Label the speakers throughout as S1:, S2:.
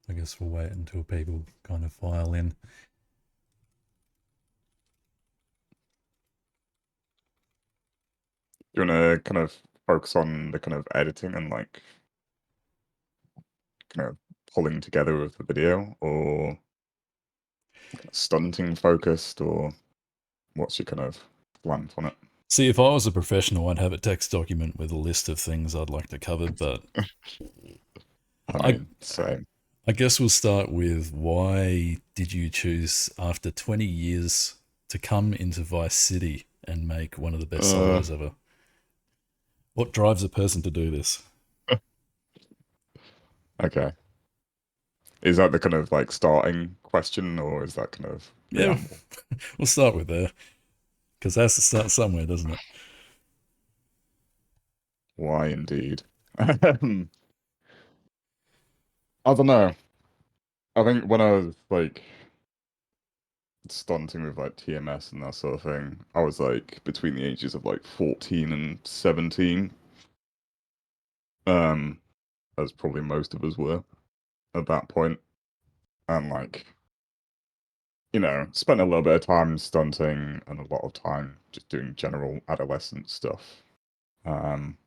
S1: I guess we'll wait until people kind of file in.
S2: You want to kind of focus on the kind of editing and like kind of pulling together of the video, or stunting focused, or what's your kind of plan on it?
S1: See, if I was a professional, I'd have a text document with a list of things I'd like to cover, but
S2: I
S1: I
S2: mean, same.
S1: I guess we'll start with why did you choose after 20 years to come into Vice City and make one of the best
S2: Uh,
S1: solos ever? What drives a person to do this?
S2: okay. Is that the kind of like starting question, or is that kind of
S1: Yeah,
S2: preamble?
S1: we'll start with there because that's to start somewhere, doesn't it?
S2: Why indeed? I don't know. I think when I was like stunting with like TMS and that sort of thing, I was like between the ages of like 14 and 17. Um, as probably most of us were at that point. And like, spent a little bit of time stunting and a lot of time just doing general adolescent stuff. Um,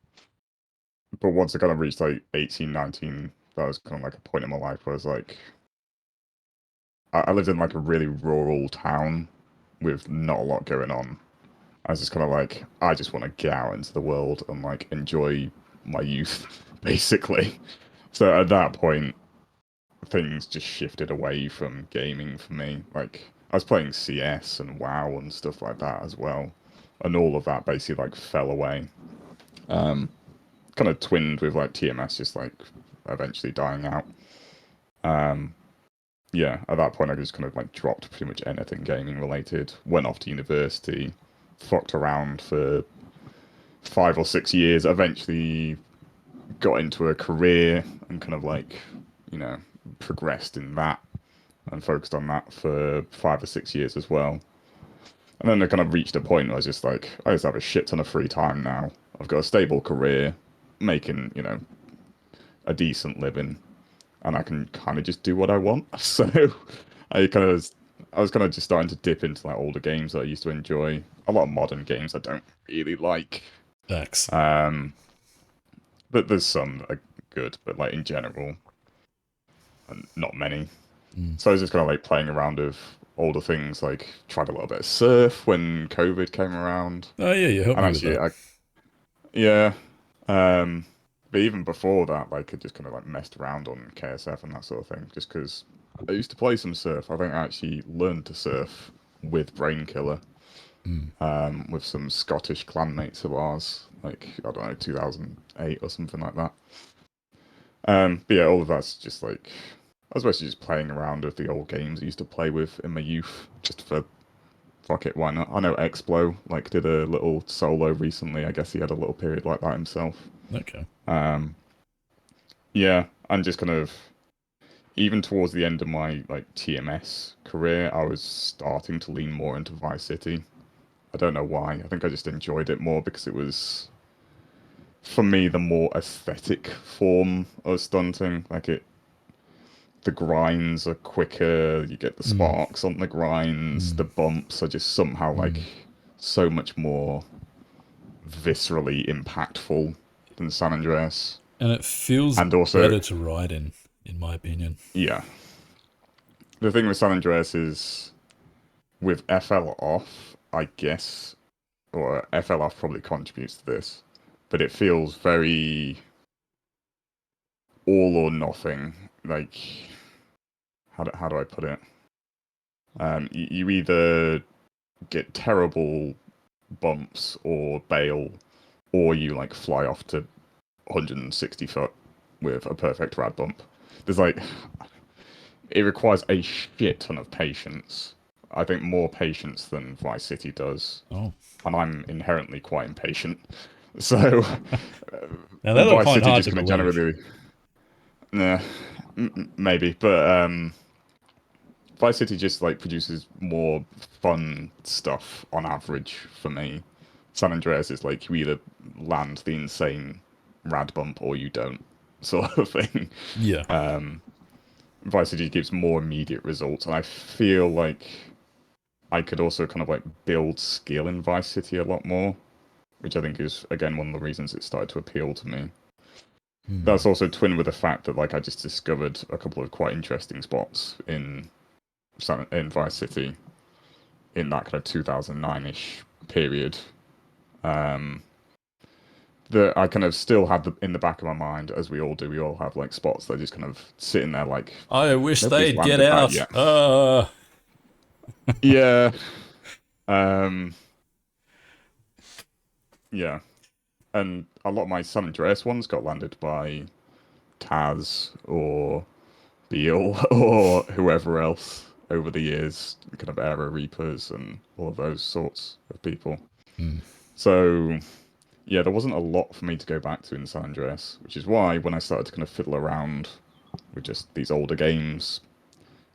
S2: but once I kind of reached like 18, 19, that was kind of like a point in my life where I was like, I lived in like a really rural town with not a lot going on. I was just kind of like, I just want to get out into the world and like enjoy my youth, basically. So at that point, things just shifted away from gaming for me. Like I was playing CS and WoW and stuff like that as well, and all of that basically like fell away. Um, Kind of twinned with like TMS just like eventually dying out. Um, yeah, at that point I just kind of like dropped pretty much anything gaming related. Went off to university, fucked around for 5 or 6 years. Eventually got into a career and kind of like you know progressed in that and focused on that for 5 or 6 years as well. And then I kind of reached a point where I was just like, I just have a shit ton of free time now. I've got a stable career, making, a decent living, and I can kind of just do what I want. So I kind of, I was kind of just starting to dip into like older games that I used to enjoy. A lot of modern games I don't really like.
S1: Facts.
S2: Um, but there's some that are good, but like in general, not many.
S1: Mm.
S2: So I was just kind of like playing around with older things, like tried a little bit of surf when COVID came around.
S1: Oh yeah, you helped
S2: And
S1: me with
S2: actually,
S1: that.
S2: yeah, um, but even before that, like I just kind of like messed around on KSF and that sort of thing, just because I used to play some surf. I think I actually learned to surf with Brainkiller,
S1: Mm.
S2: with some Scottish clanmates of ours, like I don't know, 2008 or something like that. But yeah, all of that's just like I was basically just playing around with the old games I used to play with in my youth, just for fuck it, why not? I know Explo like did a little solo recently. I guess he had a little period like that himself.
S1: Okay.
S2: Um, yeah, and just kind of even towards the end of my like TMS career, I was starting to lean more into Vice City. I don't know why. I think I just enjoyed it more because it was for me the more aesthetic form of stunting. Like the grinds are quicker, you get the
S1: Mm.
S2: sparks on the grinds,
S1: Mm.
S2: the bumps are just somehow like
S1: Mm.
S2: so much more viscerally impactful than San Andreas.
S1: And it feels
S2: And also,
S1: better to ride in my opinion.
S2: yeah, the thing with San Andreas is with FL off, I guess, or FL off probably contributes to this, but it feels very all or nothing. Like, how do I put it? You either get terrible bumps or bail, or you like fly off to 160 foot with a perfect rad bump. There's like, it requires a shit ton of patience. I think more patience than Vice City does,
S1: Oh,
S2: and I'm inherently quite impatient. So
S1: now that I
S2: Vice
S1: find
S2: City
S1: hard
S2: just
S1: to
S2: kind of
S1: believe.
S2: generally, nah, maybe, but Vice City just like produces more fun stuff on average for me. San Andreas is like you either land the insane rad bump or you don't, sort of thing.
S1: Yeah.
S2: Um, Vice City gives more immediate results, and I feel like I could also kind of like build skill in Vice City a lot more, which I think is again one of the reasons it started to appeal to me.
S1: Hmm.
S2: That's also twinned with the fact that like I just discovered a couple of quite interesting spots in Vice City in that kind of 2009-ish period. Um, that I kind of still have in the back of my mind, as we all do. We all have like spots that are just kind of sitting there, like
S1: I wish
S2: nobody's
S1: they'd get
S2: landed that
S1: out.
S2: yet. Yeah, um, yeah, and a lot of my San Andreas ones got landed by Taz or Beal or whoever else over the years, kind of Era Reapers and all of those sorts of people.
S1: Hmm.
S2: So yeah, there wasn't a lot for me to go back to in San Andreas, which is why when I started to kind of fiddle around with just these older games,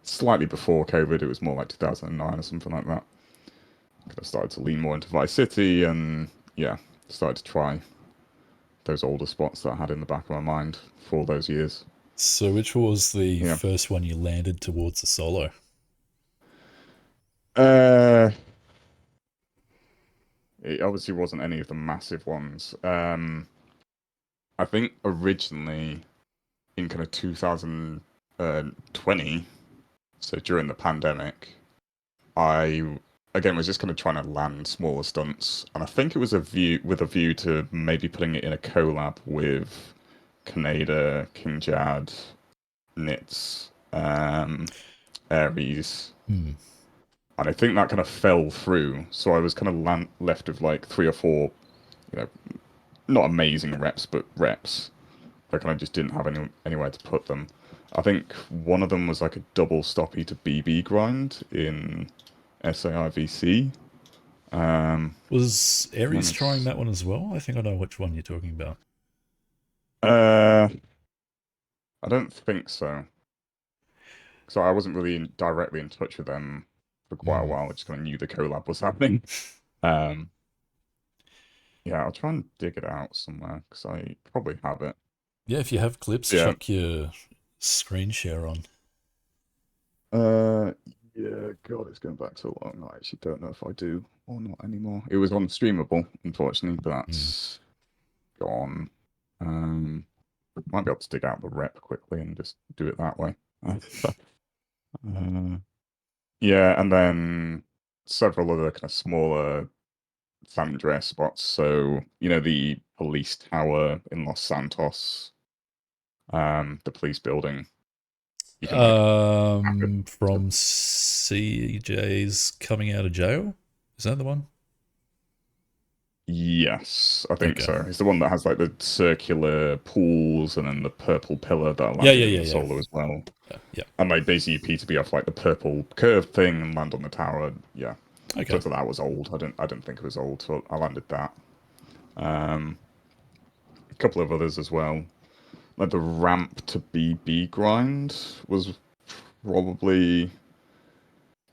S2: slightly before COVID, it was more like 2009 or something like that. I started to lean more into Vice City and yeah, started to try those older spots that I had in the back of my mind for those years.
S1: So which was the
S2: Yeah.
S1: first one you landed towards the solo?
S2: Uh, it obviously wasn't any of the massive ones. I think originally in kind of 2020, so during the pandemic, I again was just kind of trying to land smaller stunts, and I think it was a view to maybe putting it in a collab with Kaneda, King Jad, Nitz, Ares,
S1: Hmm.
S2: and I think that kind of fell through. So I was kind of left with like three or four, you know, not amazing reps, but reps. I kind of just didn't have anywhere to put them. I think one of them was like a double stoppy to BB grind in SAIVC.
S1: Was
S2: Let
S1: Ares
S2: me.
S1: trying that one as well? I think I know which one you're talking about.
S2: Uh, I don't think so. So I wasn't really directly in touch with them for quite a
S1: Hmm.
S2: while. I just kind of knew the collab was happening. Um, yeah, I'll try and dig it out somewhere because I probably have it.
S1: Yeah, if you have clips,
S2: Yeah.
S1: chuck your screen share on.
S2: Uh, yeah. God, it's going back so long. I actually don't know if I do or not anymore. It was on Streamable, unfortunately, but
S1: Hmm.
S2: that's gone. Um, might be able to dig out the rep quickly and just do it that way. Uh, yeah, and then several other kind of smaller San Andreas spots. So, the police tower in Los Santos, the police building. You can like tap it.
S1: From CJ's coming out of jail? Is that the one?
S2: Yes, I think
S1: Okay.
S2: so. It's the one that has like the circular pools and then the purple pillar that I
S1: Yeah,
S2: landed
S1: yeah,
S2: in
S1: yeah,
S2: the
S1: yeah.
S2: solo as well.
S1: Yeah.
S2: And like basically P2B off like the purple curved thing and land on the tower. Yeah.
S1: Okay.
S2: Thought that was old. I didn't think it was old, so I landed that. Um, a couple of others as well. Like the ramp to BB grind was probably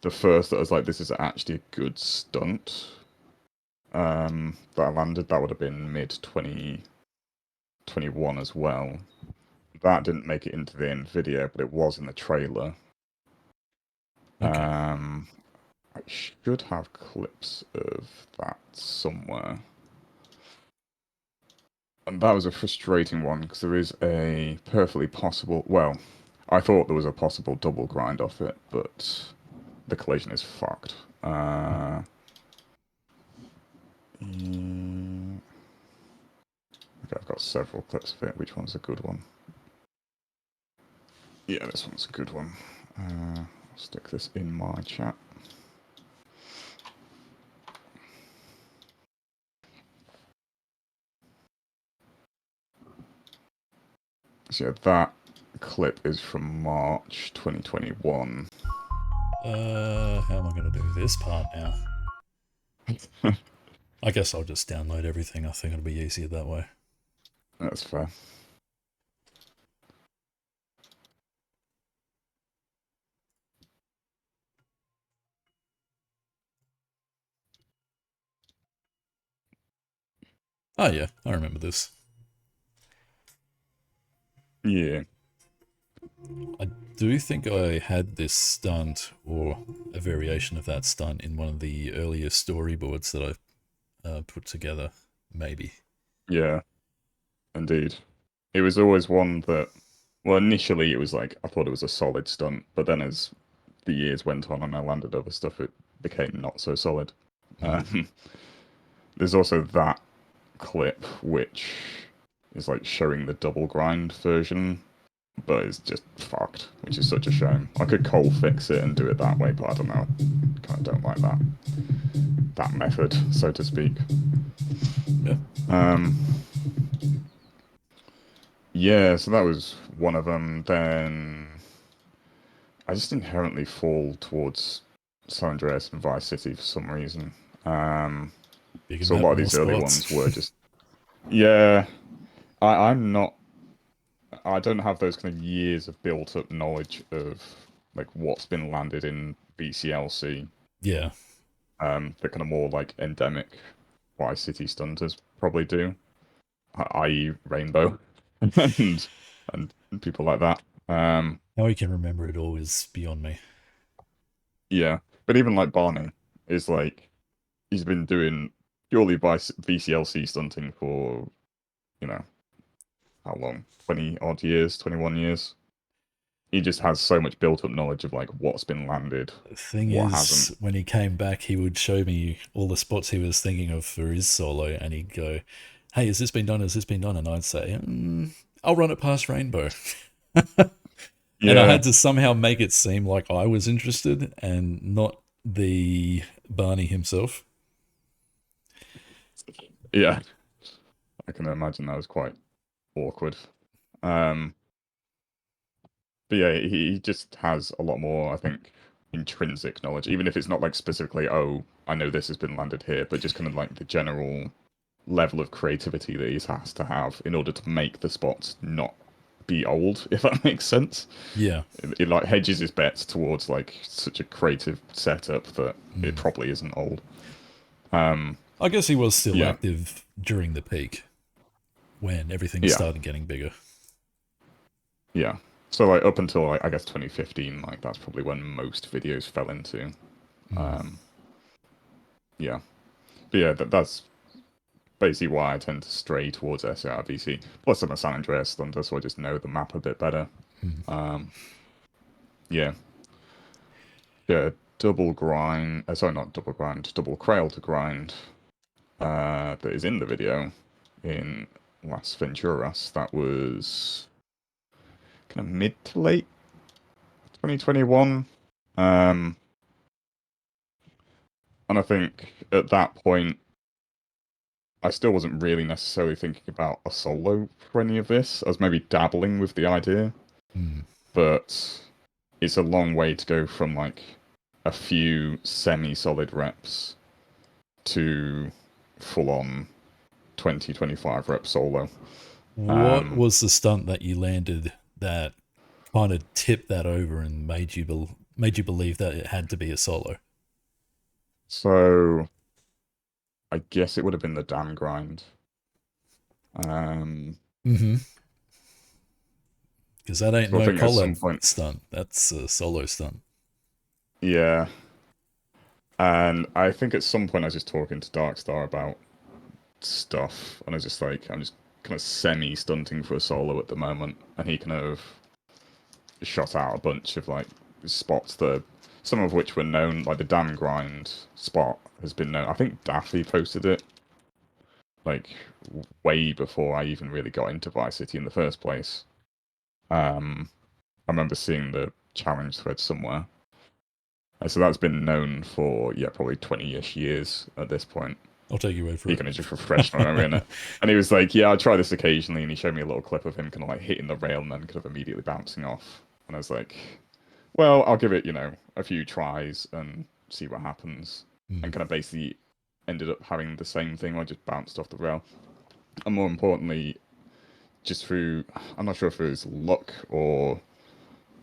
S2: the first that was like, this is actually a good stunt. That I landed. That would have been mid 2021 as well. That didn't make it into the end video, but it was in the trailer.
S1: Okay.
S2: Um, I should have clips of that somewhere. And that was a frustrating one because there is a perfectly possible. Well, I thought there was a possible double grind off it, but the collision is fucked. Yeah. Okay, I've got several clips of it. Which one's a good one? Yeah, this one's a good one. I'll stick this in my chat. So yeah, that clip is from March 2021.
S1: How am I going to do this part now? I guess I'll just download everything. I think it'll be easier that way.
S2: That's fair.
S1: Oh, yeah. I remember this.
S2: Yeah.
S1: I Do you think I had this stunt or a variation of that stunt in one of the earlier storyboards that I put together? Maybe.
S2: Yeah, indeed. It was always one that, well, initially it was like I thought it was a solid stunt, but then as the years went on and I landed other stuff, it became not so solid.
S1: Mm.
S2: Um, there's also that clip which is like showing the double grind version, but it's just fucked, which is such a shame. I could cold fix it and do it that way, but I don't know. I kind of don't like that method, so to speak.
S1: Yeah.
S2: Um, yeah, so that was one of them. Then I just inherently fall towards San Andreas and Vice City for some reason. Um,
S1: Bigger
S2: so a
S1: map,
S2: lot of
S1: more
S2: these early ones were
S1: spots.
S2: just, yeah, I'm not, I don't have those kind of years of built up knowledge of like what's been landed in BCLC.
S1: Yeah.
S2: The kind of more like endemic Vice City stunters probably do, i.e. Rainbow and and people like that.
S1: How he can remember it all is beyond me.
S2: Yeah, but even like Barney is like he's been doing purely by VCLC stunting for you know how long? 20 odd years, 21 years. He just has so much built up knowledge of like what's been landed,
S1: The thing
S2: what
S1: is,
S2: hasn't.
S1: when he came back, he would show me all the spots he was thinking of for his solo, and he'd go, "Hey, has this been done? Has this been done?" And I'd say, "I'll run it past Rainbow." And I
S2: Yeah,
S1: had to somehow make it seem like I was interested and not the Barney himself.
S2: yeah. I can imagine that was quite awkward. Um, but yeah, he just has a lot more, I think, intrinsic knowledge, even if it's not like specifically, oh, I know this has been landed here, but just kind of like the general level of creativity that he has to have in order to make the spots not be old, if that makes sense.
S1: Yeah.
S2: It like hedges his bets towards like such a creative setup that it
S1: Mm.
S2: probably isn't old. Um,
S1: I guess he was still
S2: yeah,
S1: active during the peak when everything
S2: yeah,
S1: started getting bigger.
S2: yeah. So like up until like I guess 2015, like that's probably when most videos fell into.
S1: Mm.
S2: Um, yeah, but yeah, that's basically why I tend to stray towards SARVC. Plus, I'm a San Andreas stunter, so I just know the map a bit better.
S1: Mm.
S2: Um, yeah, yeah, double grind. Sorry, not double grind, double crail to grind. That is in the video in Las Venturas. That was kind of mid to late 2021. Um, and I think at that point, I still wasn't really necessarily thinking about a solo for any of this. I was maybe dabbling with the idea,
S1: Mm.
S2: but it's a long way to go from like a few semi-solid reps to full-on 20-25 rep solo.
S1: What
S2: Um,
S1: was the stunt that you landed that kind of tipped that over and made you believe that it had to be a solo?
S2: so I guess it would have been the dam grind. Um,
S1: Mm-hmm. Because that ain't
S2: so I
S1: no
S2: think at some
S1: collab
S2: point,
S1: stunt. That's a solo stunt.
S2: yeah, and I think at some point I was just talking to Darkstar about stuff, and I was just like, I'm just kind of semi stunting for a solo at the moment, and he kind of shot out a bunch of like spots that some of which were known, like the dam grind spot has been known. I think Daffy posted it like way before I even really got into Vice City in the first place. I remember seeing the challenge thread somewhere. And so that's been known for yeah, probably 20-ish years at this point.
S1: I'll take your word for
S2: He
S1: it.
S2: kind of just refreshed my memory in it. And he was like, yeah, I try this occasionally. And he showed me a little clip of him kind of like hitting the rail and then kind of immediately bouncing off. And I was like, well, I'll give it, a few tries and see what happens. And
S1: Mm.
S2: kind of basically ended up having the same thing. I just bounced off the rail. And more importantly, just through, I'm not sure if it was luck or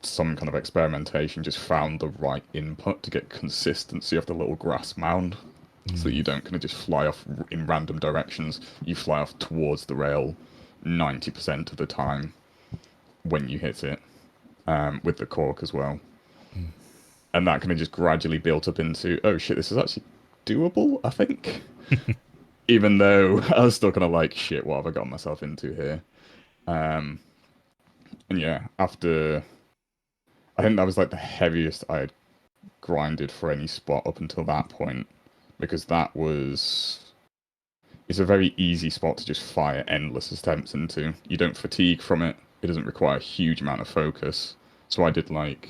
S2: some kind of experimentation, just found the right input to get consistency of the little grass mound so that
S1: Mm.
S2: you don't kind of just fly off in random directions. You fly off towards the rail 90% of the time when you hit it. with the cork as well.
S1: Mm.
S2: And that kind of just gradually built up into, oh shit, this is actually doable, I think. Even though I was still kind of like, shit, what have I got myself into here? Um, and yeah, after, I think that was like the heaviest I had grinded for any spot up until that point, because that was, it's a very easy spot to just fire endless attempts into. You don't fatigue from it. It doesn't require a huge amount of focus. So I did like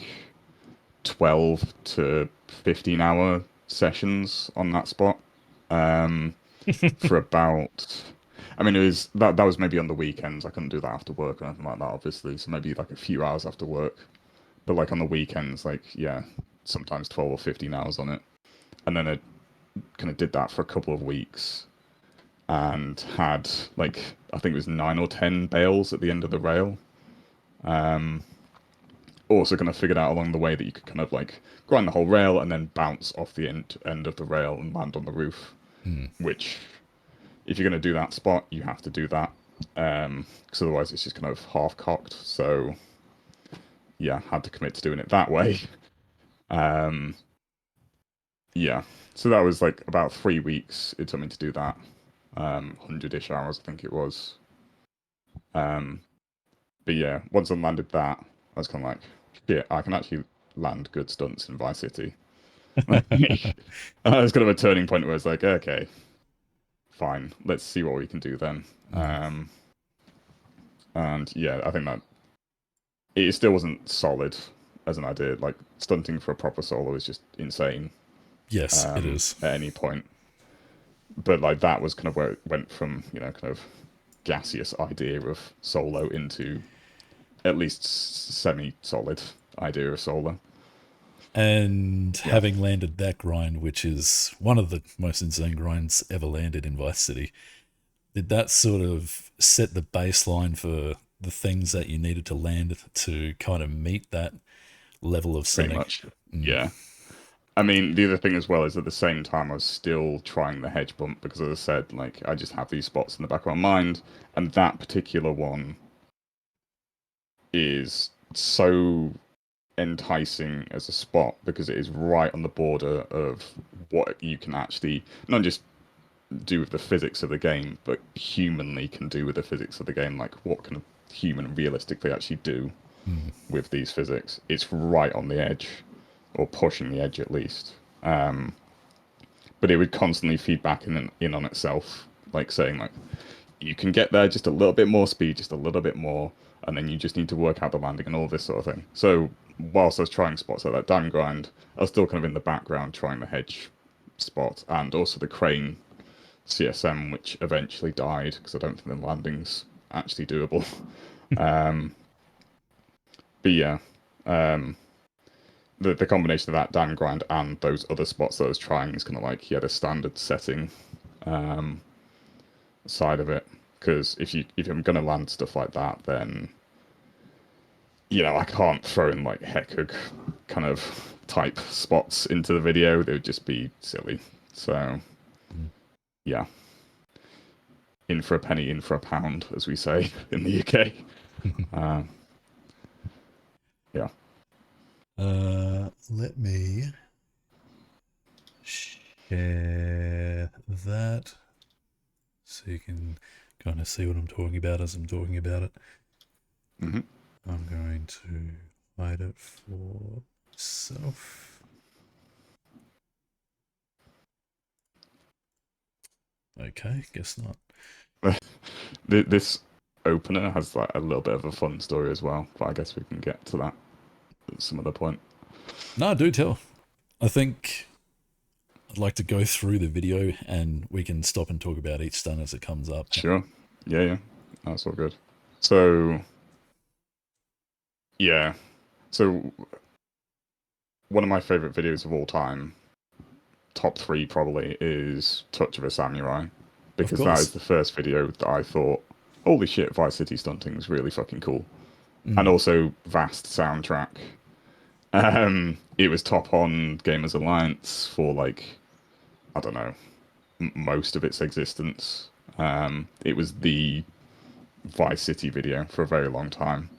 S2: 12 to 15-hour sessions on that spot. Um, for about, I mean, it was that was maybe on the weekends. I couldn't do that after work or anything like that, obviously. So maybe like a few hours after work. But like on the weekends, like yeah, sometimes 12 or 15 hours on it. And then I kind of did that for a couple of weeks and had like I think it was 9 or 10 bales at the end of the rail. Um, Also kind of figured out along the way that you could kind of like grind the whole rail and then bounce off the end of the rail and land on the roof.
S1: Mm.
S2: Which, if you're going to do that spot, you have to do that. Because otherwise it's just kind of half cocked. So yeah, had to commit to doing it that way. Um, yeah, so that was like about 3 weeks it took me to do that. 100-ish hours, I think it was. Um, but yeah, once I landed that, I was kind of like, shit, I can actually land good stunts in Vice City. That was kind of a turning point where it's like, okay, fine, let's see what we can do then.
S1: Mm.
S2: And yeah, I think that it still wasn't solid as an idea. Like stunting for a proper solo is just insane
S1: Yes, it is.
S2: at any point. But like that was kind of where it went from, kind of gaseous idea of solo into at least semi-solid idea of solo.
S1: And
S2: Yeah,
S1: having landed that grind, which is one of the most insane grinds ever landed in Vice City, did that sort of set the baseline for the things that you needed to land to kind of meet that level of
S2: pretty
S1: Sonic?
S2: much.
S1: Mm.
S2: Yeah. I mean, the other thing as well is at the same time I was still trying the hedge bump because, as I said, like I just have these spots in the back of my mind, and that particular one is so enticing as a spot because it is right on the border of what you can actually not just do with the physics of the game, but humanly can do with the physics of the game. Like, what can a human realistically actually do
S1: Mm.
S2: with these physics? It's right on the edge, or pushing the edge at least. But it would constantly feed back in on itself, like saying like you can get there just a little bit more speed, just a little bit more, and then you just need to work out the landing and all this sort of thing. So whilst I was trying spots like that dam grind, I was still kind of in the background trying the hedge spot and also the crane CSM, which eventually died because I don't think the landing's actually doable. But yeah, um, the combination of that dam grind and those other spots that I was trying is kind of like, yeah, the standard setting side of it. Because if I'm gonna land stuff like that, then I can't throw in like Hekug kind of type spots into the video. They would just be silly. So
S1: Mm.
S2: yeah, in for a penny, in for a pound, as we say in the UK. Uh, yeah.
S1: Let me share that so you can kind of see what I'm talking about as I'm talking about it.
S2: Hmm.
S1: I'm going to hide it for myself. Okay, guess not.
S2: This opener has like a little bit of a fun story as well, but I guess we can get to that at some other point.
S1: No, do tell. I think I'd like to go through the video and we can stop and talk about each stun as it comes up.
S2: Sure. Yeah, yeah. That's all good. So yeah. So one of my favorite videos of all time, top three probably, is Touch of a Samurai,
S1: Of
S2: because that is
S1: course.
S2: the first video that I thought, holy shit, Vice City stunting is really fucking cool. And
S1: Mm.
S2: also vast soundtrack. It was top on Gamers Alliance for like, I don't know, most of its existence. It was the Vice City video for a very long time.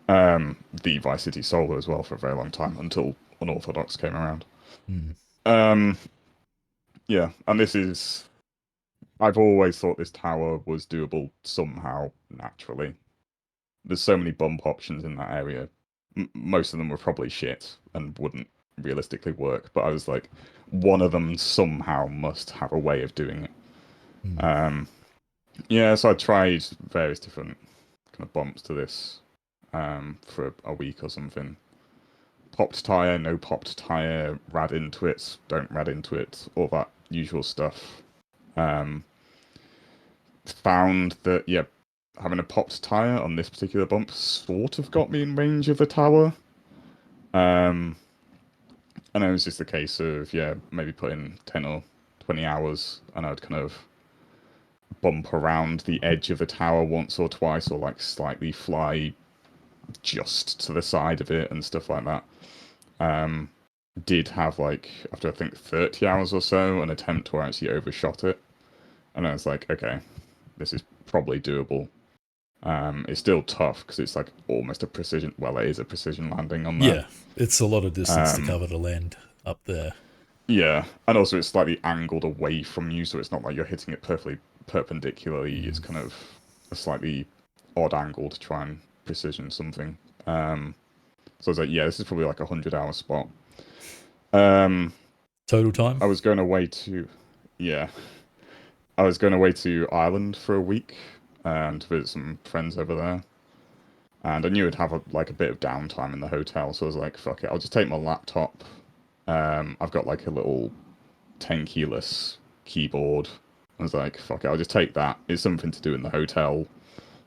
S2: The Vice City solo as well for a very long time until Unorthodox came around.
S1: Mm.
S2: Um, yeah, and this is I've always thought this tower was doable somehow naturally. There's so many bump options in that area. Most of them were probably shit and wouldn't realistically work, but I was like, one of them somehow must have a way of doing it.
S1: Mm.
S2: Um, yeah, so I tried various different kind of bumps to this for a week or something. Popped tire, no popped tire, rad into it, don't rad into it, all that usual stuff. Um, Found that, yeah, having a popped tire on this particular bump sort of got me in range of the tower. Um, and it was just a case of, yeah, maybe put in 10 or 20 hours and I'd kind of bump around the edge of the tower once or twice or like slightly fly just to the side of it and stuff like that. Did have like, after I think 30 hours or so, an attempt where I actually overshot it. And I was like, okay, this is probably doable. It's still tough because it's like almost a precision. Well, it is a precision landing on there.
S1: Yeah, it's a lot of distance to
S2: Um,
S1: cover to land up there.
S2: yeah, and also it's slightly angled away from you, so it's not like you're hitting it perfectly perpendicularly. It's
S1: Mm.
S2: kind of a slightly odd angle to try and precision something. So I was like, yeah, this is probably like a 100-hour spot. Um,
S1: Total time?
S2: I was going away to, yeah, I was going away to Ireland for a week to visit some friends over there. And I knew I'd have like a bit of downtime in the hotel, so I was like, "Fuck it, I'll just take my laptop." I've got like a little 10 keyless keyboard. I was like, "Fuck it, I'll just take that. It's something to do in the hotel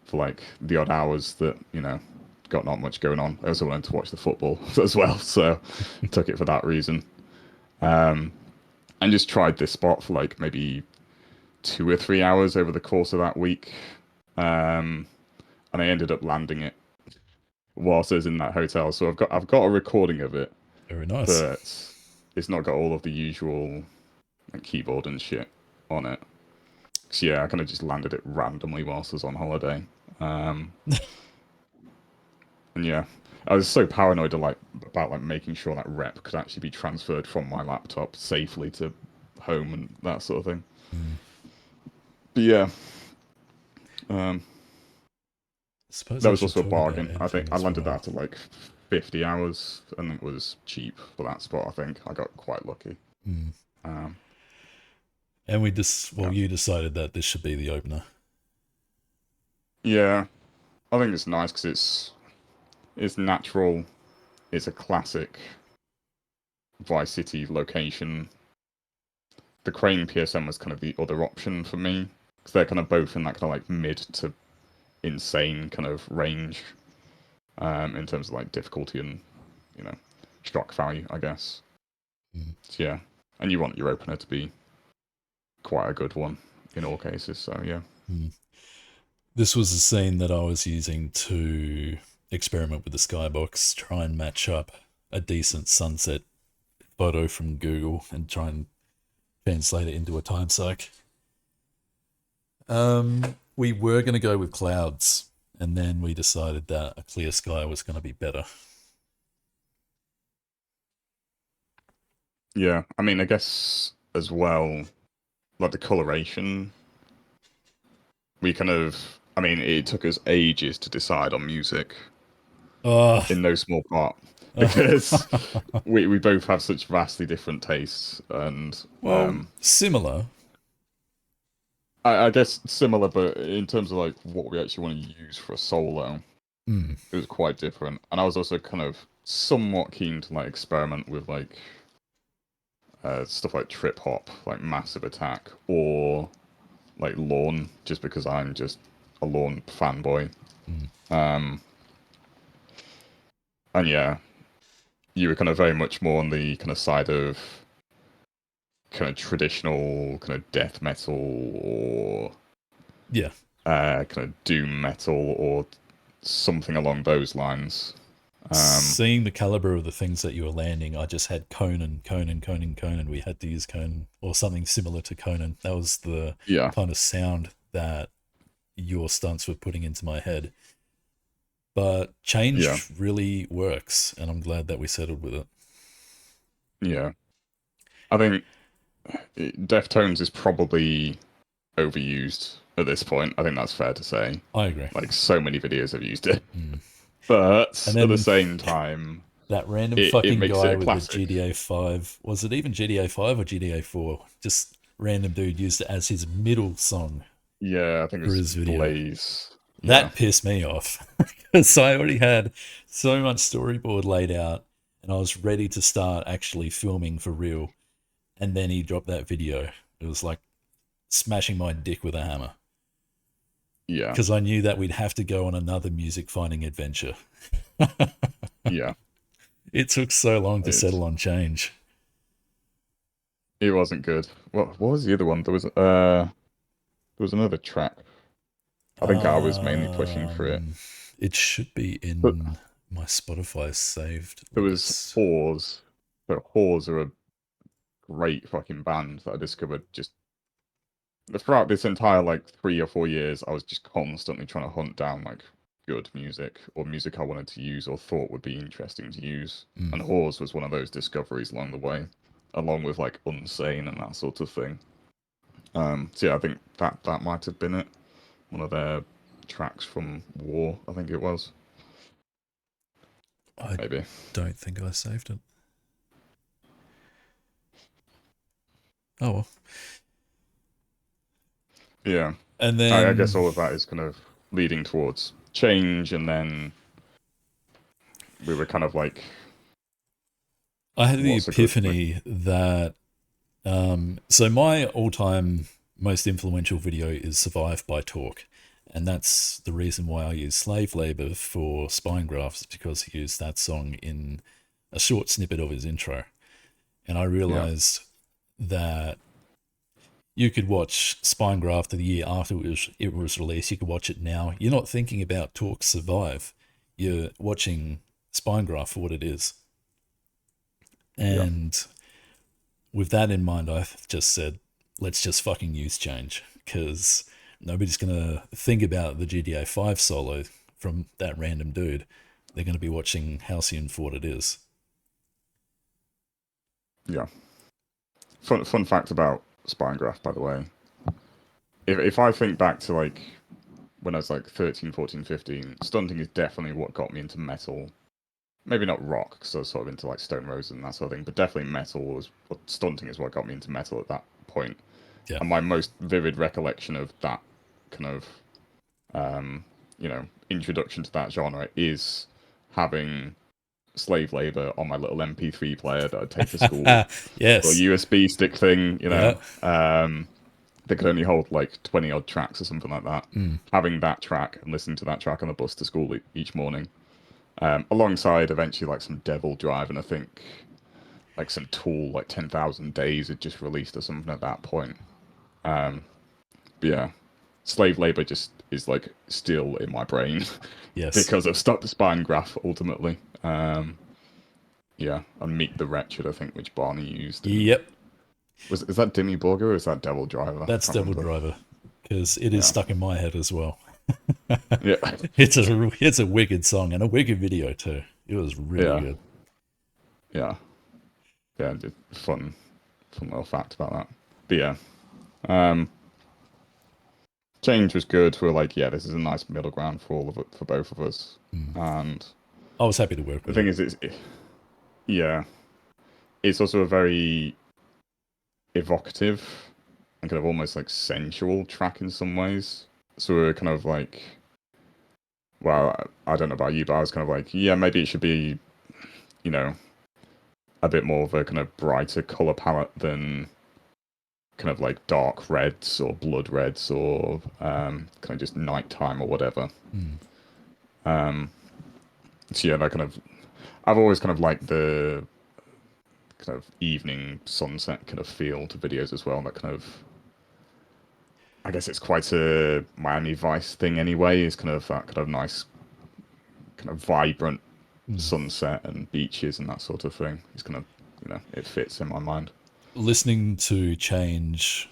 S2: for like the odd hours that got not much going on." I also wanted to watch the football as well, so took it for that reason. And just tried this spot for like maybe 2 or 3 hours over the course of that week, and I ended up landing it whilst I was in that hotel. So I've got a recording of it,
S1: Very nice.
S2: but it's not got all of the usual like, keyboard and shit on it. So yeah, I kind of just landed it randomly whilst I was on holiday. Um, and yeah, I was so paranoid about like making sure that rep could actually be transferred from my laptop safely to home and that sort of thing.
S1: Mm.
S2: But yeah, um,
S1: I suppose
S2: that
S1: I
S2: was
S1: should
S2: also a
S1: talk about
S2: bargain. I
S1: editing
S2: think I
S1: as
S2: landed
S1: well.
S2: that at like 50 hours, and it was cheap for that spot. I think I got quite lucky.
S1: Mm.
S2: Um,
S1: And we just, well,
S2: yeah,
S1: you decided that this should be the opener.
S2: yeah. I think it's nice because it's natural. It's a classic Vice City location. The Crane PSM was kind of the other option for me because they're kind of both in that kind of like mid to insane kind of range in terms of like difficulty and you know shock value, I guess.
S1: Mm.
S2: So, yeah, and you want your opener to be quite a good one in all cases. So yeah,
S1: Mm. This was the scene that I was using to experiment with the skybox, try and match up a decent sunset photo from Google and try and translate it into a time psych. We were going to go with clouds, and then we decided that a clear sky was going to be better.
S2: yeah. I mean, I guess as well, like the coloration, we kind of. I mean, it took us ages to decide on music
S1: Oh,
S2: in no small part because we both have such vastly different tastes and
S1: well, similar.
S2: I guess similar, but in terms of like what we actually want to use for a solo,
S1: Mm.
S2: it was quite different. And I was also kind of somewhat keen to like experiment with like stuff like trip hop, like Massive Attack, or like Lawn, just because I'm just a Lawn fanboy.
S1: Mm.
S2: Um, and yeah, you were kind of very much more on the kind of side of kind of traditional kind of death metal or
S1: Yeah.
S2: kind of doom metal or something along those lines. Um,
S1: Seeing the caliber of the things that you were landing, I just had Conan, Conan, Conan, Conan. We had to use Conan or something similar to Conan. That was the
S2: yeah,
S1: kind of sound that your stunts were putting into my head. But
S2: Yeah,
S1: Change really works, and I'm glad that we settled with it.
S2: yeah. I think Deftones is probably overused at this point. I think that's fair to say.
S1: I agree.
S2: Like so many videos have used it.
S1: Mm. And
S2: But at the
S1: then
S2: same time,
S1: that random
S2: it
S1: fucking
S2: makes it
S1: guy
S2: a
S1: with the
S2: classic.
S1: GTA 5, was it even GTA 5 or GTA 4? Just random dude used it as his middle song
S2: Yeah, I think
S1: for
S2: it's
S1: his video.
S2: Blaze. Yeah,
S1: That pissed me off because I already had so much storyboard laid out and I was ready to start actually filming for real. And then he dropped that video. It was like smashing my dick with a hammer
S2: yeah,
S1: because I knew that we'd have to go on another music finding adventure.
S2: yeah.
S1: It took so long to
S2: It's
S1: settle on change.
S2: it wasn't good. What was the other one? There was another track. I think I was mainly pushing for it.
S1: Um, it should be
S2: But
S1: in my Spotify saved
S2: there was
S1: list.
S2: Whores. But Whores are a great fucking band that I discovered just throughout this entire like 3 or 4 years. I was just constantly trying to hunt down like good music or music I wanted to use or thought would be interesting to use.
S1: Mm.
S2: And Whores was one of those discoveries along the way, along with like Unsane and that sort of thing. So yeah, I think that might have been it. One of their tracks from War, I think it was.
S1: I
S2: Maybe.
S1: don't think I saved it. Oh well.
S2: Yeah.
S1: And
S2: I
S1: then
S2: guess all of that is kind of leading towards change, and then we were kind of like,
S1: I had the
S2: what's a good like,
S1: epiphany that so my all-time most influential video is "Survive" by Talk, and that's the reason why I use "Slave Labor" for spine grafts, because he used that song in a short snippet of his intro, and I
S2: yeah,
S1: realized that you could watch Spinegraft the year after it was released. You could watch it now. You're not thinking about Talk Survive. You're watching Spinegraft for what it is.
S2: yeah,
S1: And with that in mind, I've just said, let's just fucking use change because nobody's going to think about the GTA 5 solo from that random dude. They're going to be watching Halcyon for what it is.
S2: yeah. Fun fact about Spinegraph, by the way. If I think back to like when I was like 13, 14, 15, stunting is definitely what got me into metal. Maybe not rock, because I was sort of into like Stone Roses and that sort of thing, but definitely metal was stunting is what got me into metal at that point.
S1: Yeah.
S2: And my most vivid recollection of that kind of introduction to that genre is having slave labor on my little MP3 player that I'd take to school, or
S1: Yes.
S2: USB stick thing,
S1: Yeah.
S2: that could only hold like 20 odd tracks or something like that.
S1: Mm.
S2: Having that track and listening to that track on the bus to school each morning, alongside eventually like some Devil Drive and I think like some Tool, like 10,000 Days had just released or something at that point. But yeah, slave labor just is like still in my brain
S1: Yes.
S2: because I've stopped the spine graph ultimately. Yeah, and Meet the Wretched, I think, which Barney used. And
S1: Yep.
S2: is that Dimmy Borger or is that Devil Driver? I
S1: That's
S2: can't
S1: Devil
S2: remember.
S1: Driver because it is
S2: Yeah,
S1: stuck in my head as well.
S2: yeah,
S1: It's a wicked song and a wicked video too. It was really
S2: yeah,
S1: good.
S2: yeah, yeah. Fun little fact about that. But yeah, um, change was good. We were like, yeah, this is a nice middle ground for all of it, for both of us.
S1: Mm.
S2: And
S1: I was happy to work
S2: the
S1: with it.
S2: thing is, yeah, it's also a very evocative and kind of almost like sensual track in some ways. So we are kind of like, well, I don't know about you, but I was kind of like, yeah, maybe it should be, you know, a bit more of a kind of brighter color palette than kind of like dark reds or blood reds or kind of just nighttime or whatever.
S1: Mm.
S2: Um, so yeah, that kind of, I've always kind of liked the kind of evening sunset kind of feel to videos as well. That kind of, I guess it's quite a Miami Vice thing anyway. It's kind of that kind of nice, kind of vibrant
S1: Mm.
S2: sunset and beaches and that sort of thing. It's kind of, it fits in my mind.
S1: Listening to change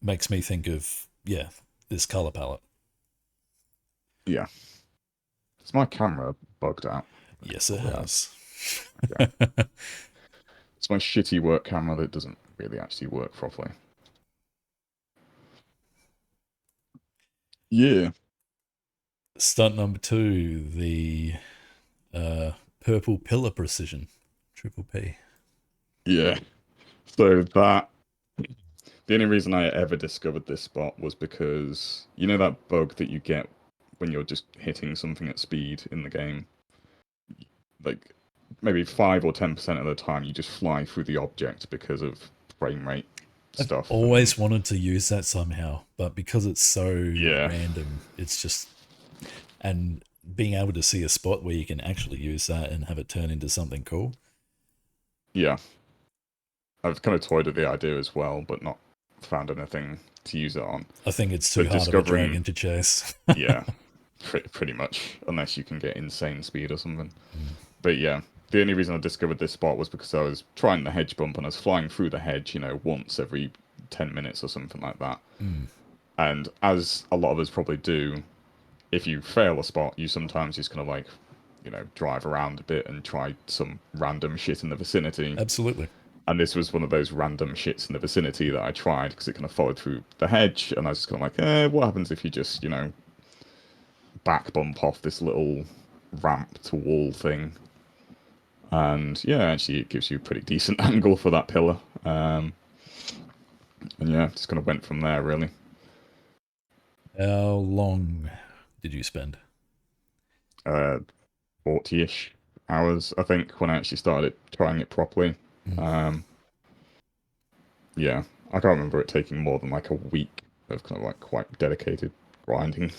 S1: makes me think of, yeah, this color palette.
S2: Yeah. Is my camera bugged out?
S1: Yes, it
S2: Probably has.
S1: has.
S2: Okay. It's my shitty work camera that doesn't really actually work properly. Yeah.
S1: Stunt number two, the uh, purple pillar precision, triple P.
S2: Yeah. So that the only reason I ever discovered this spot was because you know that bug that you get when you're just hitting something at speed in the game? Like maybe 5 or 10% of the time you just fly through the object because of frame rate
S1: I've
S2: stuff and
S1: always wanted to use that somehow, but because it's so
S2: yeah.
S1: random, it's just, and being able to see a spot where you can actually use that and have it turn into something cool.
S2: Yeah. I've kind of toyed with the idea as well, but not found anything to use it on.
S1: I think it's too
S2: But
S1: hard of a
S2: discovering,
S1: dragon to chase.
S2: yeah, pretty much, unless you can get insane speed or something.
S1: Mm.
S2: But yeah, the only reason I discovered this spot was because I was trying the hedge bump and I was flying through the hedge, once every 10 minutes or something like that.
S1: Mm.
S2: And as a lot of us probably do, if you fail a spot, you sometimes just kind of like, drive around a bit and try some random shit in the vicinity.
S1: Absolutely.
S2: And this was one of those random shits in the vicinity that I tried because it kind of followed through the hedge. And I was just kind of like, what happens if you just, back bump off this little ramp to wall thing? And yeah, actually, it gives you a pretty decent angle for that pillar. And yeah, just kind of went from there, really.
S1: How long did you spend?
S2: Uh, 40-ish hours, I think, when I actually started trying it properly.
S1: Mm.
S2: Um, yeah, I can't remember it taking more than like a week of kind of like quite dedicated grinding.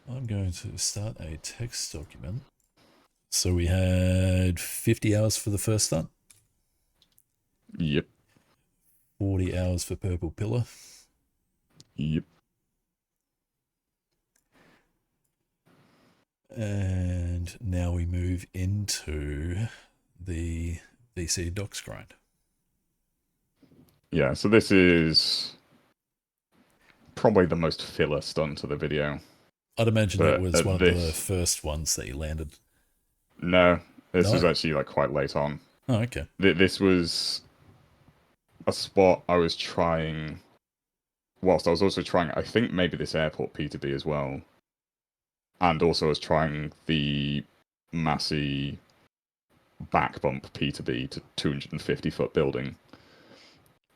S1: I'm going to start a text document. So we had 50 hours for the first stunt,
S2: Yep,
S1: 40 hours for purple pillar,
S2: yep.
S1: and now we move into the VC docs grind.
S2: Yeah, so this is probably the most filler stunt of the video.
S1: I'd imagine that
S2: But
S1: was one
S2: at
S1: of the
S2: this,
S1: first ones that you landed.
S2: no, this was
S1: No.
S2: actually like quite late on.
S1: Oh, okay.
S2: This was a spot I was trying, whilst I was also trying, I think maybe this airport P2B as well. And also I was trying the Massey back bump P2B to 250-foot building.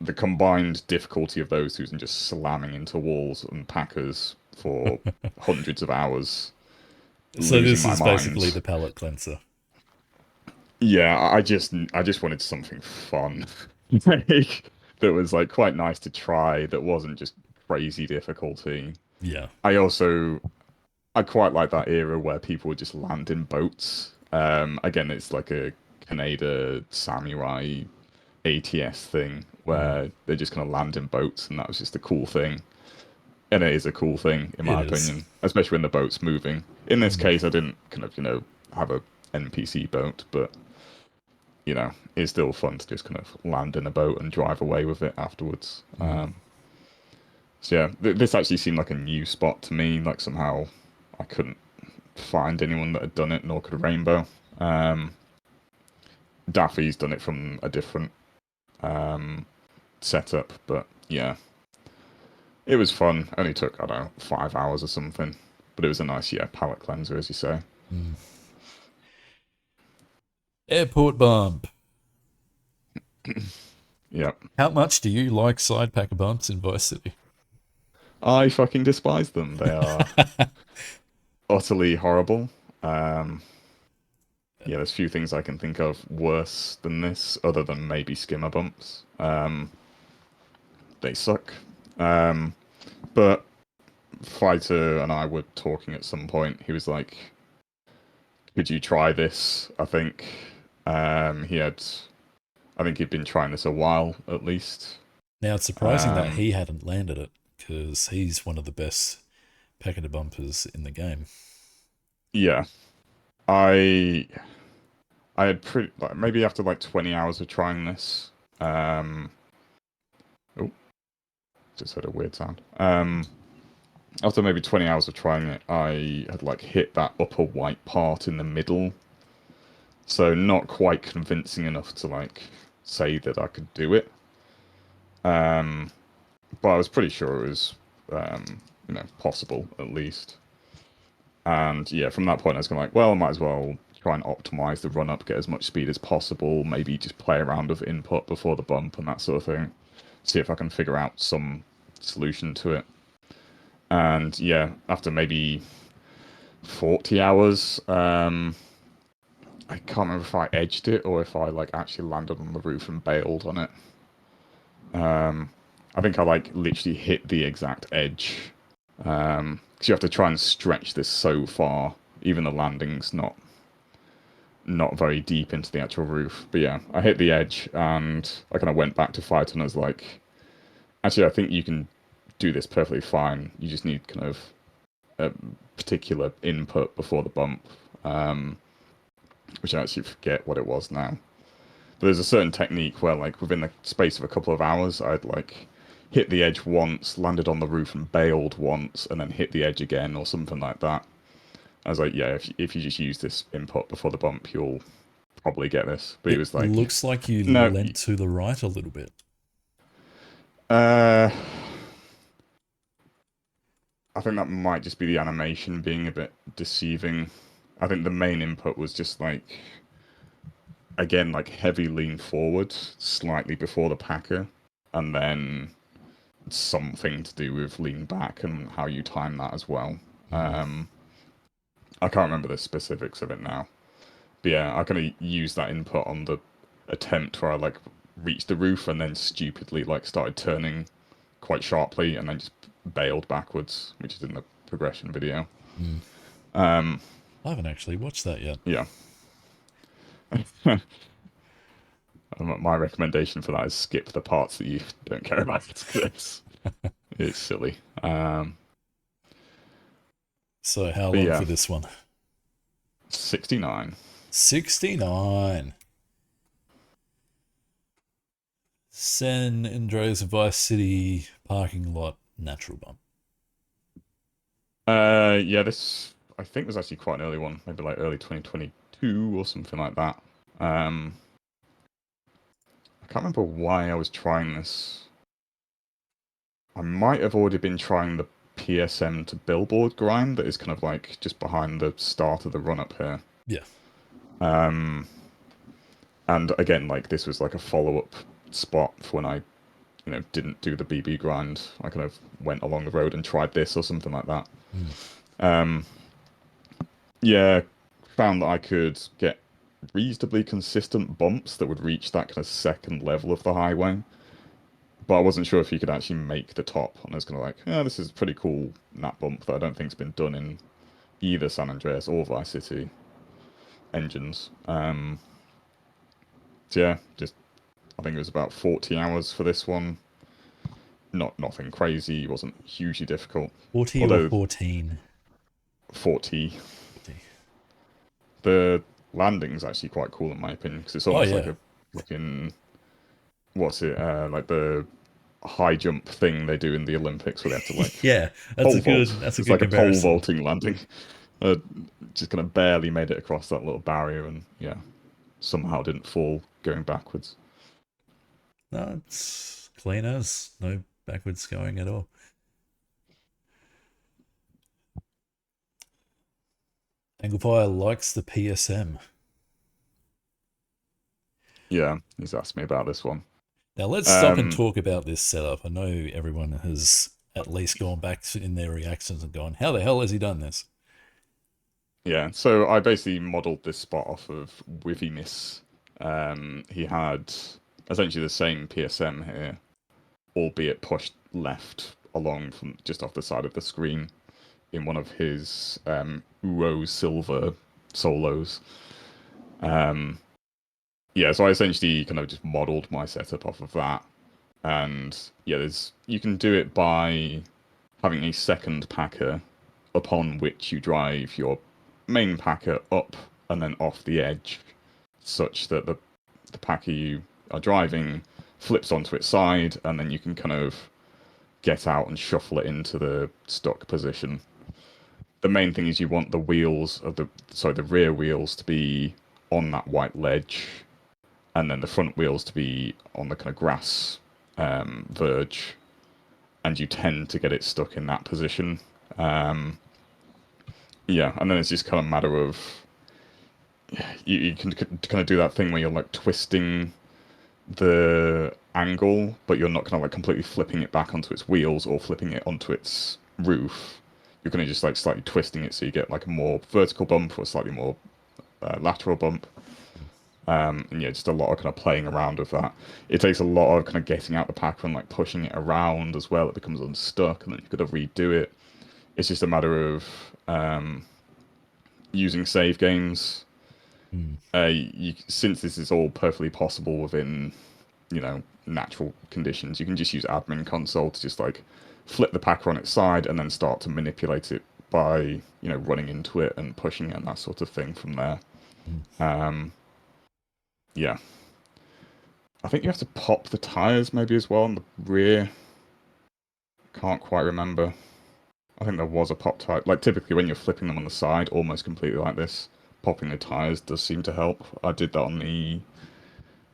S2: The combined difficulty of those two and just slamming into walls and packers for hundreds of hours,
S1: So
S2: losing
S1: this
S2: my
S1: is basically
S2: mind.
S1: the palette cleanser.
S2: Yeah, I just wanted something fun. Like, that was like quite nice to try, that wasn't just crazy difficulty.
S1: Yeah.
S2: I quite like that era where people would just land in boats. Again, it's like a Canada samurai ATS thing
S1: Mm.
S2: where they're just gonna land in boats, and that was just a cool thing. And it is a cool thing, in
S1: It
S2: my
S1: is.
S2: opinion, especially when the boat's moving. In this
S1: Mm.
S2: case, I didn't kind of, have a NPC boat, but it's still fun to just kind of land in a boat and drive away with it afterwards.
S1: Mm.
S2: So yeah, this actually seemed like a new spot to me. Like somehow I couldn't find anyone that had done it, nor could Rainbow. Um, Daffy's done it from a different setup, but yeah, it was fun. Only took, I don't know, 5 hours or something, but it was a nice, yeah, palate cleanser, as you say.
S1: Mm. Airport bump.
S2: Yep.
S1: How much do you like side packer bumps in Vice City?
S2: I fucking despise them. They are utterly horrible. Um, yeah, there's few things I can think of worse than this, other than maybe skimmer bumps. They suck. Um, but Fighter and I were talking at some point. He was like, "Could you try this?" I think he had. I think he'd been trying this a while at least.
S1: Now it's surprising that
S2: Um,
S1: he hadn't landed it because he's one of the best packer to bumpers in the game.
S2: yeah, I I had pretty like maybe after like 20 hours of trying this. Um, oh, just heard a weird sound. after maybe 20 hours of trying it, I had like hit that upper white part in the middle. So not quite convincing enough to like say that I could do it. Um, but I was pretty sure it was, possible at least. And yeah, from that point, I was kind of like, well, I might as well try and optimize the run up, get as much speed as possible, maybe just play around with input before the bump and that sort of thing. See if I can figure out some solution to it. And yeah, after maybe 40 hours, I can't remember if I edged it or if I like actually landed on the roof and bailed on it. I think I like literally hit the exact edge. Because you have to try and stretch this so far. Even the landing's not very deep into the actual roof. But yeah, I hit the edge and I kind of went back to fight and I was like, actually, I think you can do this perfectly fine. You just need kind of a particular input before the bump, um, which I actually forget what it was now. But there's a certain technique where, like, within the space of a couple of hours, I'd like hit the edge once, landed on the roof and bailed once, and then hit the edge again or something like that. I was like, yeah, if you just use this input before the bump, you'll probably get this. But he
S1: It
S2: was like,
S1: looks like you
S2: no,
S1: leant to the right a little bit.
S2: uh, I think that might just be the animation being a bit deceiving. I think the main input was just like, again, like heavy lean forward, slightly before the packer, and then something to do with lean back and how you time that as well.
S1: Mm.
S2: I can't remember the specifics of it now. But yeah, I kind of used that input on the attempt where I like reached the roof and then stupidly like started turning quite sharply and then just bailed backwards, which is in the progression video.
S1: Mm. I haven't actually watched that yet.
S2: Yeah. My recommendation for that is skip the parts that you don't care about. It's silly.
S1: So how
S2: But
S1: long
S2: yeah,
S1: for this one?
S2: 69.
S1: 69. San Andreas Vice City parking lot natural bump.
S2: Yeah, this I think was actually quite an early one, maybe like early 2022 or something like that. Um, I can't remember why I was trying this. I might have already been trying the PSM to billboard grind that is kind of like just behind the start of the run up here.
S1: Yeah.
S2: Um, and again, like this was like a follow up spot for when I, didn't do the BB grind. I kind of went along the road and tried this or something like that.
S1: Mm.
S2: Um, yeah, found that I could get reasonably consistent bumps that would reach that kind of second level of the highway. But I wasn't sure if you could actually make the top. And I was kind of like, yeah, this is a pretty cool nap bump that I don't think's been done in either San Andreas or Vice City engines. So yeah, just I think it was about 40 hours for this one. Nothing crazy. It wasn't hugely difficult.
S1: 40 or
S2: Although
S1: 14?
S2: 40,
S1: 40.
S2: the landing's actually quite cool in my opinion because it's
S1: Oh,
S2: almost like
S1: yeah.
S2: a fucking what's it like the high jump thing they do in the Olympics where they have to like
S1: Yeah,
S2: pole vault.
S1: that's a
S2: It's
S1: good
S2: like a pole
S1: comparison.
S2: vaulting landing. Uh, just kind of barely made it across that little barrier, and yeah, somehow didn't fall going backwards.
S1: No, it's clean as. No backwards going at all. Anglefire likes the PSM.
S2: Yeah, he's asked me about this one.
S1: Now let's stop and
S2: Um,
S1: talk about this setup. I know everyone has at least gone back in their reactions and gone, how the hell has he done this?
S2: yeah, so I basically modeled this spot off of Wiviness. He had essentially the same PSM here, albeit pushed left along from just off the side of the screen in one of his Uo Silver solos. Yeah, so I essentially kind of just modeled my setup off of that. And yeah, you can do it by having a second packer upon which you drive your main packer up and then off the edge, such that the packer you are driving flips onto its side, and then you can kind of get out and shuffle it into the stuck position. The main thing is you want the wheels of the rear wheels to be on that white ledge, and then the front wheels to be on the kind of grass verge, and you tend to get it stuck in that position. Um, yeah, and then it's just kind of a matter of you can kind of do that thing where you're like twisting the angle, but you're not kind of like completely flipping it back onto its wheels or flipping it onto its roof. You're kind of just like slightly twisting it so you get like a more vertical bump or a slightly more lateral bump. And yeah, just a lot of kind of playing around with that. It takes a lot of kind of getting out the packer and like pushing it around as well. It becomes unstuck, and then you've got to redo it. It's just a matter of using save games.
S1: Mm.
S2: Since this is all perfectly possible within, natural conditions, you can just use admin console to just like flip the packer on its side and then start to manipulate it by, running into it and pushing it and that sort of thing from there.
S1: Mm.
S2: Yeah. I think you have to pop the tires maybe as well on the rear. Can't quite remember. I think there was a pop tire. Like typically when you're flipping them on the side, almost completely like this, popping the tires does seem to help. I did that on the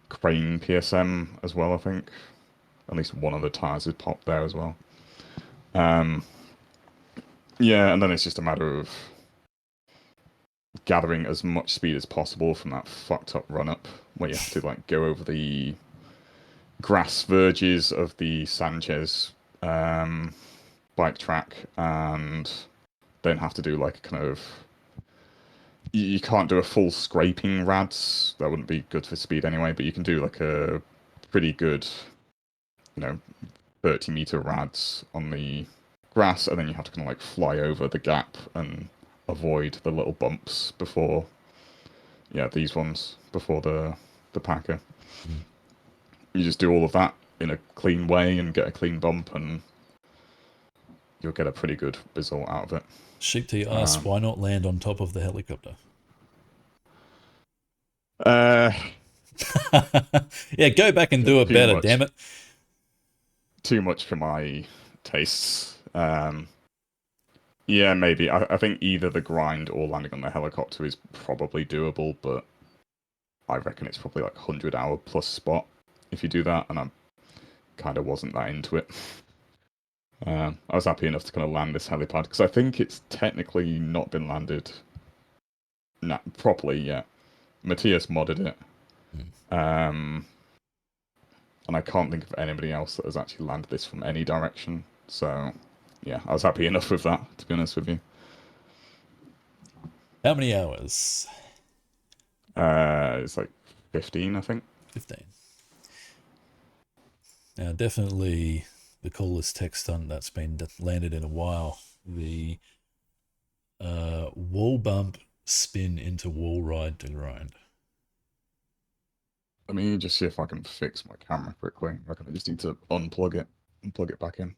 S2: Crane PSM as well, I think. At least one of the tires is popped there as well. Yeah, and then it's just a matter of gathering as much speed as possible from that fucked up run up where you have to like go over the grass verges of the Sanchez bike track and then have to do like a kind of you can't do a full scraping rads. That wouldn't be good for speed anyway, but you can do like a pretty good, you know, 30-meter rads on the grass, and then you have to kind of like fly over the gap and avoid the little bumps before, yeah, these ones before the packer.
S1: Mm.
S2: You just do all of that in a clean way and get a clean bump, and you'll get a pretty good result out of it.
S1: Sheep to your ass, why not land on top of the helicopter?
S2: Uh,
S1: Yeah, go back and do it
S2: too
S1: better, damn
S2: much,
S1: it.
S2: too much for my tastes. Yeah, maybe. I think either the grind or landing on the helicopter is probably doable, but I reckon it's probably like 100-hour plus spot if you do that, and I kind of wasn't that into it. I was happy enough to kind of land this helipad because I think it's technically not been landed properly yet. Matthias modded it, and I can't think of anybody else that has actually landed this from any direction. So, yeah, I was happy enough with that, to be honest with you.
S1: How many hours?
S2: It's like 15, I think.
S1: 15. Now, definitely the coolest tech stunt that's been landed in a while. The wall bump spin into wall ride to grind.
S2: Let me just see if I can fix my camera quickly. I reckon I just need to unplug it and plug it back in.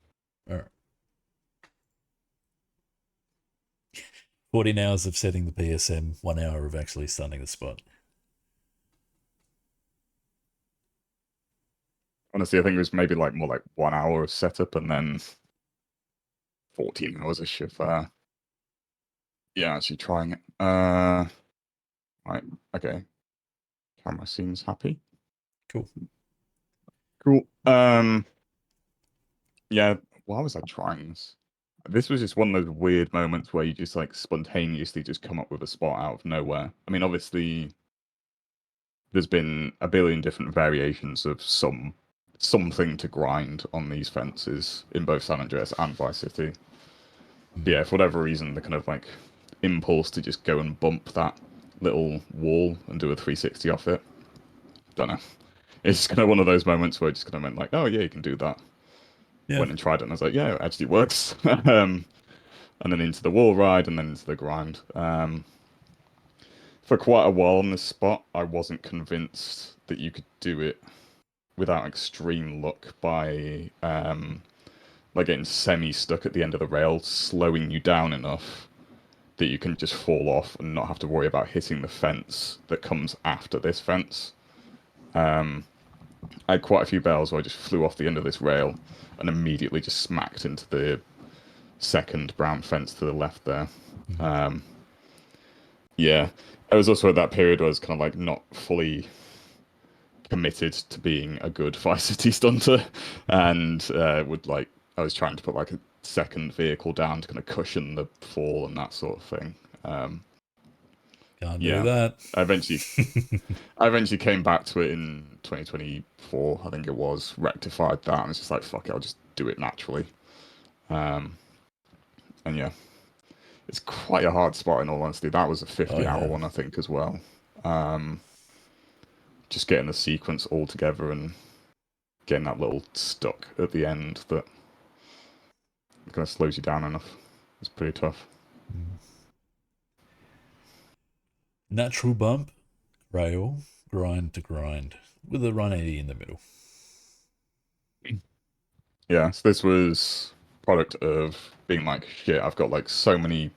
S1: All right. 14 hours of setting the PSM, 1 hour of actually stunning the spot.
S2: Honestly, I think it was maybe like more like 1 hour of setup and then 14 hours of shift there. Yeah, actually trying it. Right, okay. Camera seems happy.
S1: Cool.
S2: Cool. Yeah, why was I trying this? This was just one of those weird moments where you just like spontaneously just come up with a spot out of nowhere. I mean, obviously, there's been a billion different variations of something to grind on these fences in both San Andreas and Vice City. But yeah, for whatever reason, the kind of like impulse to just go and bump that little wall and do a 360 off it. Don't know. It's kind of one of those moments where I just kind of went like, oh yeah, you can do that.
S1: Yeah.
S2: Went and tried it, and I was like, yeah, it actually works. And then into the wall ride, and then into the grind. For quite a while on this spot, I wasn't convinced that you could do it without extreme luck by like getting semi-stuck at the end of the rail, slowing you down enough that you can just fall off and not have to worry about hitting the fence that comes after this fence. I had quite a few bails where I just flew off the end of this rail and immediately just smacked into the second brown fence to the left there.
S1: Mm.
S2: Um, yeah, I was also at that period where I was kind of like not fully committed to being a good Vice City stunter, and would like I was trying to put like a second vehicle down to kind of cushion the fall and that sort of thing. Um,
S1: Can't do
S2: yeah,
S1: that.
S2: I eventually I eventually came back to it in 2024, I think it was, rectified that, and it's just like fuck it, I'll just do it naturally. Um, and yeah, it's quite a hard spot in all honesty. That was a
S1: Oh
S2: 50-hour
S1: yeah.
S2: one, I think, as well. Um, just getting the sequence all together and getting that little stuck at the end that kind of slows you down enough. It's pretty tough.
S1: Mm. Natural bump, rail, grind to grind, with a 180 in the middle.
S2: Yeah, so this was product of being like, shit, I've got like so many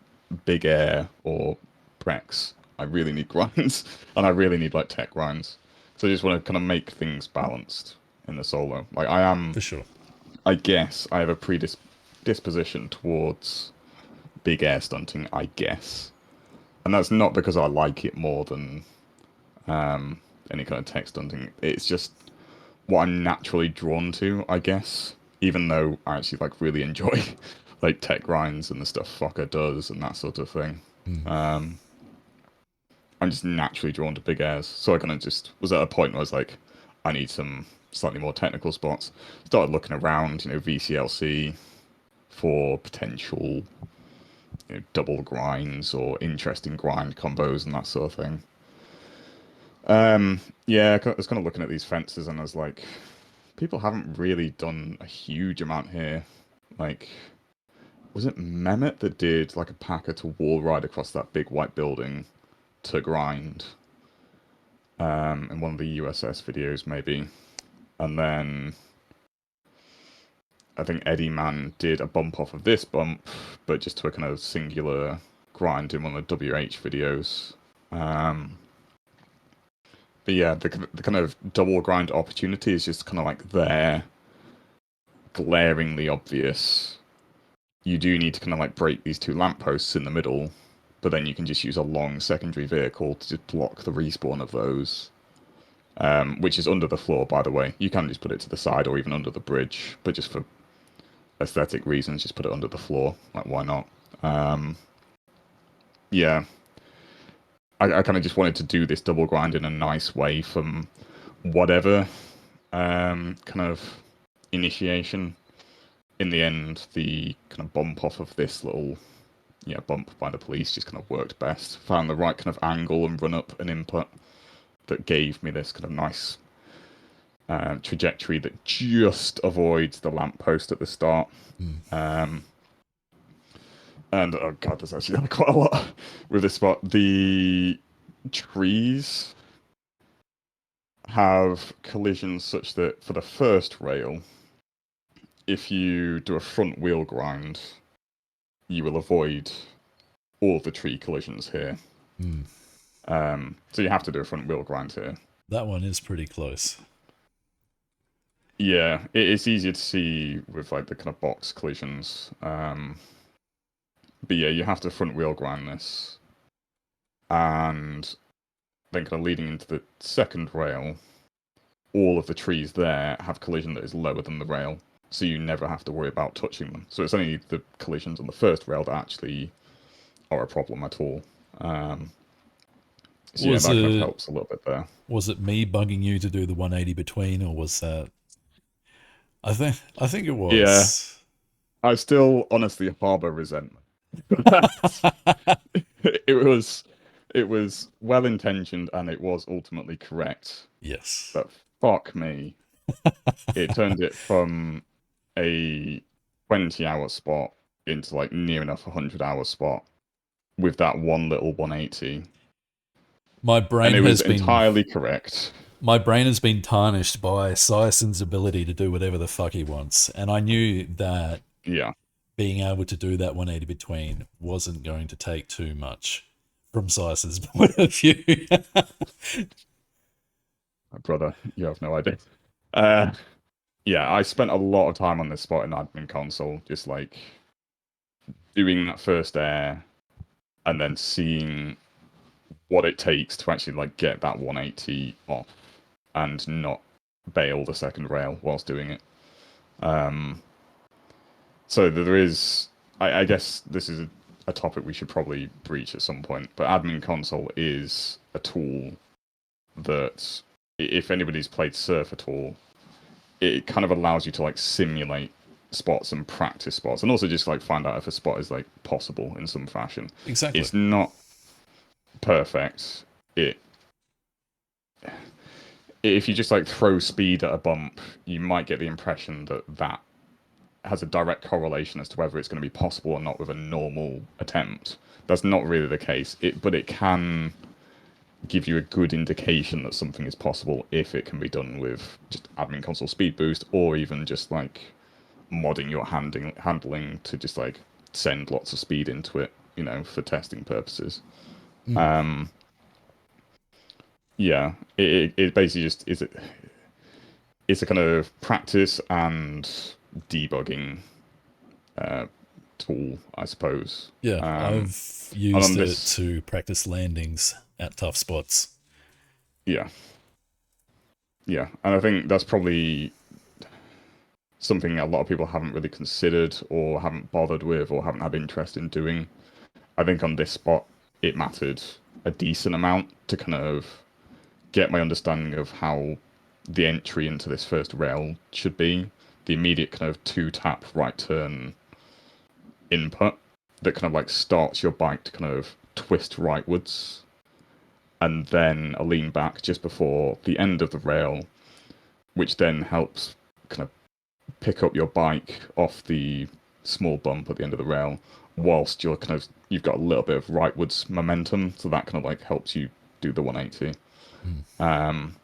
S2: big air or precs. I really need grinds, and I really need like tech grinds. So I just want to kind of make things balanced in the solo. Like I am,
S1: For sure.
S2: I guess I have a predisposition towards big air stunting, I guess. And that's not because I like it more than any kind of tech stunting. It's just what I'm naturally drawn to, I guess. Even though I actually like really enjoy like tech grinds and the stuff Fokker does and that sort of thing.
S1: Mm.
S2: Um, I'm just naturally drawn to big airs. So I kind of just was at a point where I was like, I need some slightly more technical spots. Started looking around, VCLC for potential, double grinds or interesting grind combos and that sort of thing. Yeah, I was kind of looking at these fences and I was like, people haven't really done a huge amount here. Like, was it Mehmet that did like a packer to wall ride across that big white building to grind? In one of the USS videos, maybe. And then I think Eddie Man did a bump off of this bump, but just to a kind of singular grind in one of the WH videos. Um, but yeah, the kind of double grind opportunity is just kind of like there, glaringly obvious. You do need to kind of like break these two lampposts in the middle, but then you can just use a long secondary vehicle to just block the respawn of those, which is under the floor, by the way. You can just put it to the side or even under the bridge, but just for aesthetic reasons, just put it under the floor. Like, why not? Yeah, I kind of just wanted to do this double grind in a nice way from whatever kind of initiation. In the end, the kind of bump off of this little bump by the police just kind of worked best. Found the right kind of angle and run up and input that gave me this kind of nice trajectory that just avoids the lamppost at the start.
S1: Mm.
S2: Um, and oh god, there's actually quite a lot with this spot. The trees have collisions such that for the first rail, if you do a front wheel grind, you will avoid all the tree collisions here.
S1: Mm.
S2: So you have to do a front wheel grind here.
S1: That one is pretty close.
S2: Yeah, it's easier to see with like the kind of box collisions. But yeah, you have to front wheel grind this, and then kind of leading into the second rail, all of the trees there have collision that is lower than the rail, so you never have to worry about touching them. So it's only the collisions on the first rail that actually are a problem at all. So yeah,
S1: Was
S2: that kind of
S1: it
S2: helps a little bit there.
S1: was it me bugging you to do the 180 between, or was that? I think it
S2: Yeah,
S1: was.
S2: I still honestly harbor resentment. It was it was well intentioned and it was ultimately correct.
S1: Yes.
S2: But fuck me, it turned it from a 20-hour spot into like near enough a 100-hour spot with that one little 180.
S1: My
S2: And
S1: brain
S2: it was
S1: has been
S2: entirely correct.
S1: my brain has been tarnished by Syson's ability to do whatever the fuck he wants, and I knew that
S2: Yeah,
S1: being able to do that 180 between wasn't going to take too much from Syson's point of view.
S2: brother, you have no idea. Uh, yeah, I spent a lot of time on this spot in admin console, just like doing that first air and then seeing what it takes to actually like get that 180 off and not bail the second rail whilst doing it. Um, so there is, I guess this is a topic we should probably breach at some point, but admin console is a tool that, if anybody's played surf at all, it kind of allows you to like simulate spots and practice spots, and also just like find out if a spot is like possible in some fashion.
S1: Exactly.
S2: It's not perfect. It if you just like throw speed at a bump, you might get the impression that that has a direct correlation as to whether it's going to be possible or not with a normal attempt. That's not really the case. But it can give you a good indication that something is possible if it can be done with just admin console speed boost, or even just like modding your handling to just like send lots of speed into it, for testing purposes.
S1: Mm.
S2: Um, yeah, it basically just it's a kind of practice and debugging uh, tool, I suppose.
S1: Yeah,
S2: Um,
S1: I've
S2: and on
S1: used it
S2: this,
S1: to practice landings at tough spots.
S2: yeah, yeah, and I think that's probably something a lot of people haven't really considered or haven't bothered with or haven't had interest in doing. I think on this spot, it mattered a decent amount to kind of get my understanding of how the entry into this first rail should be. The immediate kind of two tap right turn input that kind of like starts your bike to kind of twist rightwards, and then a lean back just before the end of the rail, which then helps kind of pick up your bike off the small bump at the end of the rail, whilst you've got a little bit of rightwards momentum, so that kind of like helps you do the 180.
S1: Mm.
S2: Um,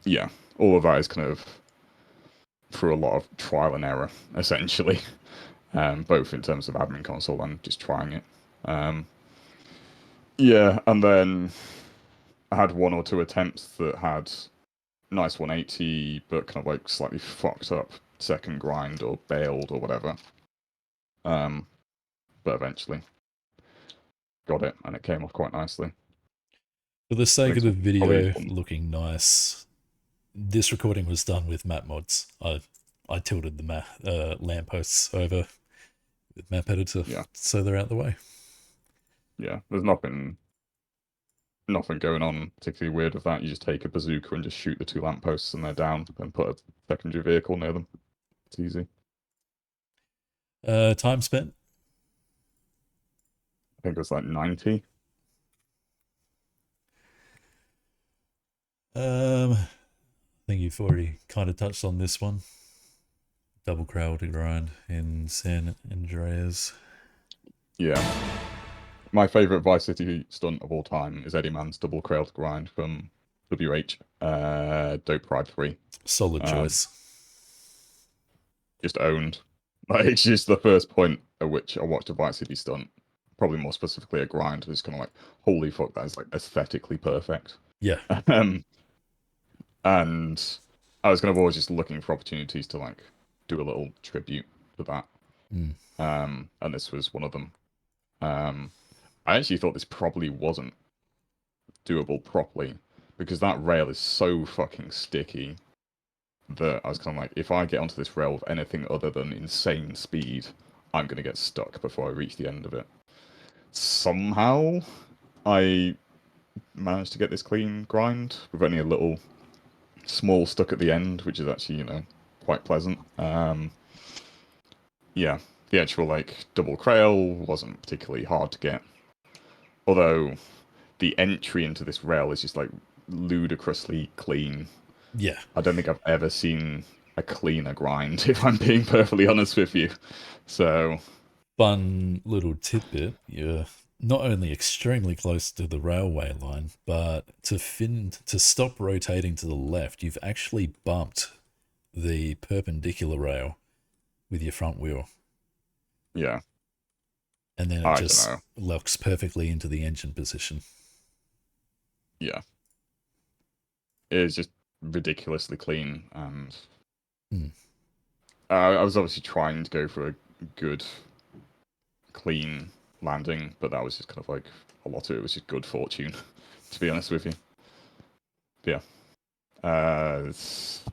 S2: yeah, all of that is kind of through a lot of trial and error, essentially, both in terms of admin console and just trying it. Um, yeah, and then I had one or two attempts that had nice 180, but kind of like slightly fucked up second grind or bailed or whatever. Um, but eventually got it, and it came off quite nicely.
S1: For the
S2: I
S1: sake
S2: think
S1: of
S2: it's
S1: the
S2: probably
S1: video
S2: one.
S1: looking nice, this recording was done with map mods. I tilted the lampposts over with map editor
S2: Yeah,
S1: so they're out the way.
S2: yeah. There's nothing going on particularly weird with that. You just take a bazooka and just shoot the two lampposts and they're down, and put a secondary vehicle near them. It's easy.
S1: Time spent.
S2: I think it was like 90.
S1: I think you've already kind of touched on this one. Double crowd grind in San Andreas.
S2: Yeah. My favorite Vice City stunt of all time is Eddie Mann's double crailed grind from WH, Dope Ride 3.
S1: Solid
S2: Um,
S1: choice.
S2: just owned. Like, it's just the first point at which I watched a Vice City stunt, probably more specifically a grind. It's kind of like, holy fuck, that is like aesthetically perfect.
S1: Yeah.
S2: Um, and I was kind of always just looking for opportunities to like do a little tribute to that.
S1: Mm.
S2: And this was one of them. Um, I actually thought this probably wasn't doable properly because that rail is so fucking sticky that I was kind of like, if I get onto this rail with anything other than insane speed, I'm going to get stuck before I reach the end of it. Somehow, I managed to get this clean grind with only a little small stuck at the end, which is actually, quite pleasant. Yeah, the actual like double crail wasn't particularly hard to get, although the entry into this rail is just like ludicrously clean.
S1: Yeah.
S2: I don't think I've ever seen a cleaner grind, if I'm being perfectly honest with you. So,
S1: Fun little tidbit. You're not only extremely close to the railway line, but to stop rotating to the left, you've actually bumped the perpendicular rail with your front wheel,
S2: yeah,
S1: and then it
S2: I don't
S1: just
S2: know.
S1: locks perfectly into the engine position.
S2: Yeah, it's just ridiculously clean, and
S1: Hmm.
S2: I was obviously trying to go for a good, clean landing, but that was just kind of like a lot of it was just good fortune, to be honest with you. But yeah, it's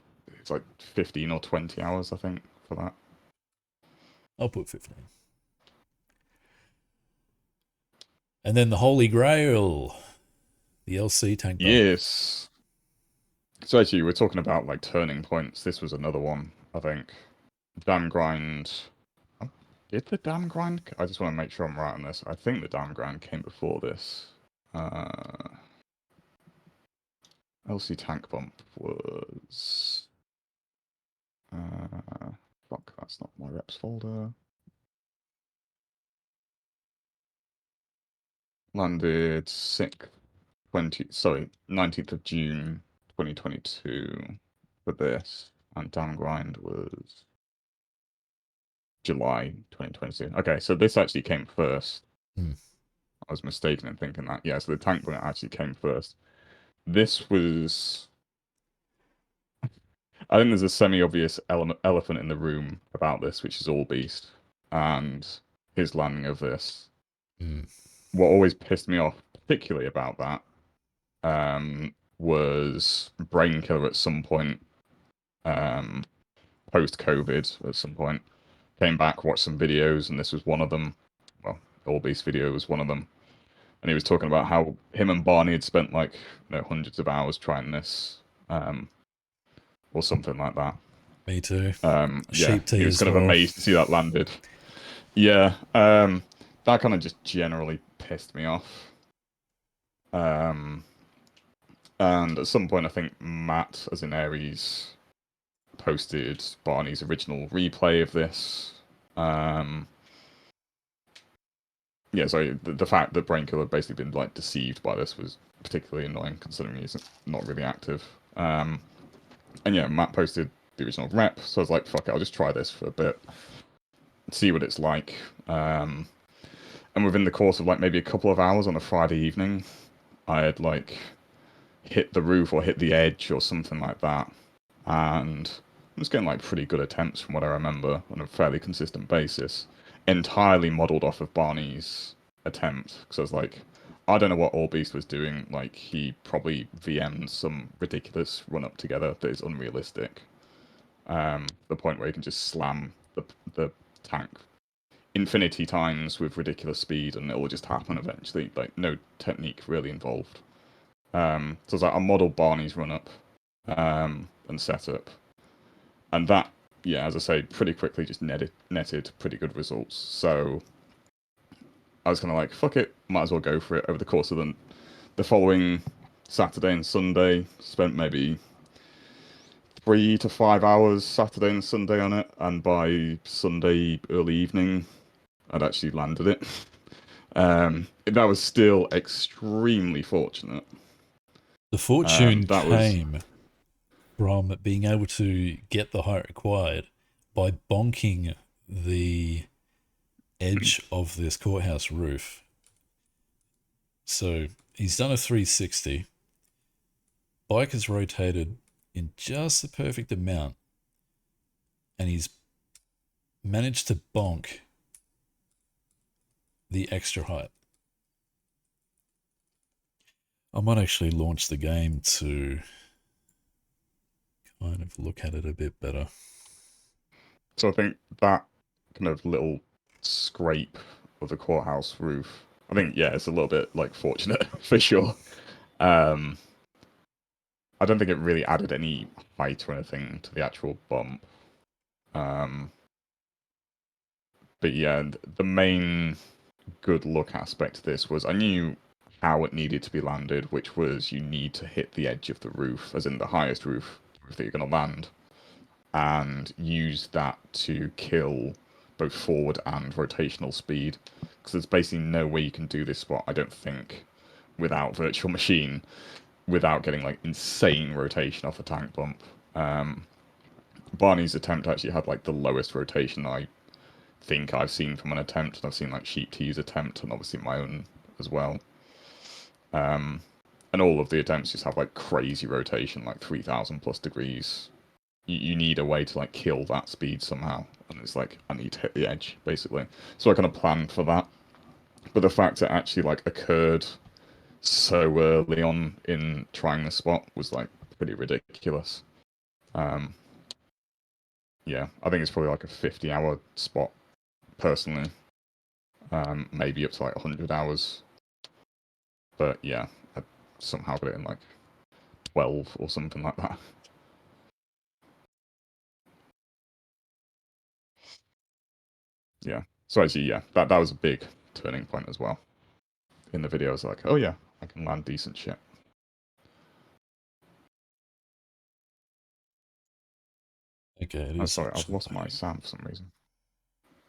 S2: like 15 or 20 hours, I think, for that.
S1: I'll put 15. And then the Holy Grail, the LC tank bump.
S2: Yes. So actually, we're talking about like turning points. This was another one, I think. Dam grind. Oh, did the dam grind? I just want to make sure I'm right on this. I think the dam grind came before this. LC tank bump was. Fuck, that's not my reps folder. Landed 19th of June 2022 for this, and dam grind was July 2022. Okay, so this actually came first.
S1: Hmm.
S2: I was mistaken in thinking that. Yeah, so the tank bullet actually came first. This was. I think there's a semi-obvious elephant in the room about this, which is All Beast and his landing of this.
S1: Hmm.
S2: What always pissed me off, particularly about that, was Brain Killer at some point, post-COVID, at some point, came back, watched some videos, and this was one of them. Well, All Beast video was one of them. And he was talking about how him and Barney had spent like hundreds of hours trying this, or something like that.
S1: Me too.
S2: Yeah,
S1: Sheep tea
S2: he was
S1: as
S2: kind of
S1: well.
S2: amazed to see that landed. Yeah, that kind of just generally pissed me off. Um, and at some point, I think Matt, as in Aries, posted Barney's original replay of this. Um, yeah, so the fact that Brainkiller had basically been like deceived by this was particularly annoying, considering he's not really active. And yeah, Matt posted the original rep, so I was like, fuck it, I'll just try this for a bit, see what it's like. And within the course of like maybe a couple of hours on a Friday evening, I had like hit the roof or hit the edge or something like that. And I was getting like pretty good attempts from what I remember on a fairly consistent basis, entirely modelled off of Barney's attempt. Because I was like, I don't know what All Beast was doing. Like, he probably VM'd some ridiculous run up together that is unrealistic. The point where you can just slam the tank infinity times with ridiculous speed and it will just happen eventually. Like, no technique really involved. So it's like I modelled Barney's run up and setup. And that, yeah, as I say, pretty quickly just netted pretty good results. So I was kind of like, fuck it, might as well go for it. Over the course of the following Saturday and Sunday, spent maybe 3 to 5 hours Saturday and Sunday on it, and by Sunday early evening, I'd actually landed it. That was still extremely fortunate.
S1: The fortune
S2: That was
S1: came from being able to get the height required by bonking the edge of this courthouse roof. So he's done a 360. Bike has rotated in just the perfect amount, and he's managed to bonk the extra height. I might actually launch the game to kind of look at it a bit better.
S2: so I think that kind of little scrape of the courthouse roof. I think yeah, it's a little bit like fortunate for sure. Um, I don't think it really added any height or anything to the actual bump. Um, but yeah, the main good luck aspect to this was I knew how it needed to be landed, which was you need to hit the edge of the roof, as in the highest roof that you're going to land, and use that to kill both forward and rotational speed. Because there's basically no way you can do this spot, I don't think, without virtual machine, without getting like insane rotation off a tank bump. Barney's attempt actually had like the lowest rotation I think I've seen from an attempt, and I've seen like Sheep T's attempt, and obviously my own as well. And all of the attempts just have like crazy rotation, like 3,000 plus degrees. You need a way to like kill that speed somehow, and it's like I need to hit the edge basically. So I kind of planned for that, but the fact it actually like occurred so early on in trying the spot was like pretty ridiculous. Um, yeah, I think it's probably like a 50-hour spot personally, maybe up to like 100 hours. But yeah, I somehow got it in like 12 or something like that. Yeah. So actually, yeah, that was a big turning point as well. In the video, I was like, oh yeah, I can land decent shit.
S1: Okay, it
S2: Oh,
S1: is
S2: sorry, I've
S1: actually
S2: lost my
S1: loading.
S2: sound for some reason.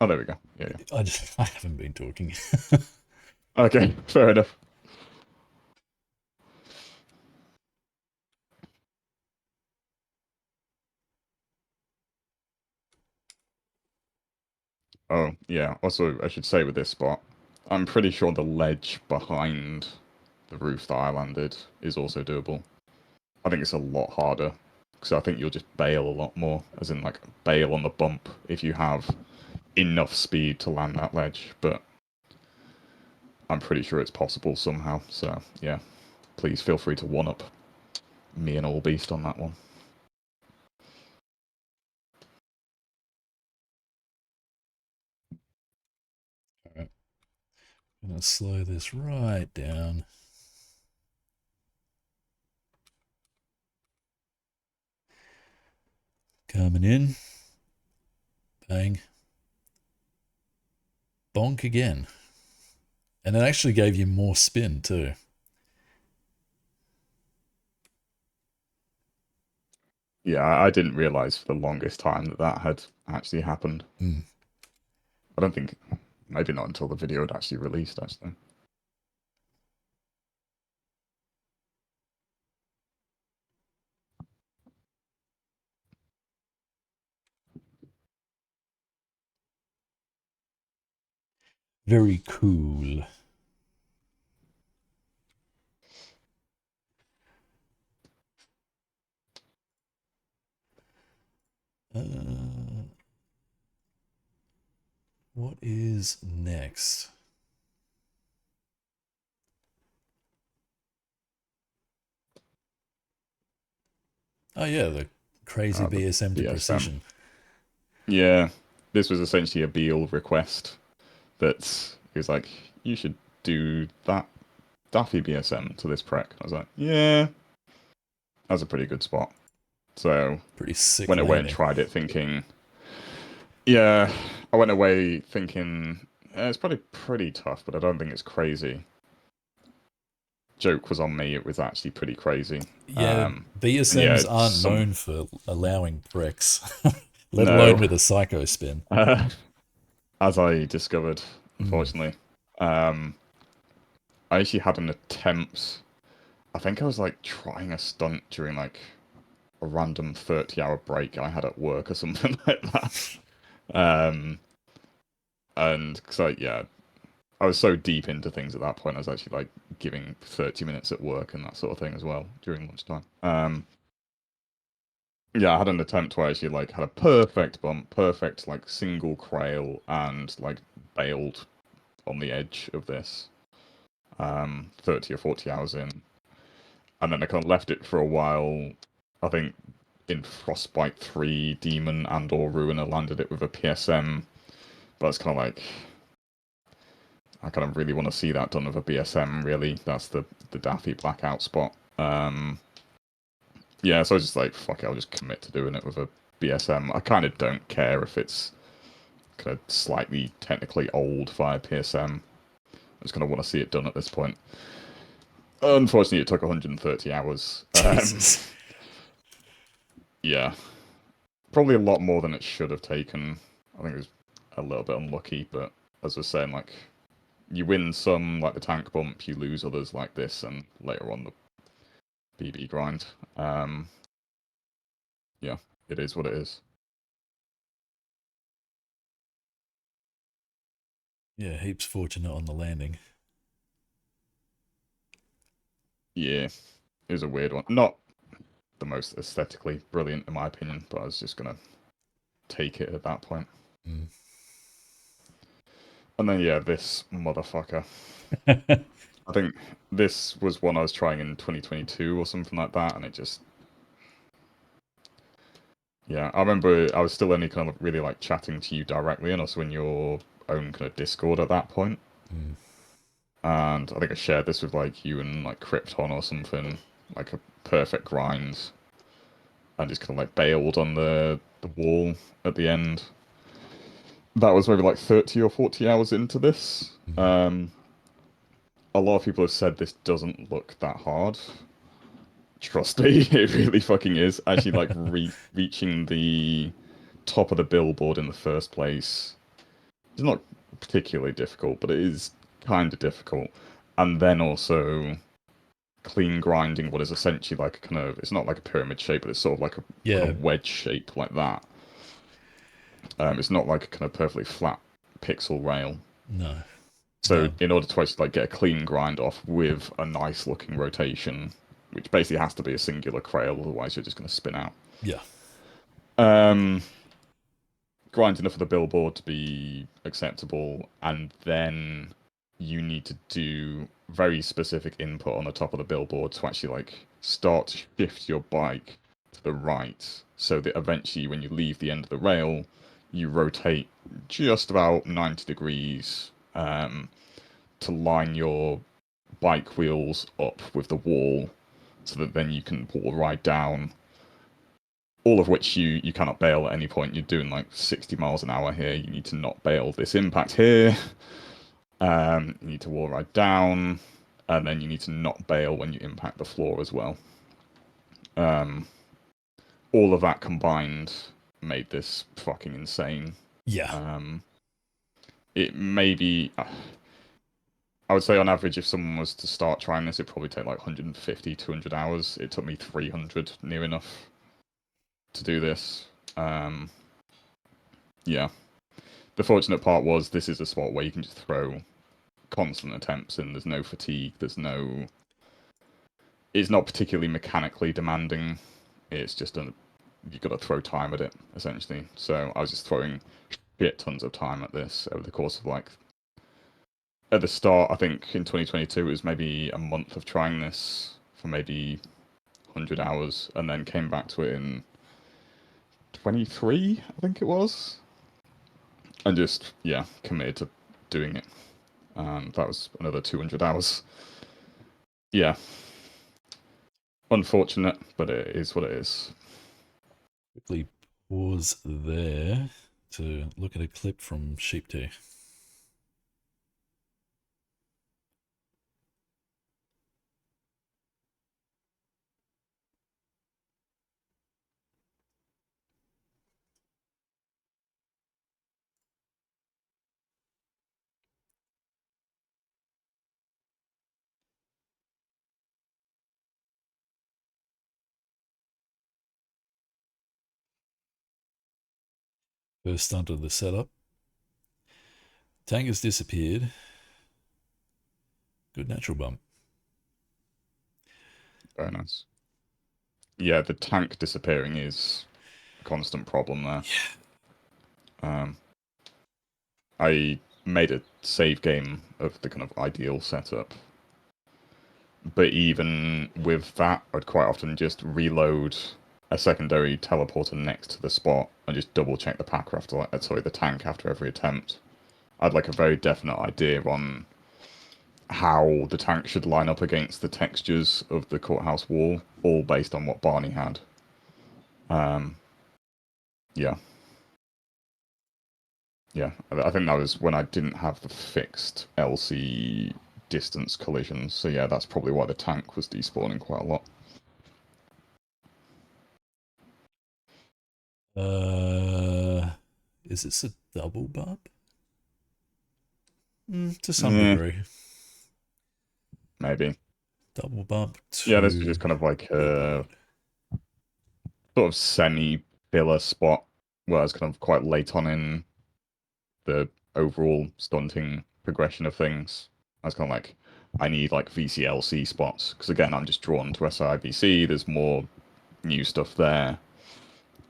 S2: Oh, there we go. Yeah,
S1: I haven't been talking.
S2: yeah. Okay, fair enough. Oh, yeah. Also, I should say with this spot, I'm pretty sure the ledge behind the roof that I landed is also doable. I think it's a lot harder because I think you'll just bail a lot more, as in like bail on the bump if you have enough speed to land that ledge. But I'm pretty sure it's possible somehow. So yeah, please feel free to one up me and All Beast on that one.
S1: All right, I'm gonna slow this right down. Coming in, bang, bonk again, and it actually gave you more spin too.
S2: Yeah, I didn't realize for the longest time that that had actually happened.
S1: Mm.
S2: I don't think, maybe not until the video had actually released, actually.
S1: Very cool. Uh, what is next? Oh yeah, the crazy
S2: The
S1: BSM to
S2: BSM.
S1: precision.
S2: Yeah, this was essentially a Beal request that he was like, you should do that Daffy BSM to this prec. I was like, yeah, that's a pretty good spot. So
S1: Pretty sick
S2: went away and
S1: landing.
S2: tried it thinking, yeah, I went away thinking, it's probably pretty tough, but I don't think it's crazy. Joke was on me, it was actually pretty crazy.
S1: Yeah,
S2: And yeah,
S1: BSMs aren't
S2: some,
S1: known for allowing bricks, let alone
S2: no,
S1: with a psycho spin.
S2: as I discovered,
S1: Mm.
S2: unfortunately. Um, I actually had an attempt. I think I was like trying a stunt during like a random 30-hour break I had at work or something like that. Um, and because yeah, I was so deep into things at that point, I was actually like giving 30 minutes at work and that sort of thing as well during lunchtime. Yeah, I had an attempt where I actually like had a perfect bump, perfect like single crail, and like bailed on the edge of this. 30 or 40 hours in, and then I kind of left it for a while. I think in Frostbite 3, Demon and or Ruiner landed it with a PSM, but it's kind of like I kind of really want to see that done with a BSM. Really, that's the Daffy blackout spot. Yeah, so I was just like, fuck it, I'll just commit to doing it with a BSM. I kind of don't care if it's kind of slightly technically old via PSM. I just kind of want to see it done at this point. Unfortunately, it took 130 hours.
S1: Jesus.
S2: Yeah, probably a lot more than it should have taken. I think it was a little bit unlucky, but as I was saying, like you win some, like the tank bump, you lose others like this, and later on the BB grind. Yeah, it is what it is.
S1: Yeah, heaps fortunate on the landing.
S2: Yeah, it was a weird one. Not the most aesthetically brilliant in my opinion, but I was just gonna take it at that point.
S1: Mm.
S2: And then yeah, this motherfucker. I think this was one I was trying in 2022 or something like that, and it just yeah. I remember I was still only kind of really like chatting to you directly, and also in your own kind of Discord at that point.
S1: Mm.
S2: And I think I shared this with like you and like Krypton or something, like a perfect grind, and just kind of like bailed on the wall at the end. That was maybe like 30 or 40 hours into this.
S1: Mm.
S2: A lot of people have said this doesn't look that hard. Trust me, it really fucking is. Actually, like reaching the top of the billboard in the first place is not particularly difficult, but it is kind of difficult. And then also clean grinding what is essentially like a kind of, it's not like a pyramid shape, but it's sort of like a kind
S1: Yeah,
S2: of wedge shape like that. It's not like a kind of perfectly flat pixel rail.
S1: no,
S2: So
S1: no,
S2: in order to actually like get a clean grind off with a nice looking rotation, which basically has to be a singular crail, otherwise you're just going to spin out.
S1: yeah,
S2: Um, Grind enough for the billboard to be acceptable, and then you need to do very specific input on the top of the billboard to actually like start to shift your bike to the right, so that eventually when you leave the end of the rail, you rotate just about 90 degrees to line your bike wheels up with the wall, so that then you can wall ride down, all of which you cannot bail at any point. You're doing like 60 miles an hour here. You need to not bail this impact here. You need to wall ride down, and then you need to not bail when you impact the floor as well. Um, all of that combined made this fucking insane.
S1: yeah.
S2: Um, it may be, I would say on average, if someone was to start trying this, it'd probably take like 150, 200 hours. It took me 300 near enough to do this. Um, yeah. The fortunate part was this is a spot where you can just throw constant attempts in. There's no fatigue. There's no. It's not particularly mechanically demanding. It's just you've got to throw time at it essentially. So I was just throwing shit tons of time at this over the course of like. At the start, I think in 2022 it was maybe a month of trying this for maybe 100 hours, and then came back to it in 23, I think it was, and just yeah committed to doing it. And that was another 200 hours. Yeah, unfortunate, but it is what it is.
S1: Quickly pause there to look at a clip from Sheep Day. First stunt of the setup. Tank has disappeared. Good natural bump.
S2: Very nice. Yeah, the tank disappearing is a constant problem there. Um, I made a save game of the kind of ideal setup, but even with that, I'd quite often just reload a secondary teleporter next to the spot and just double check the pack after, sorry, the tank after every attempt. I'd like a very definite idea on how the tank should line up against the textures of the courthouse wall, all based on what Barney had. Um, yeah, yeah. I think that was when I didn't have the fixed LC distance collisions. So yeah, that's probably why the tank was despawning quite a lot.
S1: Uh, is this a double bump? To some
S2: Yeah,
S1: degree.
S2: maybe.
S1: Double bump
S2: Yeah, this was
S1: to
S2: just kind of like a
S1: billboard.
S2: sort of semi-filler spot where I was kind of quite late on in the overall stunting progression of things. I was kind of like I need like VCLC spots because again, I'm just drawn to SIVC. There's more new stuff there.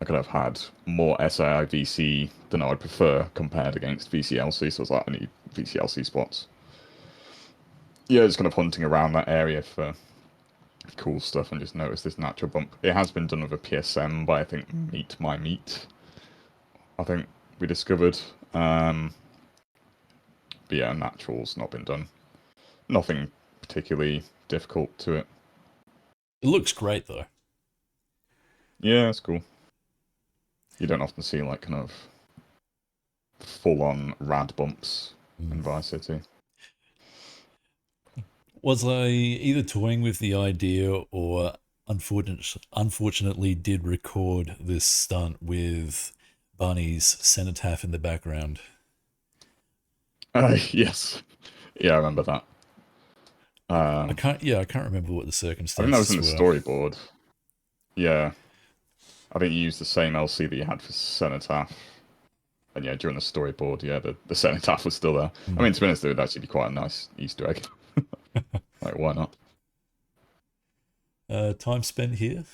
S2: I could have had more SIVC than I would prefer compared against VCLC. So I was like, I need VCLC spots. Yeah, just kind of hunting around that area for cool stuff and just noticed this natural bump. It has been done with a PSM by I think Meet My Meat. I think we discovered. But yeah, natural's not been done. Nothing particularly difficult to it.
S1: It looks great though.
S2: Yeah, it's cool. You don't often see like kind of full-on rad bumps in
S1: Mm.
S2: Vice City.
S1: Was I either toying with the idea or unfortunately did record this stunt with Barney's cenotaph in the background?
S2: Yes. Yeah, I remember that. Um,
S1: I can't remember what the
S2: I think that was in
S1: circumstances
S2: the
S1: were.
S2: storyboard. Yeah. I think you used the same LC that you had for Cenotaph. And yeah, during the storyboard, yeah, the Cenotaph was still there. I
S1: Mm.
S2: mean, to be honest, it would actually be quite a nice Easter egg. Like, why not?
S1: Time spent here?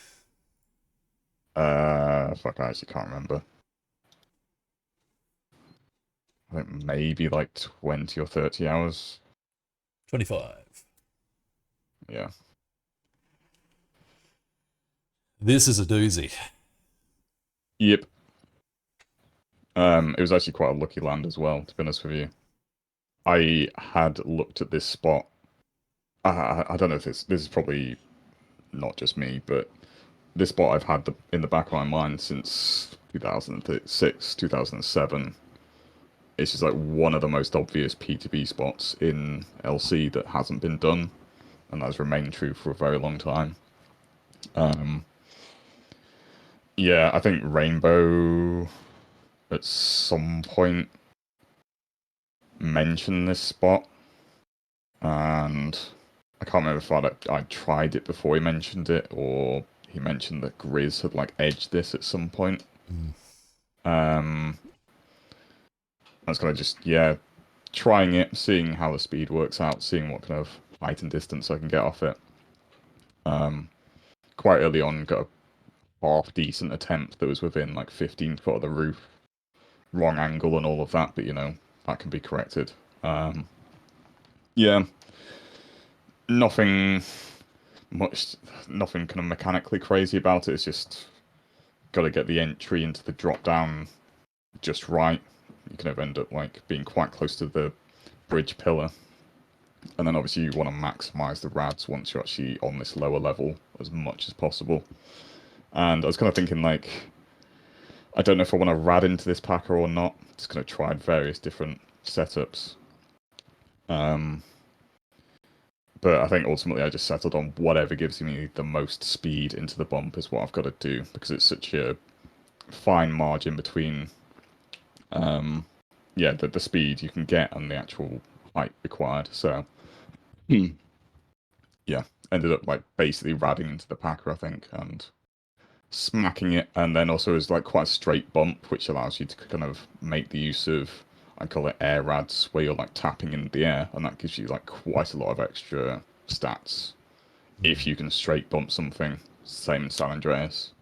S2: Fuck, I actually can't remember. I think maybe like 20 or 30 hours.
S1: 25.
S2: Yeah.
S1: This is a doozy.
S2: Yep. It was actually quite a lucky land as well, to be honest with you. I had looked at this spot. I don't know if this is probably not just me, but this spot I've had in the back of my mind since 2006, 2007. It's just like one of the most obvious P2B spots in LC that hasn't been done, and that's remained true for a very long time. Um, yeah, I think Rainbow at some point mentioned this spot, and I can't remember if I tried it before he mentioned it, or he mentioned that Grizz had like edged this at some point.
S1: Mm.
S2: Um, I was kind of just trying it, seeing how the speed works out, seeing what kind of height and distance I can get off it. Quite early on, got a half decent attempt that was within like 15 foot of the roof, wrong angle and all of that, but that can be corrected. Yeah, nothing much, nothing kind of mechanically crazy about it. It's just got to get the entry into the drop down just right. You kind of end up like being quite close to the bridge pillar, and then obviously you want to maximize the rads once you're actually on this lower level as much as possible. And I was kind of thinking like, I don't know if I want to rad into this packer or not. Just kind of tried various different setups. But I think ultimately I just settled on whatever gives me the most speed into the bump is what I've got to do, because it's such a fine margin between the speed you can get and the actual height required. So yeah, ended up like basically radding into the packer, I think, and smacking it. And then also is like quite a straight bump, which allows you to kind of make the use of, I call it air rads, where you're like tapping in the air, and that gives you like quite a lot of extra stats if you can straight bump something. Same in San Andreas.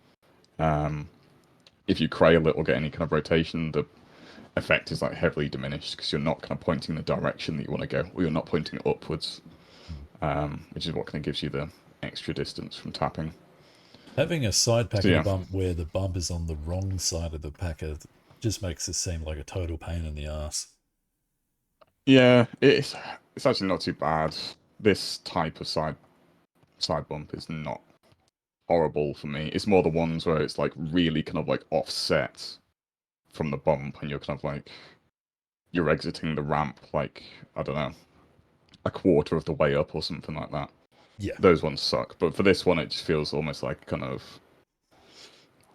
S2: If you crail it or get any kind of rotation, the effect is like heavily diminished because you're not kind of pointing the direction that you want to go, or you're not pointing it upwards, which is what kind of gives you the extra distance from tapping.
S1: Having a side
S2: So
S1: packer
S2: yeah,
S1: bump where the bump is on the wrong side of the packer just makes it seem like a total pain in the ass.
S2: yeah, it's actually not too bad. This type of side bump is not horrible for me. It's more the ones where it's like really kind of like offset from the bump, and you're kind of like you're exiting the ramp like, I don't know, a quarter of the way up or something like that.
S1: Yeah.
S2: Those ones suck. But for this one, it just feels almost like kind of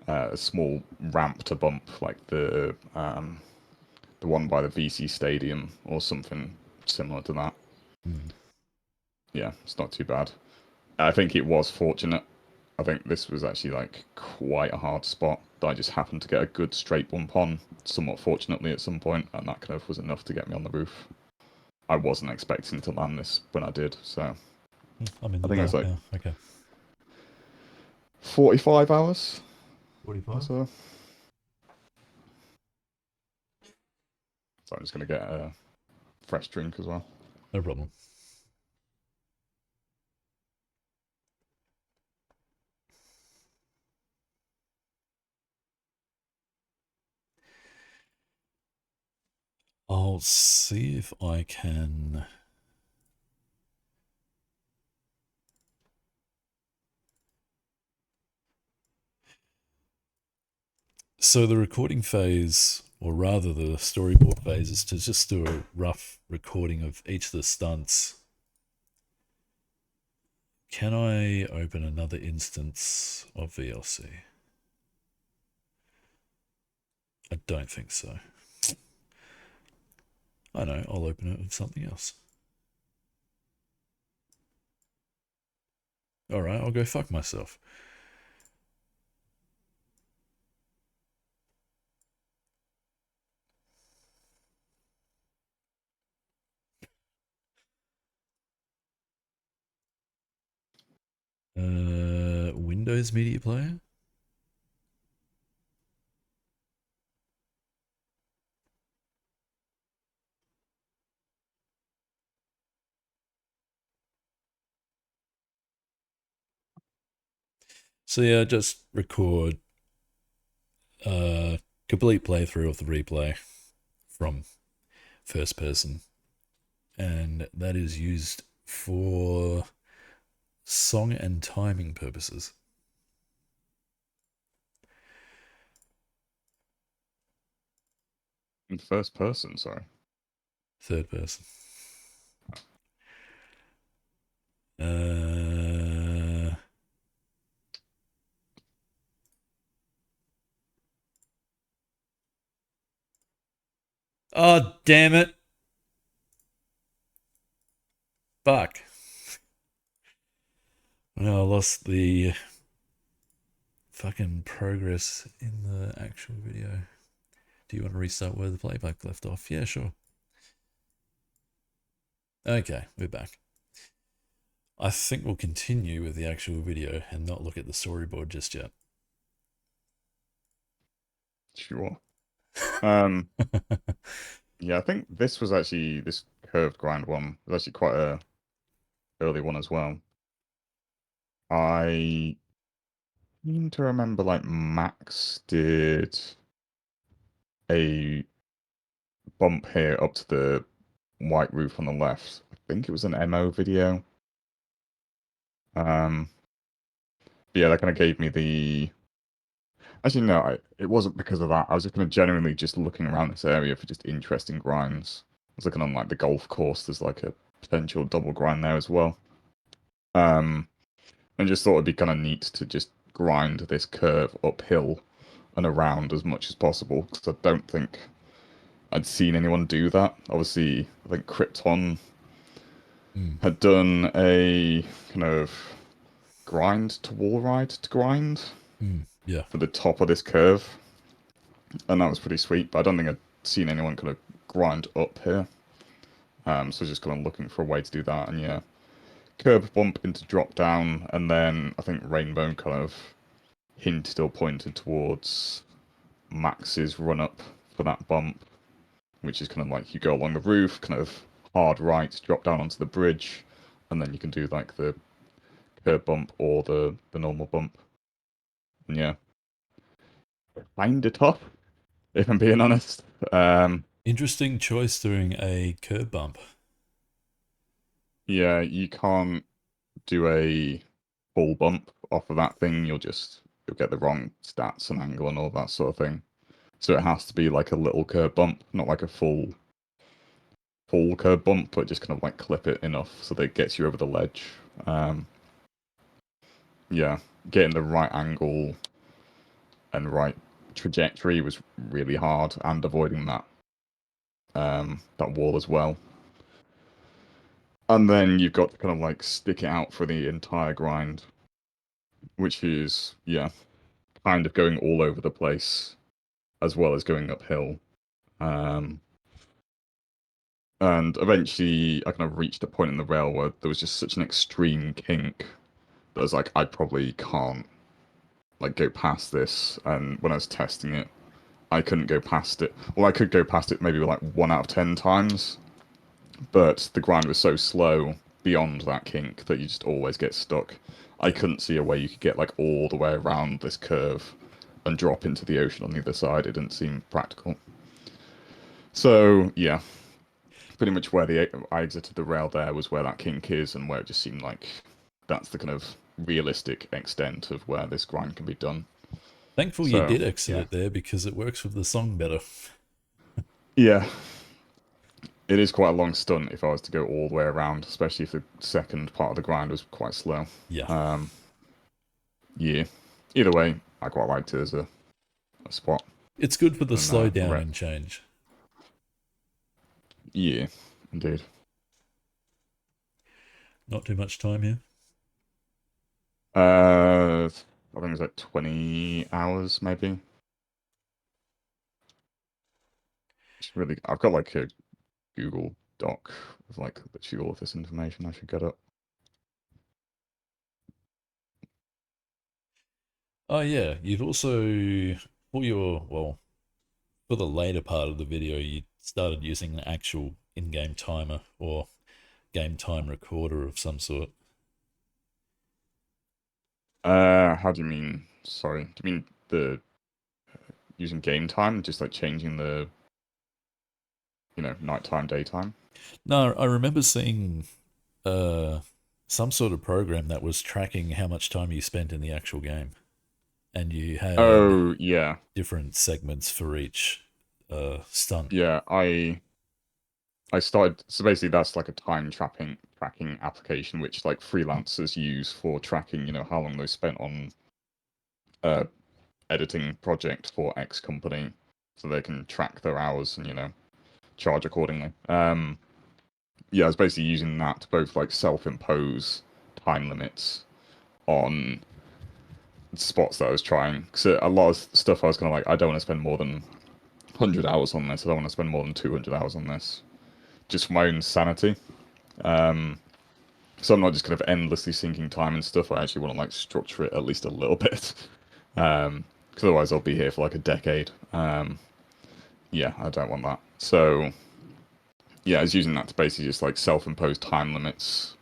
S2: a small ramp to bump, like the one by the VC Stadium or something similar to that.
S1: Mm.
S2: Yeah, it's not too bad. I think it was fortunate. I think this was actually like quite a hard spot that I just happened to get a good straight bump on, somewhat fortunately at some point, and that kind of was enough to get me on the roof. I wasn't expecting to land this when I did. So
S1: I'm in
S2: I
S1: the
S2: think it was
S1: dark
S2: like
S1: now. Okay.
S2: 45 hours or
S1: 45?
S2: so. So I'm just gonna get a fresh drink as well.
S1: No problem. I'll see if I can. So the recording phase, or rather the storyboard phase, is to just do a rough recording of each of the stunts. Can I open another instance of VLC? I don't think so. I know, I'll open it with something else. Alright, I'll go fuck myself. Windows Media Player? So yeah, just record a complete playthrough of the replay from first person. And that is used for song and timing purposes.
S2: In first person, sorry.
S1: Third person. Uh, oh, damn it. Fuck. Well, I lost the fucking progress in the actual video. Do you want to restart where the playback left off? Yeah, sure. Okay, we're back. I think we'll continue with the actual video and not look at the storyboard just yet.
S2: Sure. Um, yeah, I think this was actually this curved grind one was actually quite a early one as well. I seem to remember like Max did a bump here up to the white roof on the left. I think it was an MO video. Um, but yeah, that kind of gave me the. Actually, no, it wasn't because of that. I was just kind of genuinely just looking around this area for just interesting grinds. I was looking on like the golf course. There's like a potential double grind there as well. Um, and just thought it'd be kind of neat to just grind this curve uphill and around as much as possible because I don't think I'd seen anyone do that. Obviously, I think Krypton had done a kind of grind to wall ride to grind
S1: Yeah.
S2: for the top of this curve, and that was pretty sweet. But I don't think I'd seen anyone kind of grind up here. So just kind of looking for a way to do that, and yeah, curb bump into drop down, and then I think Rainbow kind of hinted or pointed towards Max's run up for that bump, which is kind of like you go along the roof, kind of hard right, drop down onto the bridge, and then you can do like the curb bump or the normal bump. And yeah, kind of tough, if I'm being honest.
S1: Interesting choice doing a curb bump.
S2: Yeah, you can't do a full bump off of that thing. You'll get the wrong stats and angle and all that sort of thing. So it has to be like a little curb bump, not like a full curb bump, but just kind of like clip it enough so that it gets you over the ledge. Um, yeah, getting the right angle and right trajectory was really hard, and avoiding that wall as well. And then you've got to kind of like stick it out for the entire grind, which is yeah, kind of going all over the place as well as going uphill. Um, And eventually, I kind of reached a point in the rail where there was just such an extreme kink that I was like, I probably can't like go past this. And when I was testing it, I couldn't go past it. Well, I could go past it maybe like 1 out of 10 times, but the grind was so slow beyond that kink that you just always get stuck. I
S1: Yeah.
S2: couldn't see a way you could get like all the way around this curve and drop into the ocean on the other side. It didn't seem practical. So yeah, pretty much where the I exited the rail there was where that kink is, and where it just seemed like that's the kind of realistic extent of where this grind can be done.
S1: Thankful you
S2: So
S1: did exit
S2: yeah,
S1: it there because it works with the song better.
S2: yeah, it is quite a long stunt if I was to go all the way around, especially if the second part of the grind was quite slow.
S1: Yeah.
S2: Um, yeah, either way, I quite liked it as a spot.
S1: It's good for the
S2: And
S1: slow
S2: the
S1: down
S2: rest,
S1: and change.
S2: yeah, indeed.
S1: Not too much time here.
S2: I think it was like 20 hours maybe. It's really, I've got like a Google Doc with like literally all of this information I should get up.
S1: Oh yeah, you'd also for your well for the later part of the video you started using an actual in-game timer or game time recorder of some sort.
S2: How do you mean? Sorry, do you mean the using game time, just like changing the, nighttime, daytime?
S1: No, I remember seeing uh some sort of program that was tracking how much time you spent in the actual game, and you had
S2: Oh, yeah.
S1: different segments for each stunt.
S2: Yeah, I started, so basically that's like a time tracking application which like freelancers use for tracking, how long they spent on uh editing project for X company so they can track their hours and, charge accordingly. Yeah, I was basically using that to both like self-impose time limits on spots that I was trying. Because a lot of stuff I was kind of like, I don't want to spend more than 100 hours on this. I don't want to spend more than 200 hours on this. Just for my own sanity. Um, so I'm not just kind of endlessly sinking time and stuff. I actually want to like structure it at least a little bit. Because otherwise I'll be here for like a decade. Yeah, I don't want that. So yeah, I was using that to basically just like self-impose time limits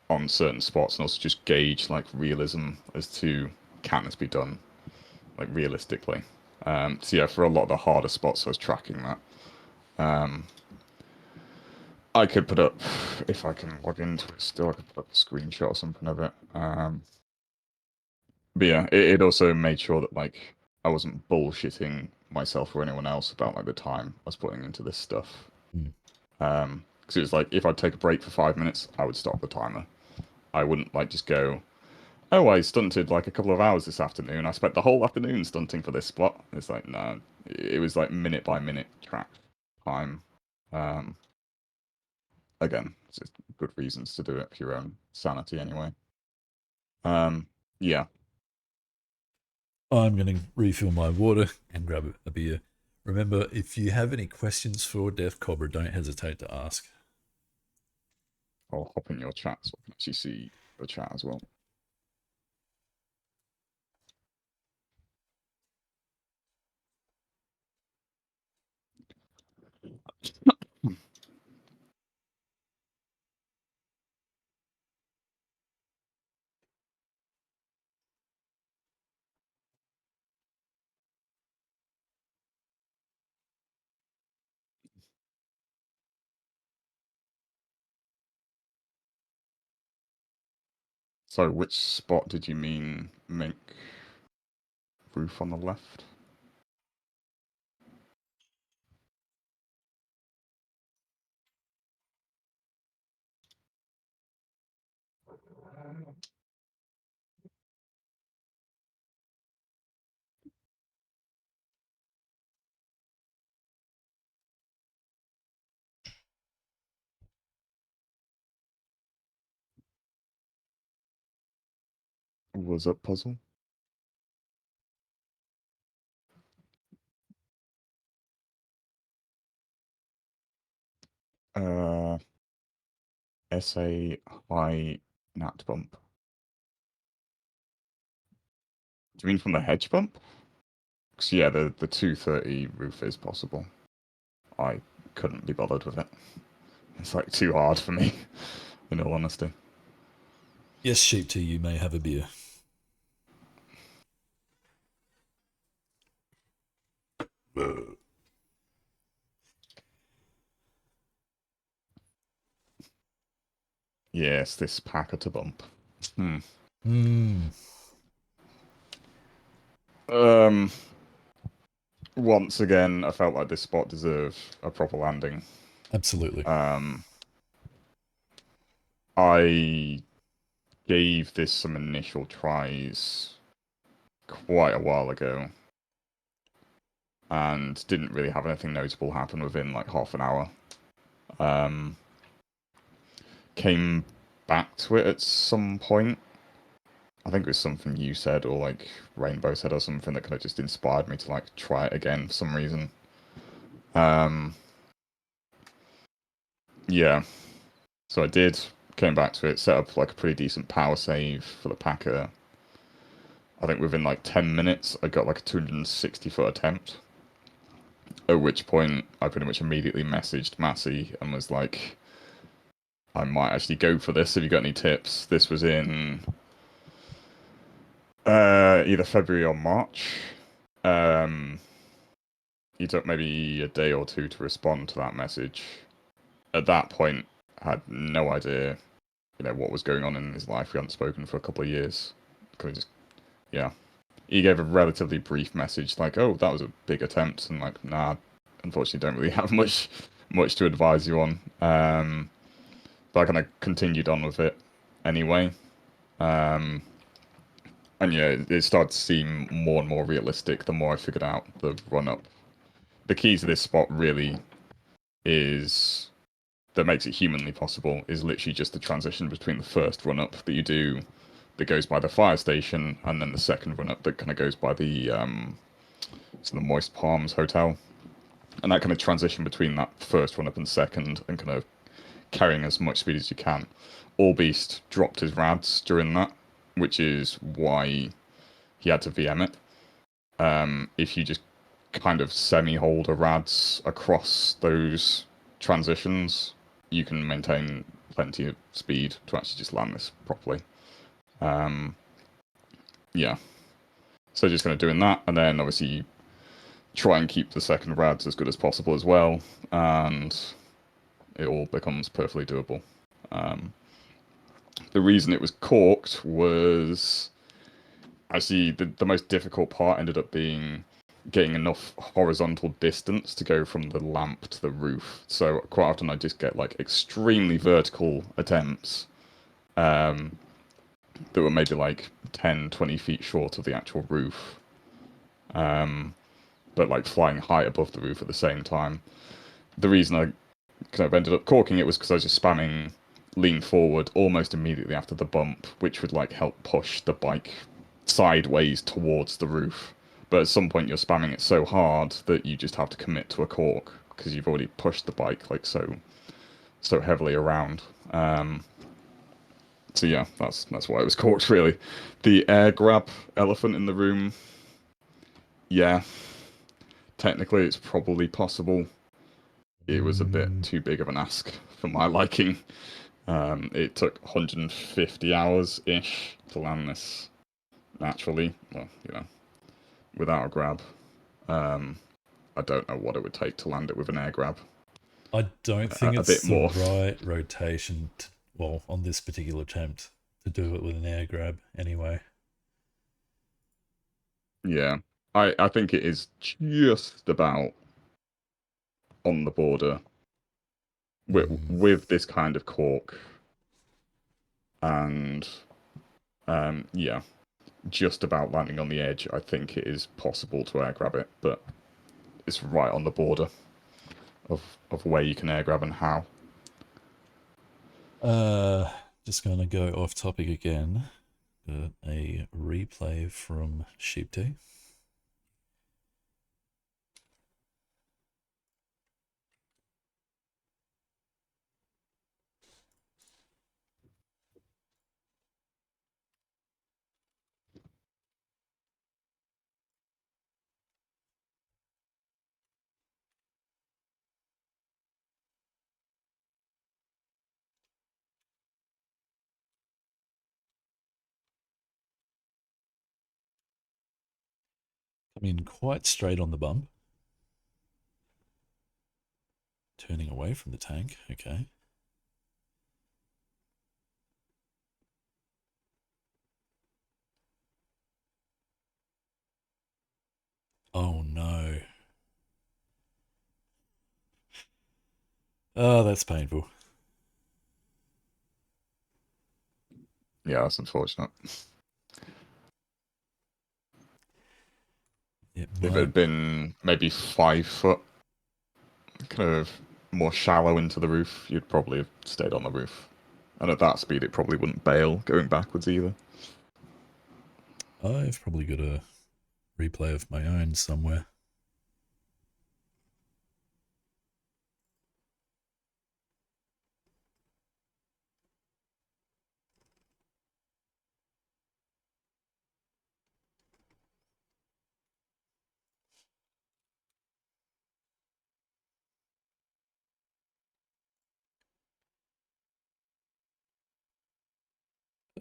S2: on certain spots and also just gauge like realism as to can this be done like realistically. So yeah, for a lot of the harder spots, I was tracking that. I could put up if I can log into it still. I could put up a screenshot or something of it. But yeah, it also made sure that like I wasn't bullshitting myself or anyone else about like the time I was putting into this stuff.
S1: Hmm.
S2: Because it was like if I'd take a break for 5 minutes, I would stop the timer. I wouldn't like just go, oh, I stunted like a couple of hours this afternoon. I spent the whole afternoon stunting for this spot. It's like, no, it was like minute by minute track time. Um, Again, it's just good reasons to do it for your own sanity anyway. Um, yeah.
S1: I'm going to refill my water and grab a beer. Remember, if you have any questions for DeathCobra, don't hesitate to ask.
S2: I'll hop in your chat so I can actually see the chat as well. So, which spot did you mean make roof on the left? Was it puzzle? Uh, SA high nat bump. Do you mean from the hedge bump? 'Cause yeah, the 230 roof is possible. I couldn't be bothered with it. It's like too hard for me, in all honesty.
S1: Yes, sheep tea, you may have a beer.
S2: Yes, this packer to bump. Hmm.
S1: Hmm.
S2: Um, Once again, I felt like this spot deserved a proper landing.
S1: Absolutely.
S2: Um, I gave this some initial tries quite a while ago and didn't really have anything notable happen within like half an hour. Um, Came back to it at some point. I think it was something you said or like Rainbow said or something that kind of just inspired me to like try it again for some reason. Um, yeah, so I did, came back to it, set up like a pretty decent power save for the Packer. I think within like 10 minutes, I got like a 260-foot attempt. At which point, I pretty much immediately messaged Massey and was like, I might actually go for this. Have you got any tips? This was in either February or March. Um, he took maybe a day or two to respond to that message. At that point, I had no idea, what was going on in his life. We hadn't spoken for a couple of years. Could just, yeah. He gave a relatively brief message, like, "Oh, that was a big attempt," and like, "Nah, unfortunately, don't really have much to advise you on." But I kind of continued on with it anyway. Um, and yeah, it started to seem more and more realistic the more I figured out the run up. The key to this spot really is that makes it humanly possible is literally just the transition between the first run up that you do that goes by the fire station and then the second run up that kind of goes by the Moist Palms Hotel. And that kind of transition between that first run up and second and kind of carrying as much speed as you can. All Beast dropped his rads during that, which is why he had to VM it. If you just kind of semi-hold a rads across those transitions, you can maintain plenty of speed to actually just land this properly. Yeah. So just kind of doing that, and then obviously you try and keep the second rads as good as possible as well, and it all becomes perfectly doable. Um, the reason it was corked was actually the most difficult part ended up being getting enough horizontal distance to go from the lamp to the roof. So quite often I just get like extremely vertical attempts that were maybe like 10, 20 feet short of the actual roof, but like flying high above the roof at the same time. The reason I kind of ended up corking it was because I was just spamming lean forward almost immediately after the bump, which would like help push the bike sideways towards the roof. But at some point you're spamming it so hard that you just have to commit to a cork because you've already pushed the bike like so heavily around. So yeah, that's why it was corked really. The air grab elephant in the room, yeah, technically it's probably possible. It was a bit too big of an ask for my liking. It took 150 hours ish to land this naturally. Well, without a grab. Um, I don't know what it would take to land it with an air grab.
S1: I don't think
S2: A
S1: it's
S2: bit
S1: the
S2: more.
S1: right rotation, well, on this particular attempt, to do it with an air grab anyway.
S2: Yeah. I think it is just about on the border with this kind of cork. And yeah, just about landing on the edge. I think it is possible to air grab it, but it's right on the border of where you can air grab and how.
S1: Uh, just gonna go off topic again. A replay from Sheep Tea. Come in quite straight on the bump. Turning away from the tank. Okay. Oh no. Oh, that's painful.
S2: Yeah, that's unfortunate.
S1: It
S2: If it
S1: might.
S2: had been maybe 5 foot, kind of more shallow into the roof, you'd probably have stayed on the roof. And at that speed, it probably wouldn't bail going backwards either.
S1: I've probably got a replay of my own somewhere.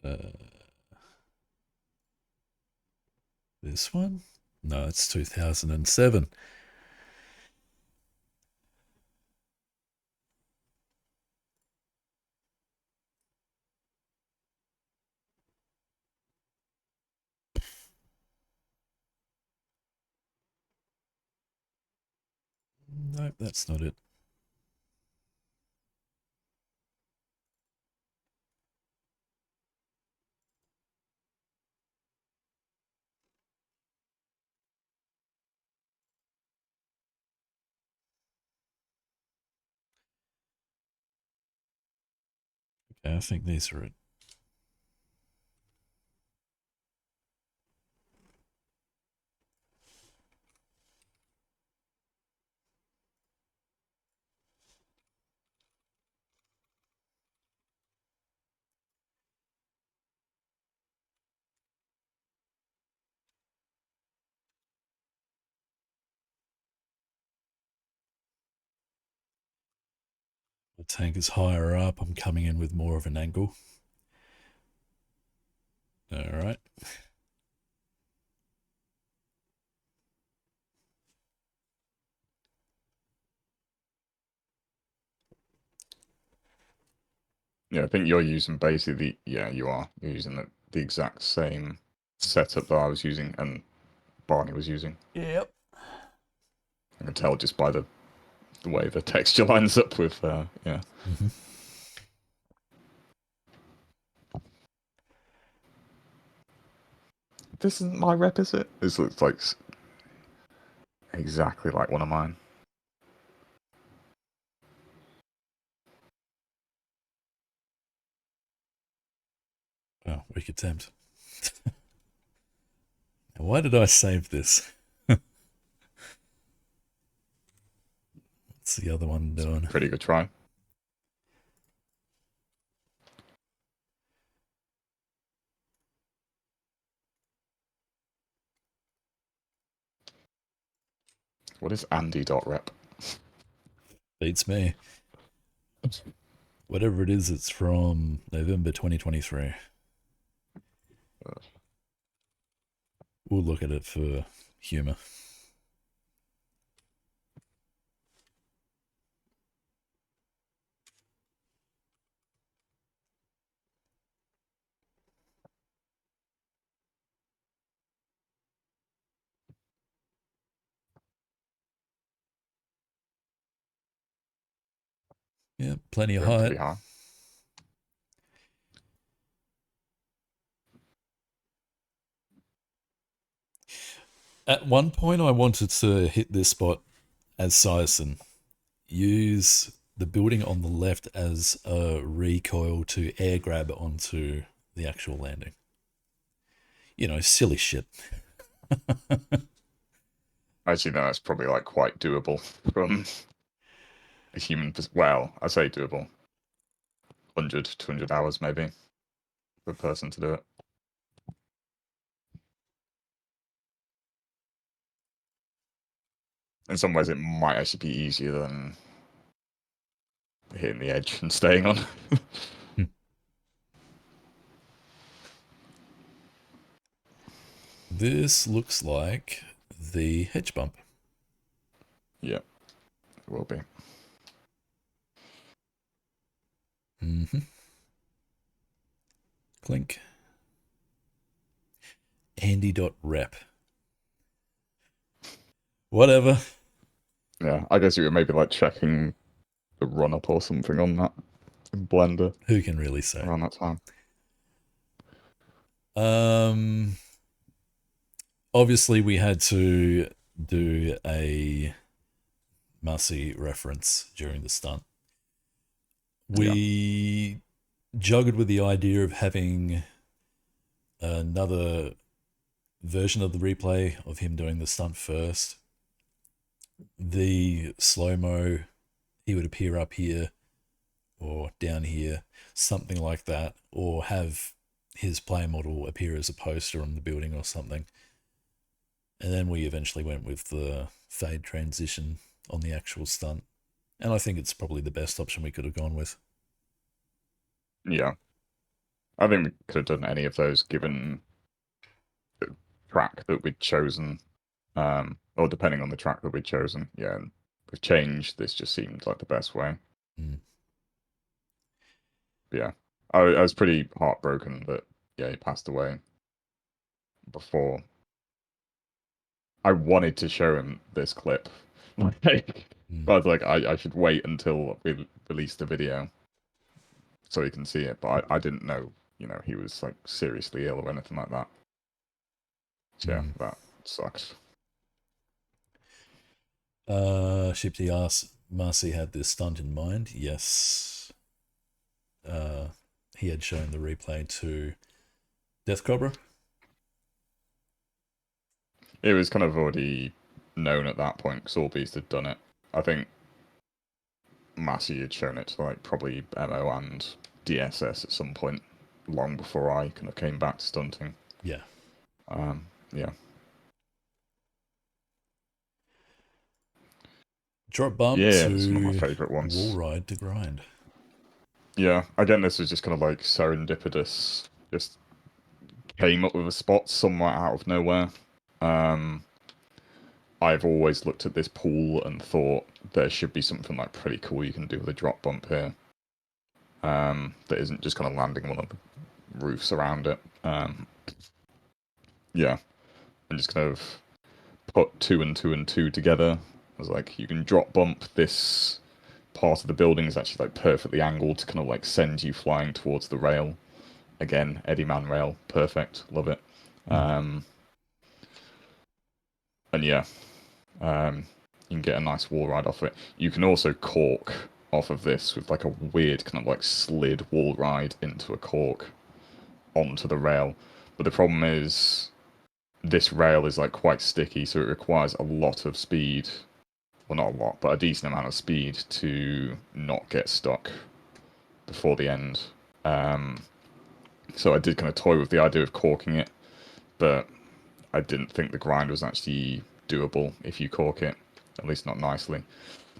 S1: Uh, this one? No, it's 2007. Nope, that's not it. Okay, I think these are it. The tank is higher up. I'm coming in with more of an angle. All right.
S2: Yeah, I think you're using basically yeah, you are. You're using the exact same setup that I was using and Barney was using.
S1: Yep.
S2: I can tell just by the way the texture lines up with yeah.
S1: Mm-hmm.
S2: This isn't my rep, is it? This looks like exactly like one of mine.
S1: Oh, weak attempt. Why did I save this? What's the other one
S2: It's a
S1: doing?
S2: pretty good try. What is Andy.rep?
S1: Beats me. Whatever it is, it's from November 2023. We'll look at it for humour. Yeah, plenty of
S2: Going
S1: height.
S2: pretty high.
S1: At one point, I wanted to hit this spot as Sison. Use the building on the left as a recoil to air grab onto the actual landing. You know, silly shit.
S2: Actually, no, that's probably like quite doable from a human. Well, I say doable. 100, 200 hours maybe for a person to do it. In some ways, it might actually be easier than hitting the edge and staying on.
S1: This looks like the hedge bump.
S2: Yeah, it will be.
S1: Mm-hmm. Clink. Andy.rep. Whatever.
S2: Yeah, I guess you were maybe like checking the run up or something on that in Blender
S1: Who can really say?
S2: around that time.
S1: Obviously we had to do a Massey reference during the stunt.
S2: Yeah,
S1: We juggled with the idea of having another version of the replay of him doing the stunt first. The slow mo, he would appear up here or down here, something like that, or have his play model appear as a poster on the building or something. And then we eventually went with the fade transition on the actual stunt. And I think it's probably the best option we could have gone with.
S2: yeah. I think we could have done any of those given the track that we'd chosen, or depending on the track that we'd chosen. Yeah, and with change, this just seemed like the best way.
S1: Mm.
S2: But yeah, I was pretty heartbroken that yeah he passed away before. I wanted to show him this clip. Like,
S1: Mm.
S2: I was like, I should wait until we release the video so he can see it. But I didn't know, he was like seriously ill or anything like that. So yeah,
S1: Mm.
S2: that sucks.
S1: Shipty asks, Marcy had this stunt in mind. Yes. Uh, he had shown the replay to DeathCobra.
S2: It was kind of already known at that point because Allbeast had done it. I think Massey had shown it to like probably MO and DSS at some point long before I kind of came back to stunting.
S1: Yeah.
S2: Yeah.
S1: Drop bump
S2: Yeah, it's one of my
S1: to
S2: favourite
S1: wall
S2: ones.
S1: ride to grind.
S2: Yeah, again, this was just kind of like serendipitous. Just came up with a spot somewhere out of nowhere. Um, I've always looked at this pool and thought there should be something like pretty cool you can do with a drop bump here. That isn't just kind of landing one of the roofs around it. Yeah, and just kind of put two and two and two together. I was like, you can drop bump this part of the building is actually like perfectly angled to kind of like send you flying towards the rail. Again, Eddie Man rail, perfect, love it.
S1: Mm.
S2: And yeah, you can get a nice wall ride off it. You can also cork off of this with like a weird kind of like slid wall ride into a cork onto the rail. But the problem is this rail is like quite sticky, so it requires a lot of speed. Well, not a lot, but a decent amount of speed to not get stuck before the end. So I did kind of toy with the idea of corking it, but I didn't think the grind was actually doable if you cork it, at least not nicely.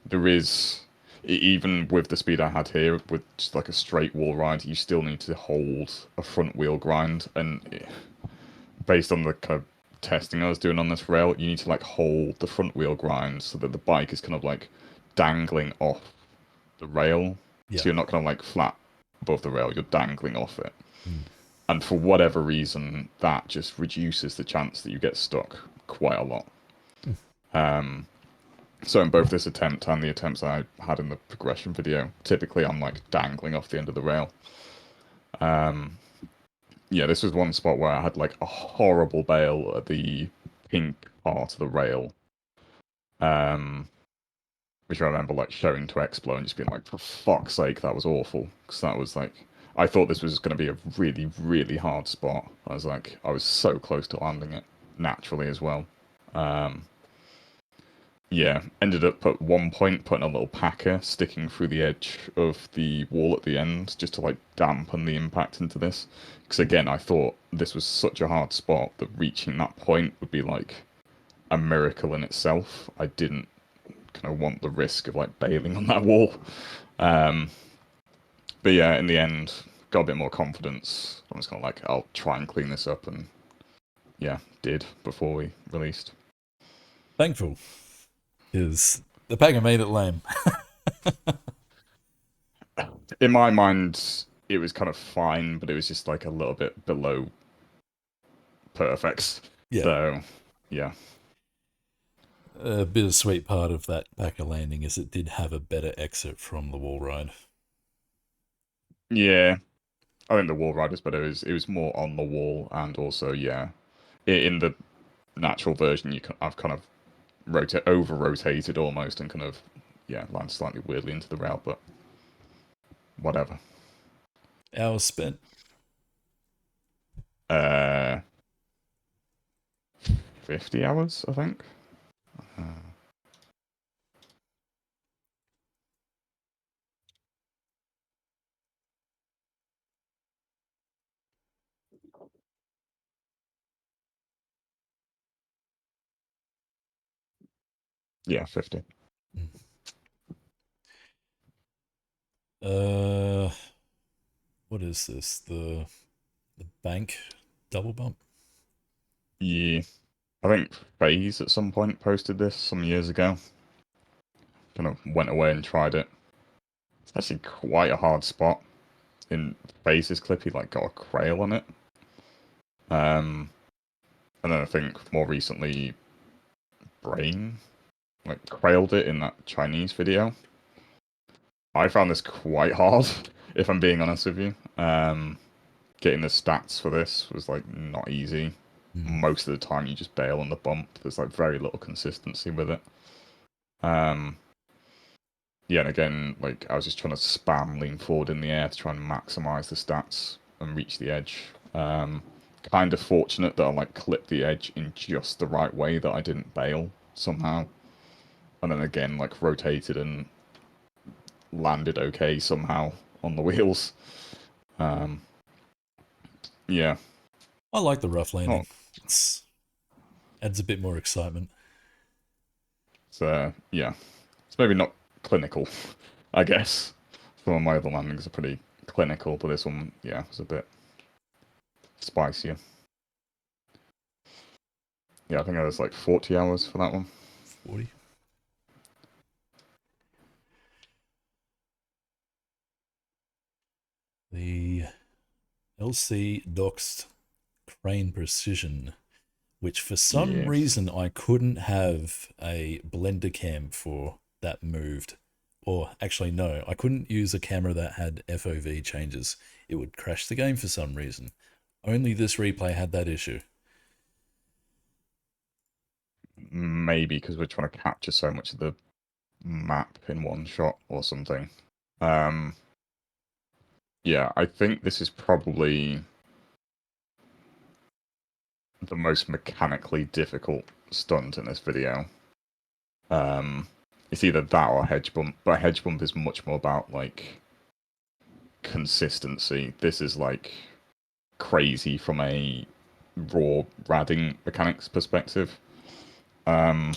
S2: There is, even with the speed I had here, with just like a straight wall ride, you still need to hold a front wheel grind, and based on the kind of testing I was doing on this rail, you need to like hold the front wheel grind so that the bike is kind of like dangling off the rail.
S1: Yeah.
S2: So you're not kind of like flat above the rail, you're dangling off it.
S1: Mm.
S2: And for whatever reason, that just reduces the chance that you get stuck quite a lot.
S1: Mm.
S2: So in both this attempt and the attempts I had in the progression video, typically I'm like dangling off the end of the rail. Yeah, this was one spot where I had like a horrible bail at the pink part of the rail. Which I remember like showing to Explo and just being like, for fuck's sake, that was awful. Because that was like, I thought this was going to be a really, really hard spot. I was like, I was so close to landing it naturally as well. Yeah, ended up at one point putting a little packer sticking through the edge of the wall at the end just to like dampen the impact into this. Because again, I thought this was such a hard spot that reaching that point would be like a miracle in itself. I didn't kind of want the risk of like bailing on that wall. Um, but yeah, in the end, got a bit more confidence. I was kind of like, I'll try and clean this up, and yeah, did before we released.
S1: Thankful, because the Packer made it lame.
S2: In my mind, it was kind of fine, but it was just like a little bit below perfect.
S1: Yeah,
S2: So, yeah.
S1: a bittersweet part of that Packer landing is it did have a better exit from the wall ride.
S2: Yeah. I think the wall ride was better. It was more on the wall, and also, yeah, in the natural version, I've kind of over rotated almost, and kind of, yeah, landed slightly weirdly into the rail, but whatever.
S1: Hours spent.
S2: Uh, 50 hours, I think. Uh, yeah, 50.
S1: Uh, what is this? The bank double bump.
S2: Yeah. I think FaZe at some point posted this some years ago. Kind of went away and tried it. It's actually quite a hard spot. In FaZe's clip, he like got a crail on it. Um, and then I think more recently, Brain like crailed it in that Chinese video. I found this quite hard, if I'm being honest with you. Getting the stats for this was like not easy.
S1: Mm.
S2: Most of the time, you just bail on the bump. There's like very little consistency with it. Um, yeah, and again, like I was just trying to spam lean forward in the air to try and maximize the stats and reach the edge. Kind of fortunate that I like clipped the edge in just the right way that I didn't bail somehow, and then again like rotated and landed okay somehow on the wheels. Um, yeah,
S1: I like the rough
S2: oh,
S1: landing. It's adds a bit more excitement.
S2: so yeah, it's maybe not clinical, I guess. Some of my other landings are pretty clinical, but this one, yeah, was a bit spicier. Yeah, I think I was like 40 hours for that one.
S1: 40. The LC Doxed Crane Precision, which for some
S2: Yeah.
S1: reason I couldn't have a blender cam for that moved. Or actually, no, I couldn't use a camera that had FOV changes. It would crash the game for some reason. Only this replay had that issue.
S2: Maybe because we're trying to capture so much of the map in one shot or something. Um, yeah, I think this is probably the most mechanically difficult stunt in this video. Um, it's either that or hedge bump, but hedge bump is much more about like consistency. This is like crazy from a raw radding mechanics perspective. Um,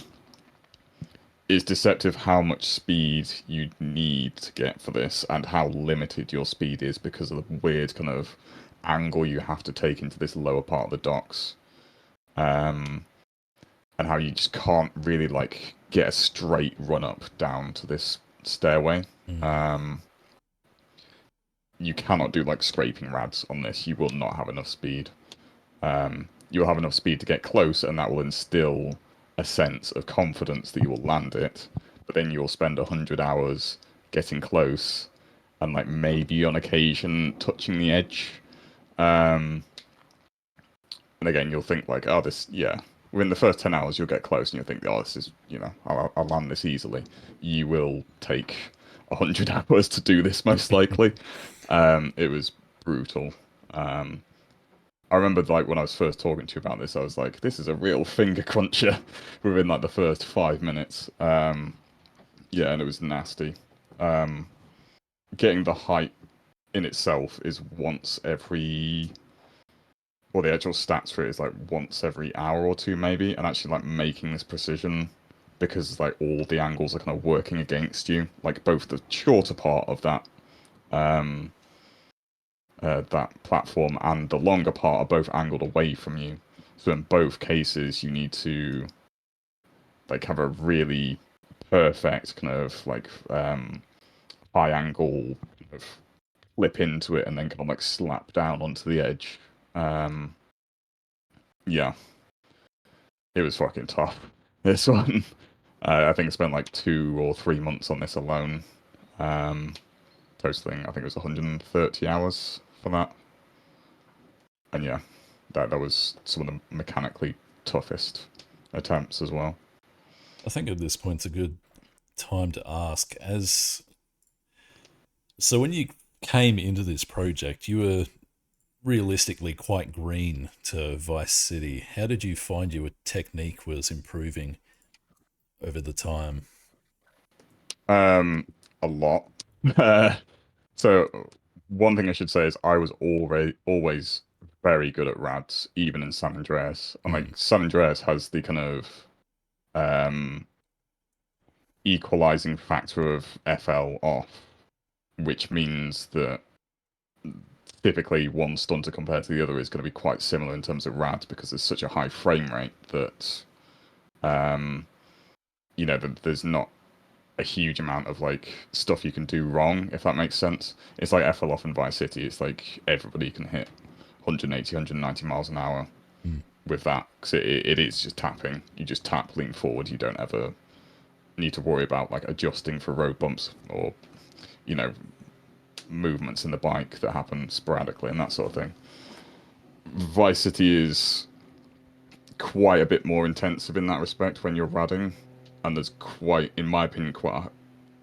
S2: it's deceptive how much speed you need to get for this and how limited your speed is because of the weird kind of angle you have to take into this lower part of the docks. Um, and how you just can't really like get a straight run up down to this stairway.
S1: Mm.
S2: Um, you cannot do like scraping rads on this. You will not have enough speed. You'll have enough speed to get close, and that will instill a sense of confidence that you will land it. But then you'll spend 100 hours getting close, and like maybe on occasion touching the edge. Um, and again, you'll think like, oh, this, yeah. Within the first 10 hours, you'll get close, and you'll think, oh, this is, I'll land this easily. You will take 100 hours to do this, most likely. It was brutal. Um, I remember like when I was first talking to you about this, I was like, this is a real finger cruncher within like the first 5 minutes. Yeah, and it was nasty. Um, Getting the height in itself is once every, well, the actual stats for it is like once every hour or two maybe, and actually like making this precision because like all the angles are kind of working against you, like both the shorter part of um, that platform and the longer part are both angled away from you. So in both cases, you need to like have a really perfect kind of like high angle kind of flip into it and then kind of like slap down onto the edge. Um, yeah, it was fucking tough. This one, I think I spent like 2 or 3 months on this alone. Um, totaling, I think it was 130 hours for that. And yeah, that was some of the mechanically toughest attempts as well.
S1: I think at this point it's a good time to ask, as so when you came into this project, you were realistically quite green to Vice City. How did you find your technique was improving over the time?
S2: Um, a lot. Uh, so one thing I should say is I was always very good at rads, even in San Andreas. And
S1: Mm,
S2: like San Andreas has the kind of um equalizing factor of FL off, which means that typically one stunter compared to the other is going to be quite similar in terms of rads because there's such a high frame rate that um there's not a huge amount of like stuff you can do wrong, if that makes sense. It's like FL off in Vice City. It's like everybody can hit 180, 190 miles an hour
S1: mm.
S2: with that because it is just tapping. You just tap, lean forward. You don't ever need to worry about like adjusting for road bumps or you know movements in the bike that happen sporadically and that sort of thing. Vice City is quite a bit more intensive in that respect when you're radding, and there's quite, in my opinion, quite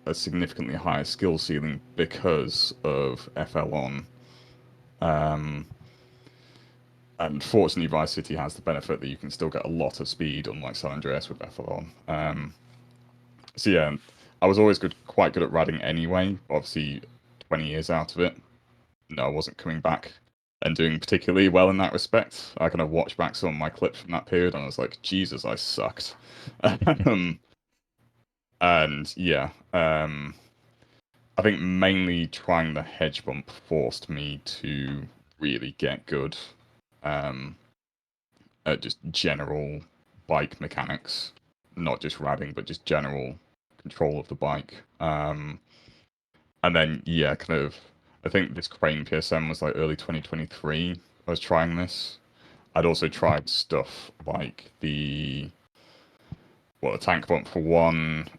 S2: a significantly higher skill ceiling because of FL on. Um, and fortunately, Vice City has the benefit that you can still get a lot of speed, unlike San Andreas with FL on. So yeah, I was always quite good at radding anyway. Obviously, 20 years out of it, no, I wasn't coming back and doing particularly well in that respect. I kind of watched back some of my clips from that period, and I was like, Jesus, I sucked. um, and yeah, I think mainly trying the hedge bump forced me to really get good um, at just general bike mechanics, not just radding, but just general control of the bike. And then yeah, kind of, I think this Crane PSM was like early 2023. I was trying this. I'd also tried stuff like the tank bump for one.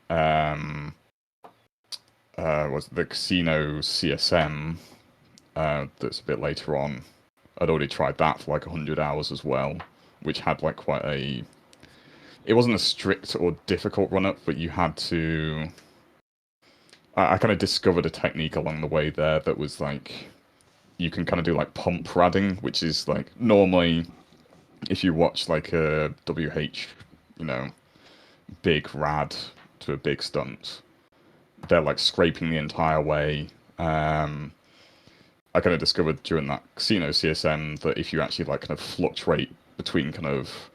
S2: Was the Casino CSM that's a bit later on. I'd already tried that for like 100 hours as well, which had like quite a. It wasn't a strict or difficult run up, but you had to. I kind of discovered a technique along the way there that was like you can kind of do like pump radding, which is like normally if you watch like a WH, you know, big rad to a big stunt, they're like scraping the entire way. I kind of discovered during that Casino CSM that if you actually like kind of fluctuate between kind of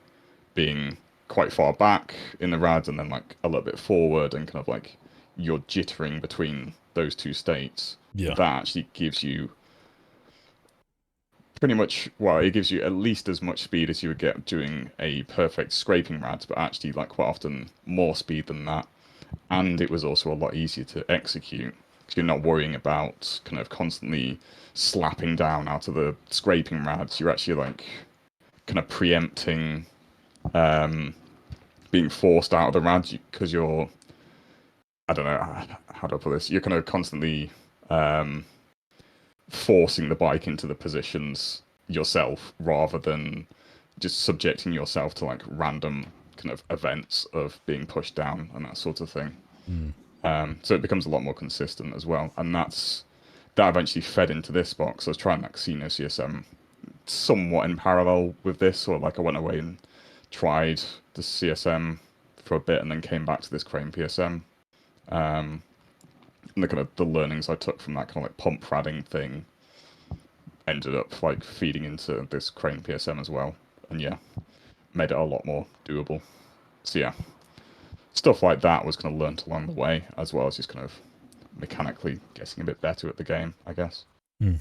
S2: being quite far back in the rad and then like a little bit forward and kind of like you're jittering between those two states,
S1: Yeah.
S2: that actually gives you pretty much, well, it gives you at least as much speed as you would get doing a perfect scraping rad, but actually like quite often more speed than that. And it was also a lot easier to execute because you're not worrying about kind of constantly slapping down out of the scraping rads. You're actually like kind of preempting being forced out of the rad because you're, I don't know how to put this, you're kind of constantly forcing the bike into the positions yourself rather than just subjecting yourself to like random kind of events of being pushed down and that sort of thing.
S1: Mm.
S2: So it becomes a lot more consistent as well, and that eventually fed into this box. I was trying that Casino CSM somewhat in parallel with this, or like I went away and tried the CSM for a bit, and then came back to this Crane PSM. And the kind of the learnings I took from that kind of like pump radding thing ended up like feeding into this Crane PSM as well, and yeah, made it a lot more doable. So yeah, stuff like that was kind of learnt along the way, as well as just kind of mechanically getting a bit better at the game, I guess.
S1: Mm.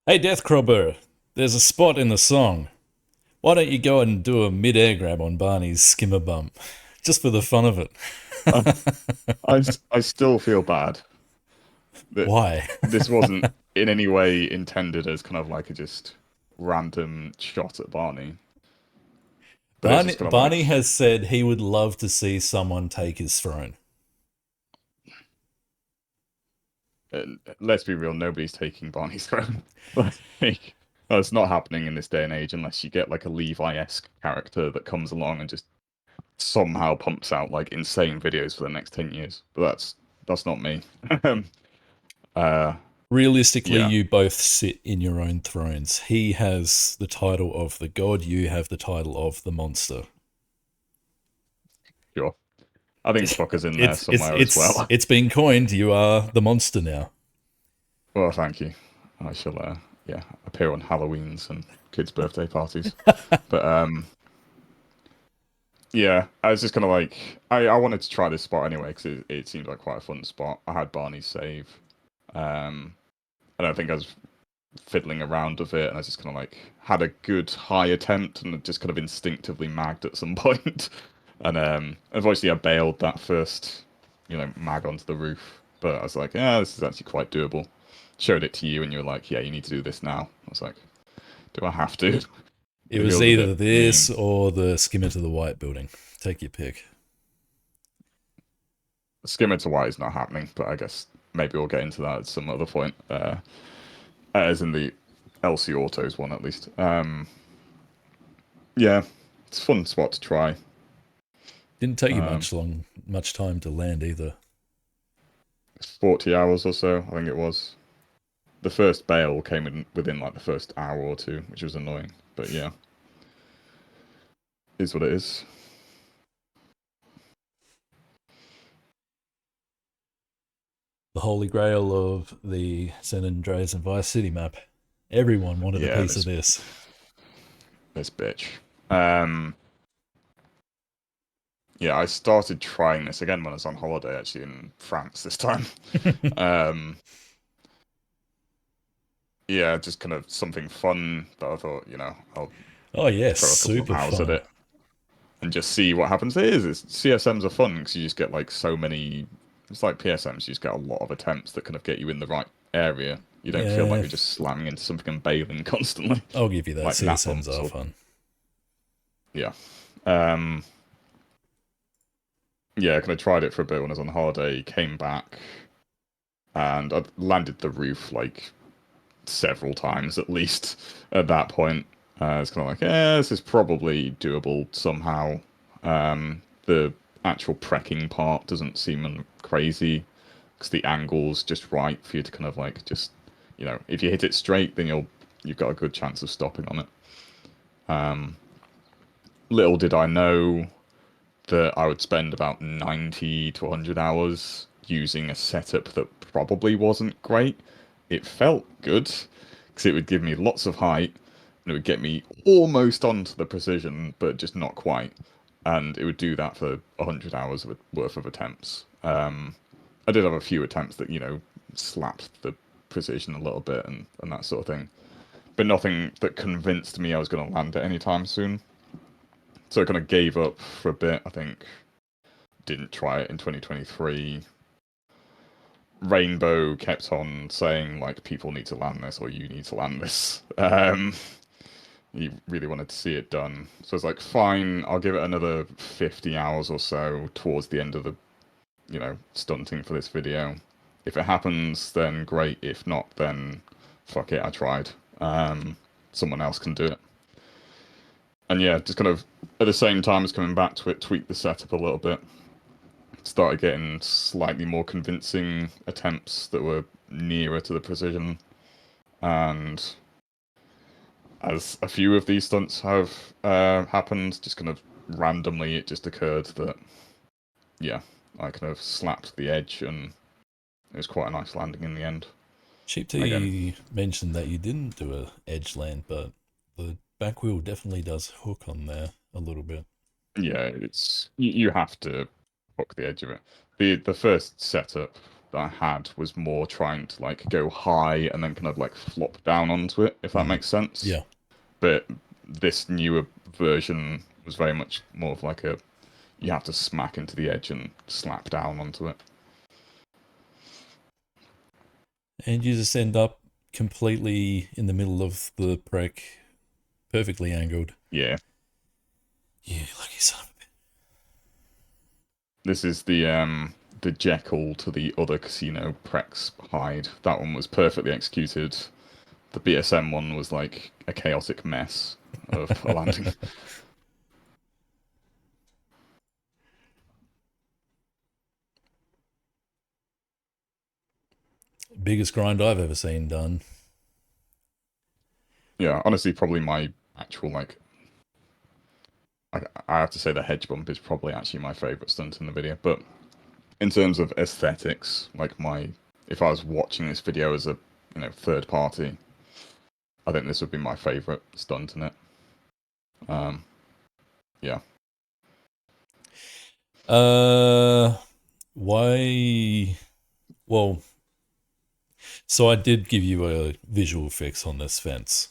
S1: Hey, DeathCobra, there's a spot in the song. Why don't you go and do a mid-air grab on Barney's skimmer bump? Just for the fun of it.
S2: I, I still feel bad that
S1: Why?
S2: this wasn't in any way intended as kind of like a just random shot at Barney, but it's just kind of
S1: Barney
S2: like,
S1: has said he would love to see someone take his throne.
S2: let's be real, nobody's taking Barney's throne. Like, that's not happening in this day and age unless you get like a Levi-esque character that comes along and just somehow pumps out like insane videos for the next 10 years. But that's not me. uh
S1: Realistically,
S2: yeah,
S1: you both sit in your own thrones. He has the title of the god, you have the title of the monster.
S2: sure. I think Fucker's in there somewhere as well.
S1: It's been coined. You are the monster now.
S2: Well, thank you. I shall yeah, appear on Halloweens and kids' birthday parties. But yeah, I was just kind of like I wanted to try this spot anyway because it seemed like quite a fun spot. I had Barney's save. Um I don't think I was fiddling around with it, and I just kind of like had a good high attempt and just kind of instinctively magged at some point. And unfortunately, I bailed that first, mag onto the roof. But I was like, yeah, this is actually quite doable. Showed it to you, and you were like, yeah, you need to do this now. I was like, do I have to?
S1: It
S2: It
S1: was
S2: feels a
S1: either
S2: bit
S1: this
S2: mean.
S1: or the skimmer to the white building. Take your pick.
S2: Skimmer to white is not happening, but I guess maybe we'll get into that at some other point. As in the LC Autos one, at least. Yeah, it's a fun spot to try.
S1: Didn't take you
S2: Um,
S1: much time to land either.
S2: 40 hours or so, I think it was. The first bail came in within like the first hour or two, which was annoying. But yeah, is what it is.
S1: The holy grail of the San Andreas and Vice City map. Everyone wanted a
S2: Yeah,
S1: piece of
S2: this
S1: this.
S2: this bitch. Um, yeah, I started trying this again when I was on holiday, actually in France this time. Um, yeah, just kind of something fun that I thought, I'll
S1: Oh yes,
S2: throw a couple of
S1: super
S2: hours at
S1: fun.
S2: it and just see what happens. CSMs are fun because you just get like so many. It's like PSMs. You just get a lot of attempts that kind of get you in the right area. You don't feel like
S1: Yeah,
S2: you're just slamming into something and bailing constantly,
S1: I'll give you that.
S2: like nap
S1: CSMs
S2: bumps
S1: are
S2: or
S1: fun.
S2: yeah. Um, yeah, kind of tried it for a bit when I was on holiday. Came back and I landed the roof like several times at least. At that point, it's kind of like, this is probably doable somehow. The actual precking part doesn't seem crazy because the angle's just right for you to kind of like just, if you hit it straight, then you've got a good chance of stopping on it. Little did I know that I would spend about 90 to 100 hours using a setup that probably wasn't great. It felt good because it would give me lots of height and it would get me almost onto the precision, but just not quite. And it would do that for 100 hours worth of attempts. I did have a few attempts that, slapped the precision a little bit and that sort of thing, but nothing that convinced me I was going to land it anytime soon. So I kind of gave up for a bit, I think. Didn't try it in 2023. Rainbow kept on saying like people need to land this or you need to land this. He really wanted to see it done. So it's like, fine, I'll give it another 50 hours or so towards the end of the, stunting for this video. If it happens, then great. If not, then fuck it, I tried. Someone else can do it. And yeah, just kind of at the same time as coming back to it, tweak the setup a little bit. Started getting slightly more convincing attempts that were nearer to the precision. And as a few of these stunts have happened, just kind of randomly, it just occurred that, yeah, I kind of slapped the edge and it was quite a nice landing in the end.
S1: Cheap
S2: Again,
S1: T mentioned that you didn't do a edge land, but the back wheel definitely does hook on there a little bit.
S2: yeah, you have to hook the edge of it. The first setup that I had was more trying to like go high and then kind of like flop down onto it, if that makes sense.
S1: Yeah.
S2: But this newer version was very much more of like a you have to smack into the edge and slap down onto it.
S1: And you just end up completely in the middle of the prek, perfectly angled.
S2: Yeah.
S1: You lucky son of
S2: This is the Jekyll to the other casino Prex hide. That one was perfectly executed. The BSM one was like a chaotic mess of a landing.
S1: a Biggest grind I've ever seen done.
S2: Yeah, honestly, probably my actual like I have to say the hedge bump is probably actually my favorite stunt in the video. But in terms of aesthetics, like my if I was watching this video as a third party, I think this would be my favorite stunt in it. Um, yeah.
S1: Why? Well, so I did give you a visual fix on this fence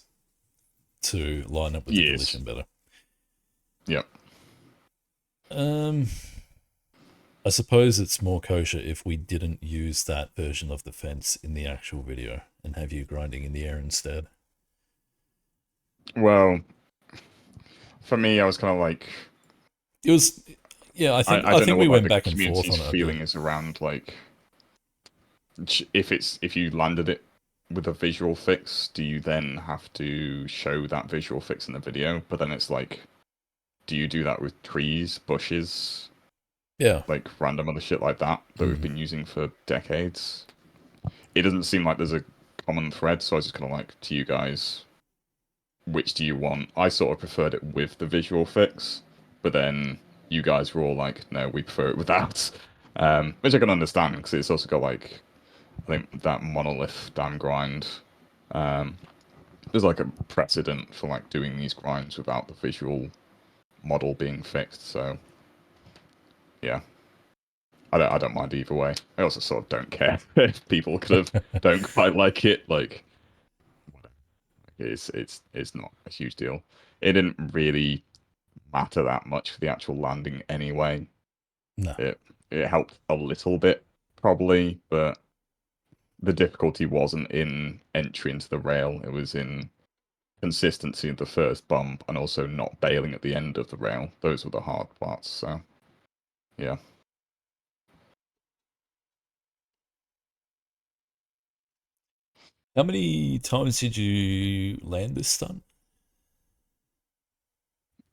S1: to line up with the
S2: Yes.
S1: collision better.
S2: Yep.
S1: Um, I suppose it's more kosher if we didn't use that version of the fence in the actual video and have you grinding in the air instead.
S2: Well, for me, I was kind of like,
S1: It was, yeah. I think
S2: I
S1: I
S2: don't know
S1: think we
S2: what like
S1: went
S2: the
S1: back and forth
S2: community's
S1: on it a bit.
S2: feeling is around like if you landed it with a visual fix, do you then have to show that visual fix in the video? But then it's like, do you do that with trees, bushes,
S1: Yeah.
S2: like random other shit like that that we've
S1: Mm.
S2: been using for decades? It doesn't seem like there's a common thread, so I was just kind of like, to you guys, which do you want? I sort of preferred it with the visual fix, but then you guys were all like, no, we prefer it without. Which I can understand because it's also got like I think that monolith dam grind. Um, there's like a precedent for like doing these grinds without the visual model being fixed. So yeah, I don't mind either way. I also sort of don't care if people kind of don't quite like it. Like it's not a huge deal. It didn't really matter that much for the actual landing anyway.
S1: No.
S2: It helped a little bit probably, but the difficulty wasn't in entry into the rail. It was in consistency of the first bump and also not bailing at the end of the rail. Those were the hard parts. So yeah.
S1: How many times did you land this stunt?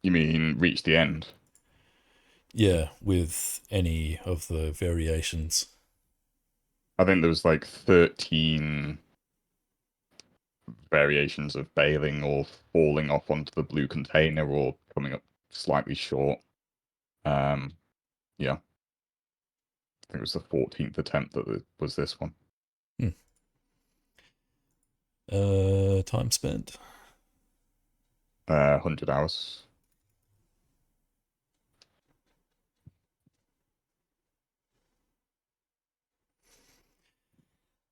S2: You mean reach the end?
S1: Yeah, with any of the variations.
S2: I think there was like 13 variations of bailing or falling off onto the blue container or coming up slightly short. Um, yeah, I think it was the 14th attempt that was this one.
S1: Hmm. Time spent.
S2: 100 hours.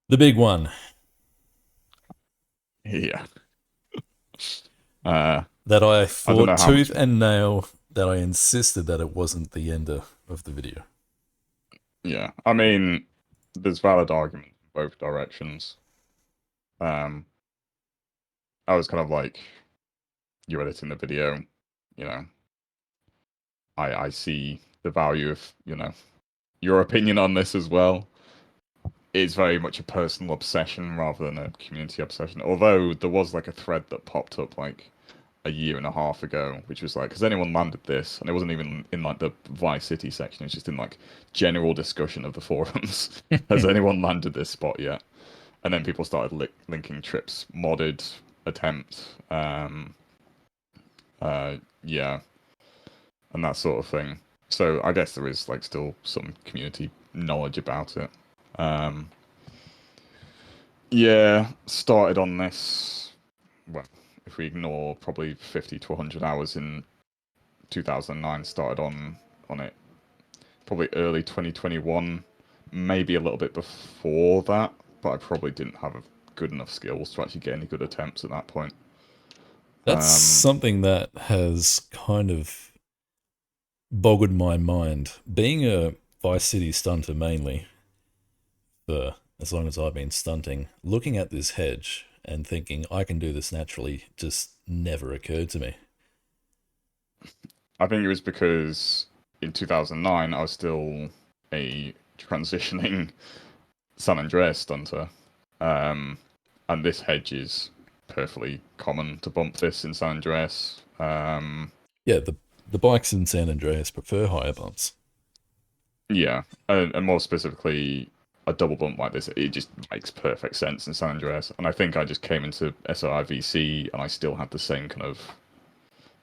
S1: The big one
S2: Yeah. Uh,
S1: that I
S2: I don't
S1: fought
S2: know how
S1: tooth
S2: much.
S1: and nail, that I insisted that it wasn't the ender of the video.
S2: Yeah, I mean, there's valid argument in both directions. Um, I was kind of like, you're editing the video, you know, I see the value of, your opinion on this as well. It's very much a personal obsession rather than a community obsession. Although there was like a thread that popped up like a year and a half ago, which was like, has anyone landed this? And it wasn't even in like the Vice City section, it's just in like general discussion of the forums. Has anyone landed this spot yet? And then people started linking trips, modded attempt, yeah, and that sort of thing. So I guess there is like still some community knowledge about it. Um, yeah, started on this. Well, if we ignore probably 50 to 100 hours in 2009, started on it probably early 2021. maybe a little bit before that, but I probably didn't have a good enough skills to actually get any good attempts at that point.
S1: That's something that has kind of boggled my mind. Being a Vice City stunter mainly, for as long as I've been stunting, looking at this hedge and thinking I can do this naturally just never occurred to me.
S2: I think it was because in 2009 I was still a transitioning San Andreas stunter, um, and this hedge is perfectly common to bump this in San Andreas.
S1: Yeah, the bikes in San Andreas prefer higher bumps.
S2: Yeah, and more specifically, a double bump like this, it just makes perfect sense in San Andreas. And I think I just came into SIVC and I still had the same kind of,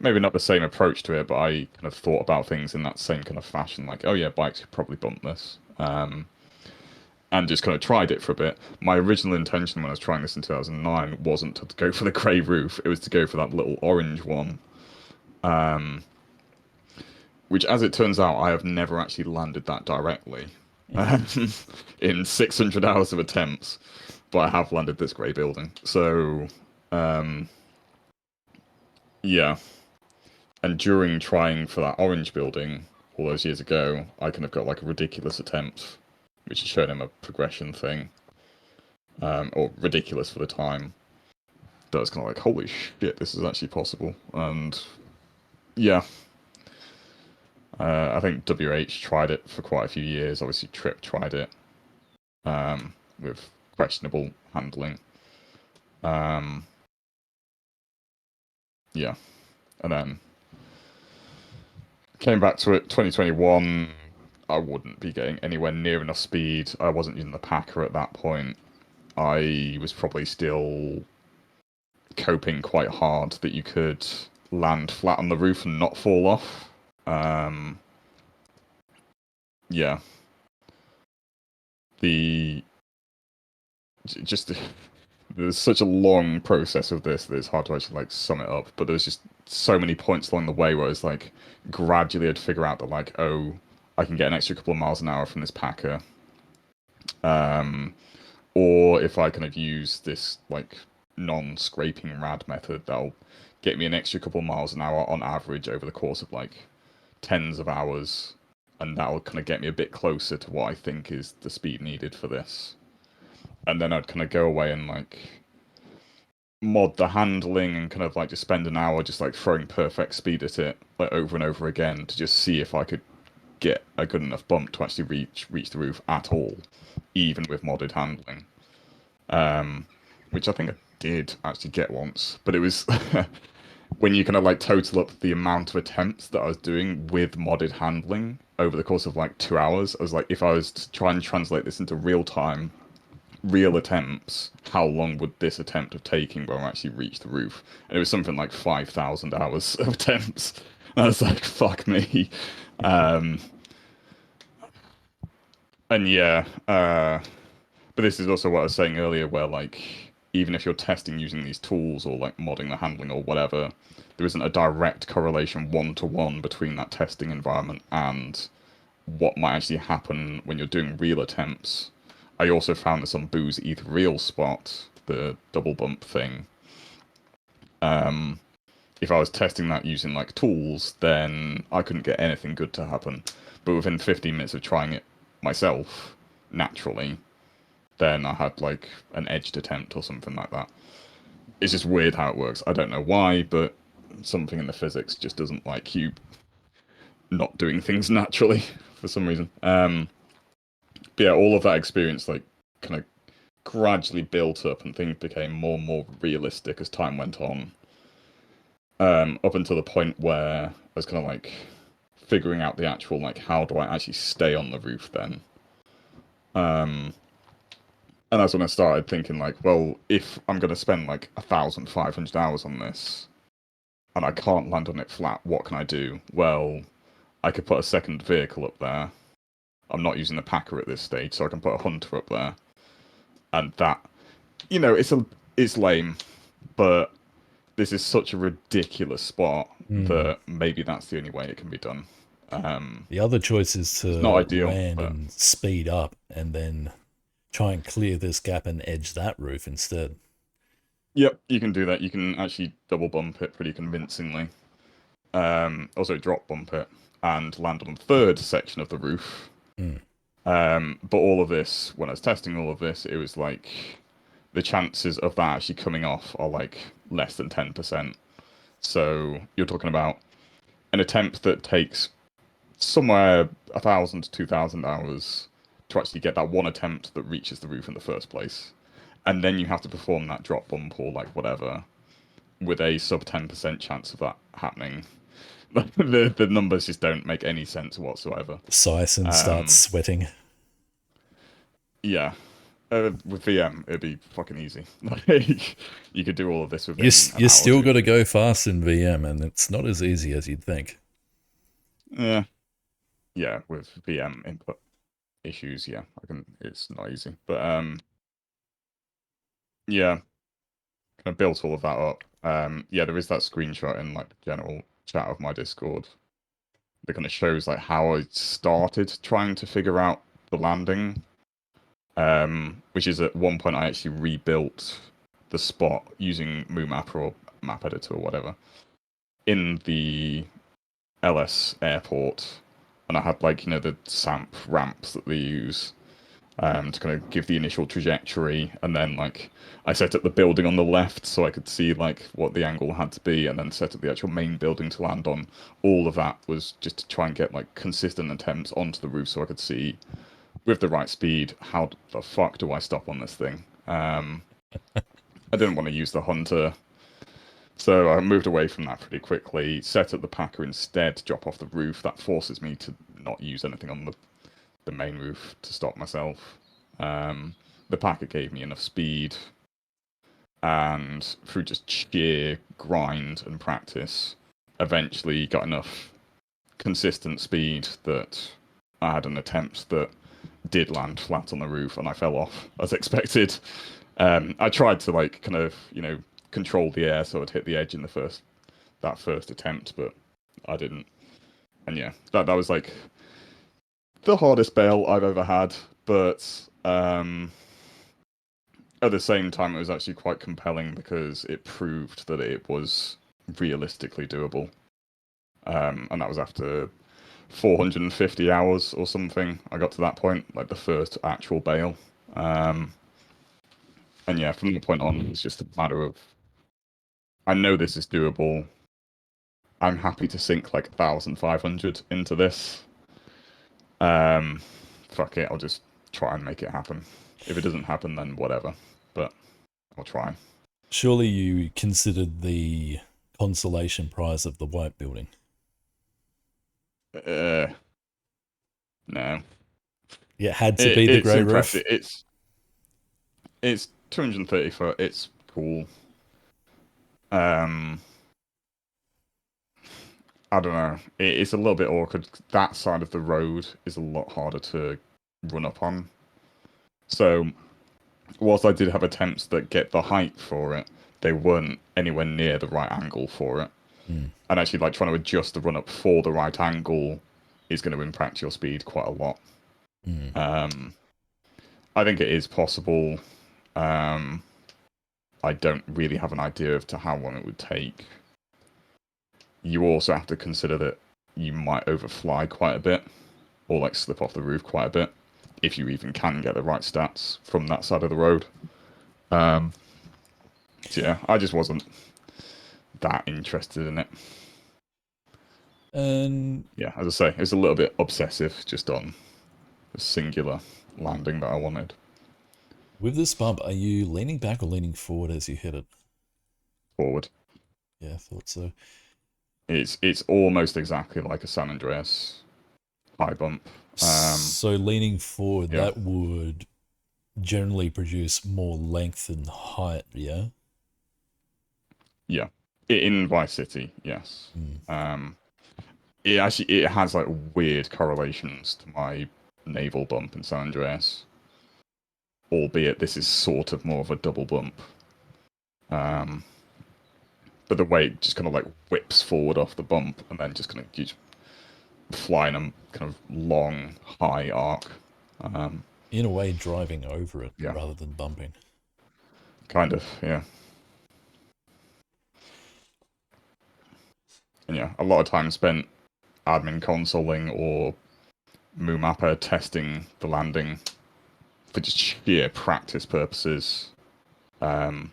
S2: maybe not the same approach to it, but I kind of thought about things in that same kind of fashion, like, oh yeah, bikes could probably bump this. And just kind of tried it for a bit. My original intention when I was trying this in 2009 wasn't to go for the grey roof, it was to go for that little orange one. Which, as it turns out, I have never actually landed that directly um, in 600 hours of attempts, but I have landed this grey building. So, um, yeah. And during trying for that orange building all those years ago, I kind of got like a ridiculous attempt, which is showing him a progression thing, or ridiculous for the time. That was kind of like, holy shit, this is actually possible. And yeah, I think WH tried it for quite a few years. Obviously, Trip tried it with questionable handling. Um, yeah, and then came back to it 2021. I wouldn't be getting anywhere near enough speed. I wasn't using the Packer at that point. I was probably still coping quite hard that you could land flat on the roof and not fall off. Um, yeah, the just there's such a long process of this that it's hard to actually like sum it up. But there's just so many points along the way where it's like gradually I'd figure out that like, oh, I can get an extra couple of miles an hour from this Packer. Um, or if I kind of use this like non-scraping rad method, that'll get me an extra couple of miles an hour on average over the course of like tens of hours, and that'll kind of get me a bit closer to what I think is the speed needed for this. And then I'd kind of go away and like mod the handling and kind of like just spend an hour just like throwing perfect speed at it like over and over again to just see if I could get a good enough bump to actually reach the roof at all, even with modded handling. Which I think I did actually get once, but it was when you kind of like total up the amount of attempts that I was doing with modded handling over the course of like 2 hours, I was like, if I was to try and translate this into real time, real attempts, how long would this attempt have taken where I actually reached the roof? And it was something like 5,000 hours of attempts. And I was like, fuck me. Um, and yeah, but this is also what I was saying earlier, where like even if you're testing using these tools or like modding the handling or whatever, there isn't a direct correlation one to one between that testing environment and what might actually happen when you're doing real attempts. I also found this on Boo's ETH Real Spot, the double bump thing. If I was testing that using like tools, then I couldn't get anything good to happen. But within 15 minutes of trying it myself, naturally, then I had like an edged attempt or something like that. It's just weird how it works. I don't know why, but something in the physics just doesn't like you not doing things naturally for some reason. But yeah, all of that experience like kind of gradually built up and things became more and more realistic as time went on. Up until the point where I was kind of like figuring out the actual like how do I actually stay on the roof then. And that's when I started thinking like, well, if I'm gonna spend like 1,500 hours on this and I can't land on it flat, what can I do? Well, I could put a second vehicle up there. I'm not using the Packer at this stage, so I can put a Hunter up there. And that, it's lame, but this is such a ridiculous spot
S1: Mm.
S2: that maybe that's the only way it can be done.
S1: The other choice is
S2: It's not
S1: to
S2: ideal,
S1: land
S2: but
S1: and speed up and then try and clear this gap and edge that roof instead.
S2: yep, you can do that. You can actually double bump it pretty convincingly. Also drop bump it and land on the third section of the roof.
S1: Mm.
S2: But all of this, when I was testing all of this, it was like the chances of that actually coming off are like less than 10%. So you're talking about an attempt that takes somewhere 1,000 to 2,000 hours to actually get that one attempt that reaches the roof in the first place. And then you have to perform that drop bump or like whatever with a sub 10% chance of that happening. The numbers just don't make any sense whatsoever.
S1: Sison starts
S2: Um,
S1: sweating.
S2: yeah, with VM it'd be fucking easy. Like you could do all of this
S1: You,
S2: within an
S1: you
S2: hour or
S1: still
S2: two.
S1: got to go fast in VM, and it's not as easy as you'd think.
S2: Yeah, yeah, with VM input issues, yeah, I can. It's not easy, but yeah, kind of built all of that up. Yeah, there is that screenshot in like the general chat of my Discord that kind of shows like how I started trying to figure out the landing. Which is at one point I actually rebuilt the spot using MooMapper or Map Editor or whatever in the LS airport, and I had like the SAMP ramps that they use to kind of give the initial trajectory, and then like I set up the building on the left so I could see like what the angle had to be, and then set up the actual main building to land on. All of that was just to try and get like consistent attempts onto the roof so I could see with the right speed how the fuck do I stop on this thing. I didn't want to use the hunter, so I moved away from that pretty quickly, set up the packer instead, drop off the roof. That forces me to not use anything on the main roof to stop myself. The packer gave me enough speed, and through just sheer grind and practice, eventually got enough consistent speed that I had an attempt that did land flat on the roof, and I fell off as expected. I tried to like kind of control the air so I'd hit the edge in that first attempt, but I didn't. And yeah, that was like the hardest bail I've ever had, but at the same time, it was actually quite compelling because it proved that it was realistically doable. And that was after 450 hours or something. I got to that point, like the first actual bail. Um, and yeah, from that point on, it's just a matter of I know this is doable. I'm happy to sink like 1,500 into this. Um, Fuck it, I'll just try and make it happen. If it doesn't happen, then whatever. But I'll try.
S1: Surely you considered the consolation prize of the white building.
S2: Uh, no,
S1: It had to be the
S2: it's
S1: grey
S2: impressive.
S1: roof.
S2: It's 230 foot. It's cool. Um, I don't know. It's a little bit awkward. That side of the road is a lot harder to run up on. So, whilst I did have attempts that get the height for it, they weren't anywhere near the right angle for it.
S1: Mm.
S2: And actually, like trying to adjust the run up for the right angle is going to impact your speed quite a lot.
S1: Mm.
S2: I think it is possible. Um, I don't really have an idea of to how long it would take. You also have to consider that you might overfly quite a bit, or like slip off the roof quite a bit, if you even can get the right stats from that side of the road. So yeah, I just wasn't that interested in it.
S1: And
S2: Yeah, as I say, it's a little bit obsessive just on the singular landing that I wanted.
S1: with this bump, are you leaning back or leaning forward as you hit it?
S2: Forward.
S1: Yeah, I thought so.
S2: It's almost exactly like a San Andreas high bump.
S1: So leaning forward,
S2: Yeah,
S1: that would generally produce more length and height, yeah?
S2: yeah. In Vice City, yes.
S1: Mm.
S2: It has like weird correlations to my naval bump in San Andreas, albeit this is sort of more of a double bump. Um, but the way it just kind of like whips forward off the bump and then just kind of flying a kind of long, high arc. Um,
S1: In a way, driving over it
S2: yeah,
S1: rather than bumping.
S2: kind of, yeah. And yeah, a lot of time spent admin consoling or MooMapper testing the landing for just sheer practice purposes. Um,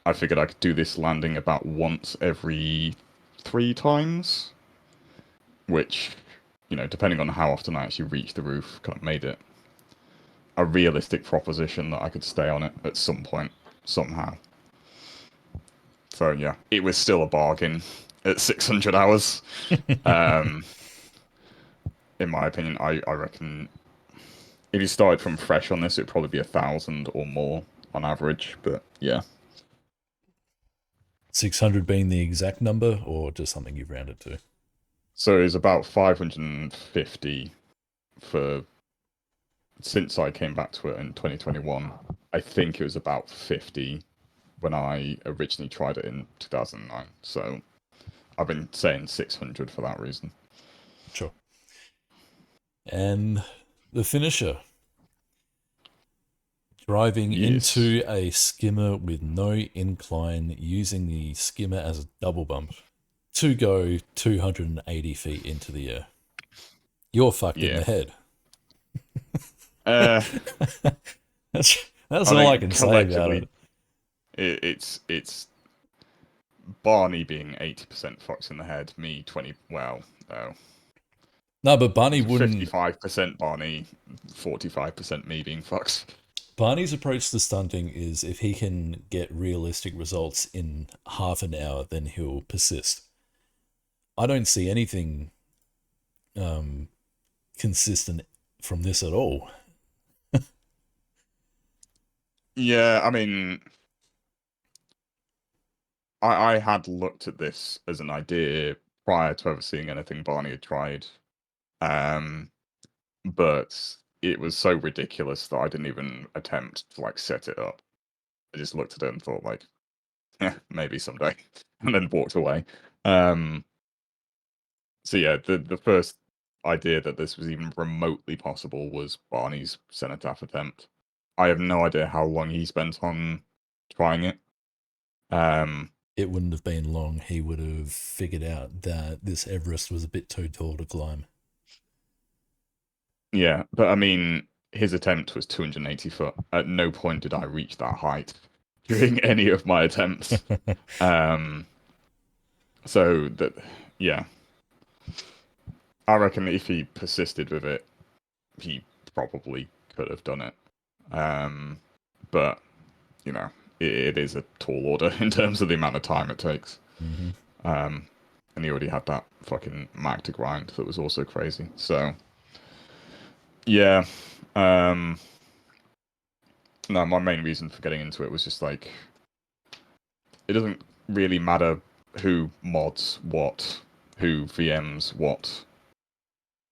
S2: I figured I could do this landing about once every 3 times, which, depending on how often I actually reached the roof, kind of made it a realistic proposition that I could stay on it at some point, somehow. So yeah, it was still a bargain at 600 hours. Um, in my opinion, I reckon if you started from fresh on this, it'd probably be 1,000 or more on average. But yeah,
S1: 600 being the exact number, or just something you've rounded to?
S2: so it's about 550 for since I came back to it in 2021. I think it was about 50 when I originally tried it in 2009. So I've been saying 600 for that reason.
S1: Sure. And the finisher, driving
S2: Yes.
S1: into a skimmer with no incline, using the skimmer as a double bump to go 280 feet into the air. You're fucked in
S2: Yeah.
S1: the head.
S2: Uh,
S1: That's
S2: I
S1: all I can
S2: think
S1: say about
S2: collectively,
S1: it.
S2: it's Barney being 80% fucks in the head, me 20. Well, no,
S1: No, but Barney wouldn't.
S2: 55% Barney, 45% me being fucks.
S1: Barney's approach to stunting is if he can get realistic results in half an hour, then he'll persist. I don't see anything um, consistent from this at all.
S2: Yeah, I mean, I had looked at this as an idea prior to ever seeing anything Barney had tried. Um, but it was so ridiculous that I didn't even attempt to like set it up. I just looked at it and thought like, yeah, maybe someday, and then walked away. Um, so yeah, the first idea that this was even remotely possible was Barney's cenotaph attempt. I have no idea how long he spent on trying it. Um,
S1: It wouldn't have been long. He would have figured out that this Everest was a bit too tall to climb.
S2: yeah, but I mean, his attempt was 280 foot. At no point did I reach that height during any of my attempts. Um, so that, yeah, I reckon if he persisted with it, he probably could have done it. Um, but it is a tall order in terms of the amount of time it takes.
S1: Mm-hmm.
S2: Um, and he already had that fucking mag to grind that was also crazy. So yeah, um, no, my main reason for getting into it was just like it doesn't really matter who mods what, who VMs what,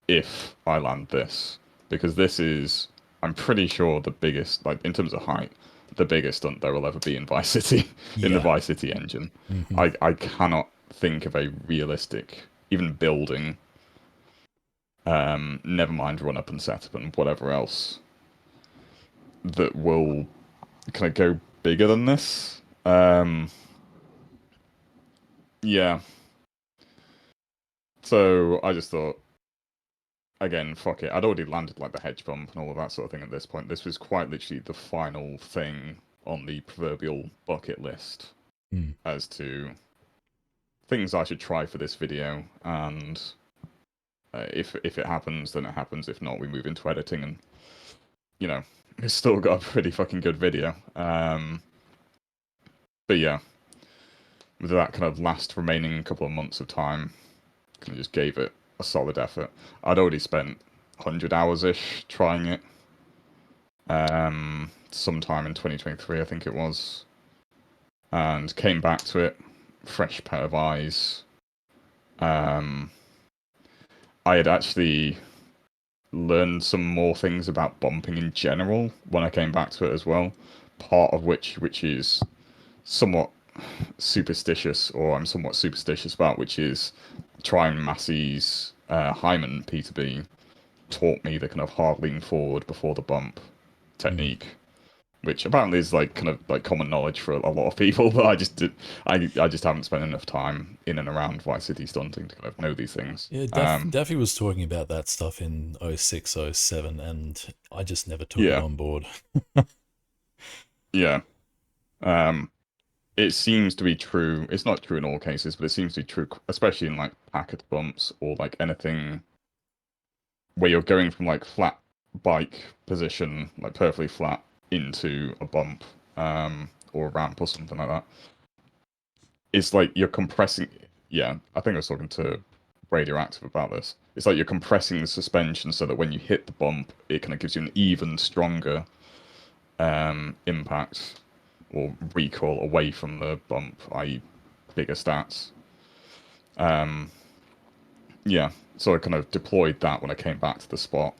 S2: if I land this, because this is, I'm pretty sure the biggest, like in terms of height, the biggest stunt there will ever be in Vice City, in the
S1: Yeah.
S2: Vice City engine.
S1: Mm-hmm.
S2: I cannot think of a realistic, even building, never mind run up and setup and whatever else, that will kind of go bigger than this. Yeah. So I just thought, again, fuck it. I'd already landed like the hedge bump and all of that sort of thing at this point. This was quite literally the final thing on the proverbial bucket list
S1: Mm.
S2: as to things I should try for this video. And if it happens, then it happens. If not, we move into editing, and it's still got a pretty fucking good video. But yeah, with that kind of last remaining couple of months of time, kind of just gave it a solid effort. I'd already spent 100 hours ish trying it. Sometime in 2023, I think it was, and came back to it, fresh pair of eyes. Um, I had actually learned some more things about bumping in general when I came back to it as well. Part of which is somewhat superstitious, or I'm somewhat superstitious about, which is trying Massey's Hyman Peterby taught me the kind of hard lean forward before the bump
S1: Mm.
S2: technique, which apparently is like kind of like common knowledge for a lot of people, but I just haven't spent enough time in and around Vice City stunting to kind of know these things.
S1: Yeah, Daffy was talking about that stuff in 06, 07, and I just never took it
S2: Yeah,
S1: on board.
S2: yeah. Um, it seems to be true. It's not true in all cases, but it seems to be true, especially in like packet bumps or like anything where you're going from like flat bike position, like perfectly flat, into a bump, or a ramp or something like that. It's like you're compressing. Yeah, I think I was talking to Radioactive about this. It's like you're compressing the suspension so that when you hit the bump, it kind of gives you an even stronger impact or recoil away from the bump, i.e., bigger stats. Um, yeah, so I kind of deployed that when I came back to the spot,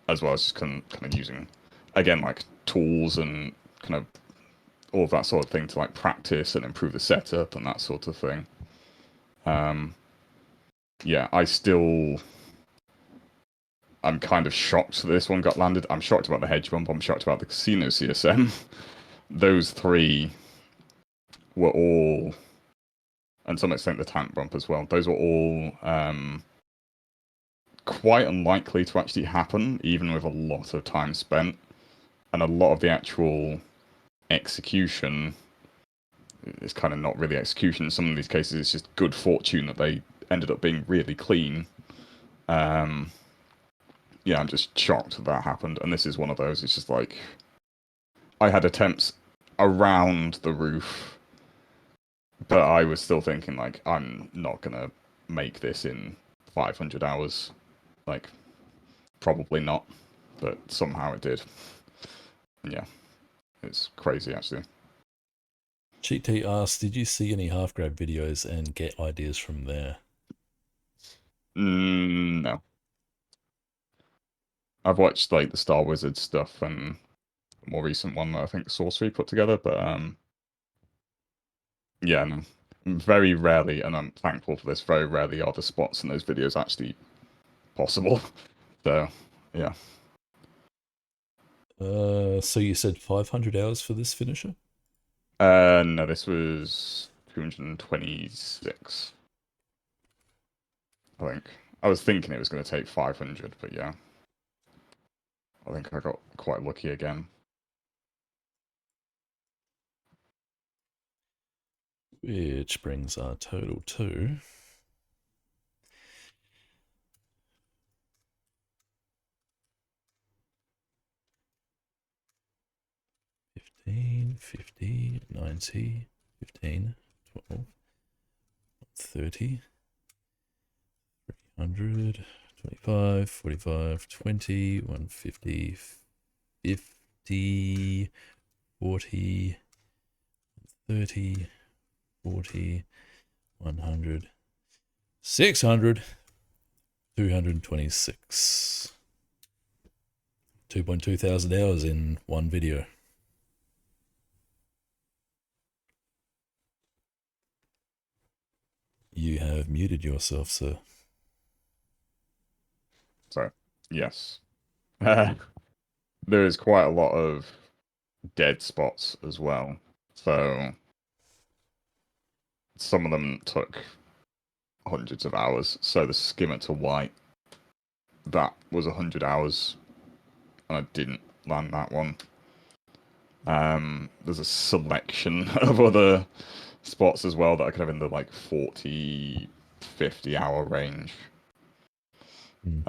S2: as well as just kind of using, again, like tools and kind of all of that sort of thing to like practice and improve the setup and that sort of thing. Um, yeah, I'm kind of shocked that this one got landed. I'm shocked about the hedge bump. I'm shocked about the casino CSM. Those three were all, and to some extent the tank bump as well. Those were all quite unlikely to actually happen, even with a lot of time spent, and a lot of the actual execution is kind of not really execution. In some of these cases, it's just good fortune that they ended up being really clean. Um, yeah, I'm just shocked that happened, and this is one of those. It's just like I had attempts around the roof, but I was still thinking like I'm not gonna make this in 500 hours. Like probably not, but somehow it did. Yeah, it's crazy actually.
S1: Cheat T asked, did you see any half grab videos and get ideas from there?
S2: No, I've watched like the Star Wizard stuff and a more recent one that I think Sorcery put together, but yeah, no. Very rarely, and I'm thankful for this. Very rarely are the spots in those videos actually possible. So yeah,
S1: So you said 500 hours for this finisher?
S2: no, this was 226. I think I was thinking it was going to take 500, but yeah, I think I got quite lucky again.
S1: Which brings our total to 15, 50, 90, 15, 12, 30, 100, 25, 45, 20, 150, 50, 40, 30, 40, 100, 600, 226. 2.2 thousand hours in one video. You have muted yourself, sir.
S2: So yes, there is quite a lot of dead spots as well. So some of them took hundreds of hours. So the skimmer to white, that was 100 hours, and I didn't land that one. There's a selection of other spots as well that are kind of in the like 40, 50 hour range.
S1: Mm.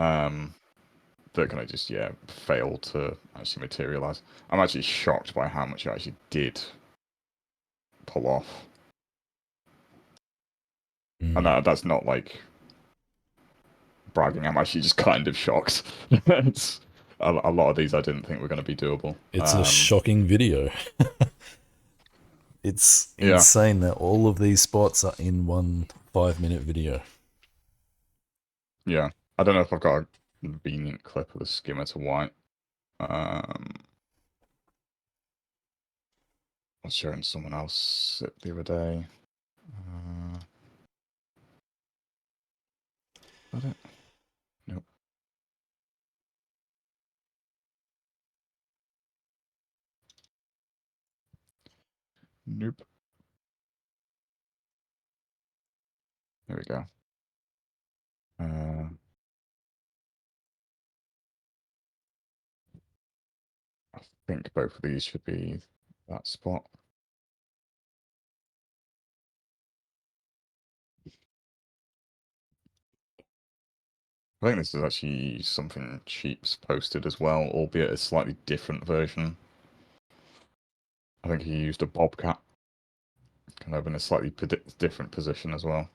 S2: That kind of just yeah failed to actually materialize. I'm actually shocked by how much I actually did pull off, and
S1: Mm.
S2: that's not like bragging. I'm actually just kind of shocked. It's a lot of these I didn't think were going to be doable.
S1: It's a shocking video. It's
S2: Yeah,
S1: insane that all of these spots are in one 5-minute video.
S2: yeah. I don't know if I've got a convenient clip of the skimmer to white. Um, I was showing someone else the other day. that it? Nope. Nope. There we go. I think both of these should be that spot. I think this is actually something Cheap's posted as well, albeit a slightly different version. I think he used a bobcat, kind of in a slightly different position as well.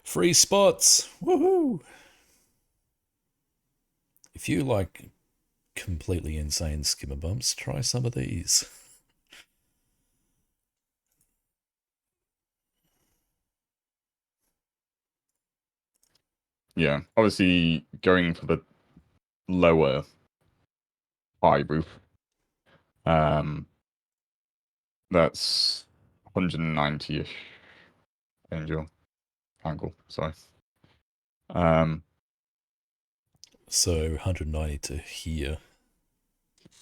S1: Free spots! Woohoo! If you like completely insane skimmer bumps, try some of these.
S2: Yeah, obviously going for the lower high roof. That's 190-ish angle. Sorry.
S1: So 190 to here.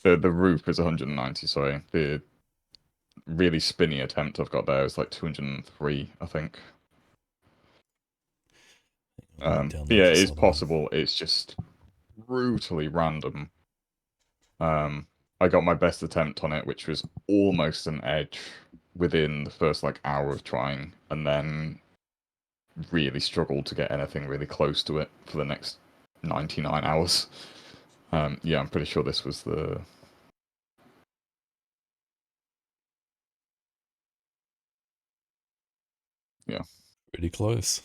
S2: The roof is 190. Sorry, the really spinny attempt I've got there is like 203, I think. Yeah,
S1: Download
S2: it
S1: this
S2: is
S1: other one.
S2: possible. It's just brutally random. I got my best attempt on it, which was almost an edge within the first like hour of trying, and then really struggled to get anything really close to it for the next 99 hours. Yeah, I'm pretty sure this was the. Yeah.
S1: Pretty close.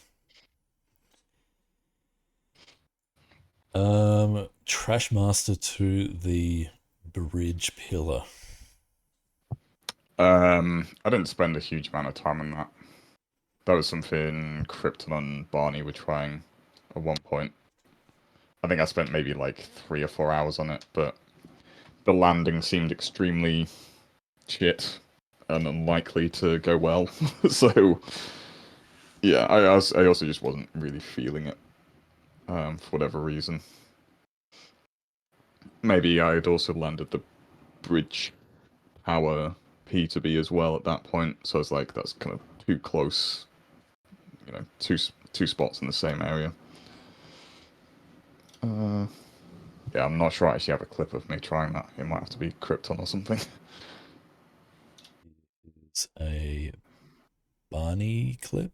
S1: Trashmaster to the bridge pillar.
S2: I didn't spend a huge amount of time on that. That was something Krypton and Barney were trying at one point. I think I spent maybe like 3 or 4 hours on it, but the landing seemed extremely shit and unlikely to go well. So yeah, I also just wasn't really feeling it for whatever reason. Maybe I had also landed the bridge power P to B as well at that point, so it's like that's kind of too close, two spots in the same area. Yeah, I'm not sure I actually have a clip of me trying that. It might have to be Krypton or something.
S1: It's a Barney clip.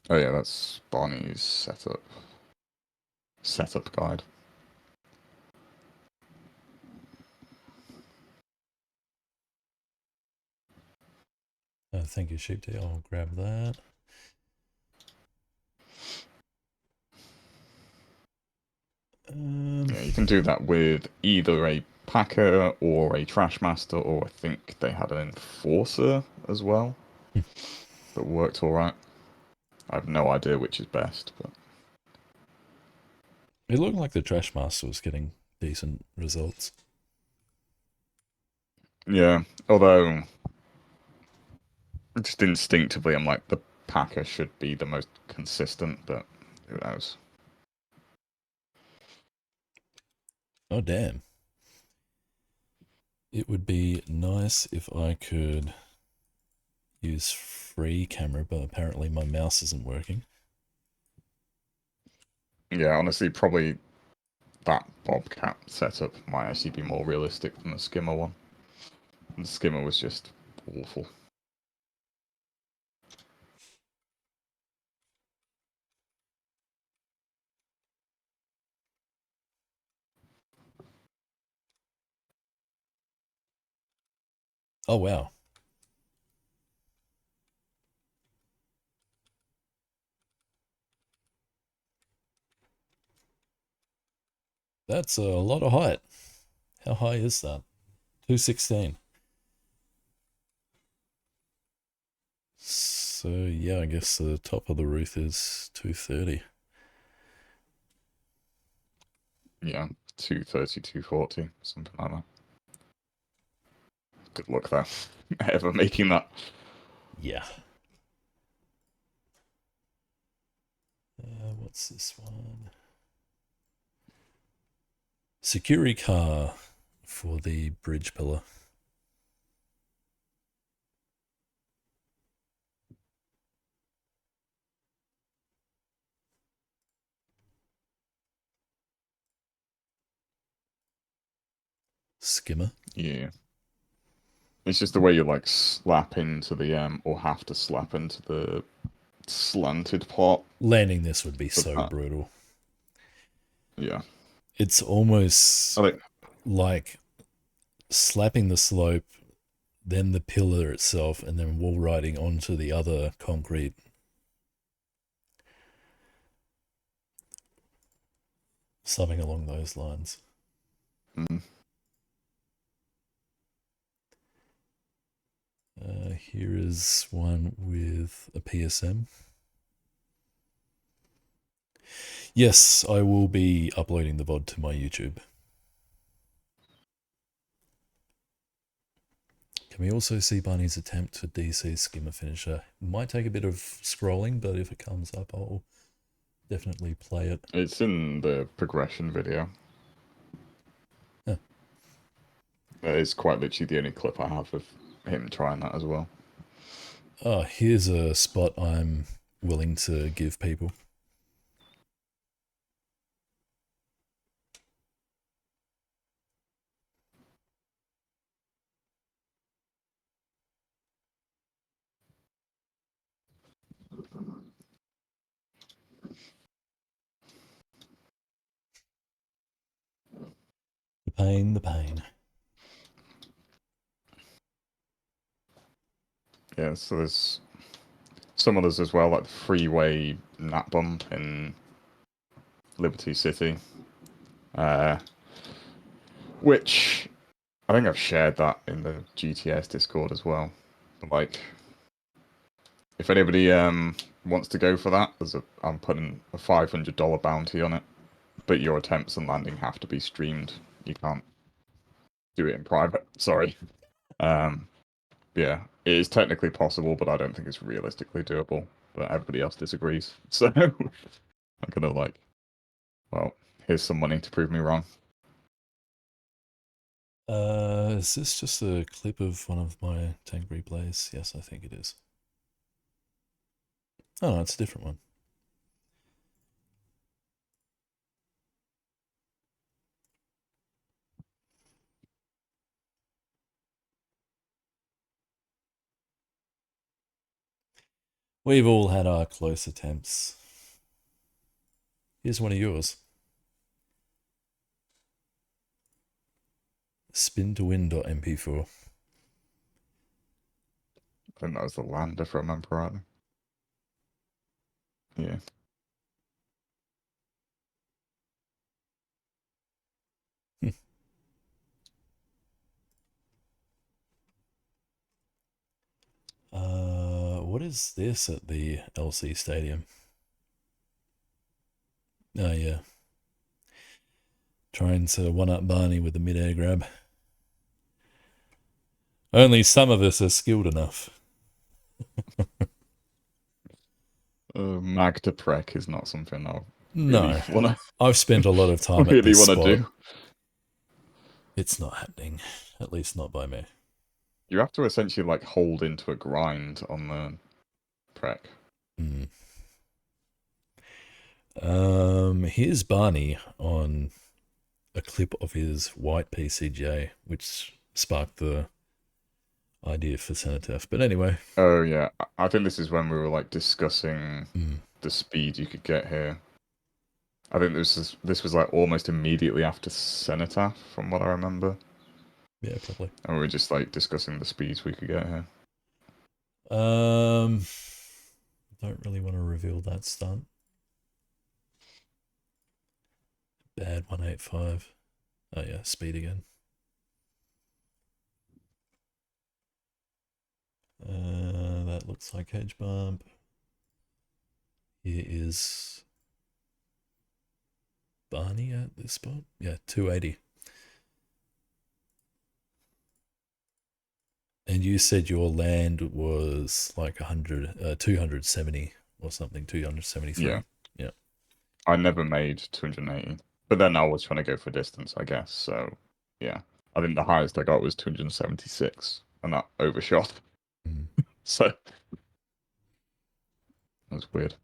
S2: Oh yeah, that's Barney's setup guide.
S1: Thank you, Sheep. I'll grab that.
S2: Yeah, you can do that with either a Packer or a Trashmaster, or I think they had an Enforcer as well that worked all right. I have no idea which is best, but
S1: It looked like the Trashmaster was getting decent results.
S2: yeah. Although just instinctively, I'm like the Packer should be the most consistent, but who knows?
S1: Oh, damn. It would be nice if I could use free camera, but apparently my mouse isn't working.
S2: Yeah, honestly, probably that Bobcat setup might actually be more realistic than the Skimmer one. The Skimmer was just awful.
S1: Oh, wow. That's a lot of height. How high is that? 216. So yeah, I guess the top of the roof is 230.
S2: Yeah, 230, 240, something like that. Good luck there. Ever making that.
S1: Yeah. What's this one? Security car for the bridge pillar. Skimmer.
S2: Yeah. It's just the way you like slap into the or have to slap into the slanted part
S1: Landing this would be
S2: for
S1: so
S2: that.
S1: brutal.
S2: Yeah.
S1: It's
S2: I
S1: almost
S2: think
S1: like slapping the slope, then the pillar itself, and then wall riding onto the other concrete. Something along those lines.
S2: mm,
S1: Here is one with a PSM. Yes, I will be uploading the VOD to my YouTube. Can we also see Barney's attempt for DC Skimmer Finisher? Might take a bit of scrolling, but if it comes up, I'll definitely play it.
S2: it's in the progression video.
S1: Huh.
S2: That is quite literally the only clip I have of him trying that as well.
S1: Oh, here's a spot I'm willing to give people. The pain, the pain.
S2: Yeah, so there's some others as well, like the freeway nap bump in Liberty City, uh, which I think I've shared that in the GTS Discord as well. But like, if anybody wants to go for that, I'm putting a $500 bounty on it, but your attempts and landing have to be streamed. You can't do it in private. Sorry. Um, yeah, it is technically possible, but I don't think it's realistically doable. But everybody else disagrees, so I'm gonna like, well, here's some money to prove me wrong.
S1: Is this just a clip of one of my tank replays? Yes, I think it is. Oh, no, it's a different one. We've all had our close attempts. Here's one of yours. Spin to win.mp4.
S2: I think that was the land, if I remember rightly. Yeah.
S1: What is this at the LC Stadium? Oh, yeah. Trying to one-up Barney with a mid-air grab. Only some of us are skilled enough.
S2: Magda Prek is not something I really
S1: No.
S2: wanna
S1: I've spent a lot of time at
S2: really
S1: this
S2: wanna
S1: spot.
S2: do.
S1: It's not happening. At least not by me.
S2: You have to essentially like hold into a grind on the Prek.
S1: Mm. Here's Barney on a clip of his white PCJ, which sparked the idea for Cenotaph. But anyway.
S2: Oh yeah, I think this is when we were like discussing
S1: Mm.
S2: the speed you could get here. I think this was like almost immediately after Cenotaph, from what I remember.
S1: Yeah, probably.
S2: And we were just like discussing the speeds we could get here.
S1: Don't really want to reveal that stunt. Bad 185. Oh yeah, speed again. That looks like hedge bump. Here is Barney at this spot. Yeah, 280. And you said your land was like 270 or something,
S2: Yeah,
S1: 273. Yeah.
S2: I never made 280, but then I was trying to go for distance, I guess. So yeah, I think the highest I got was 276, and that overshot.
S1: Mm.
S2: So that was weird.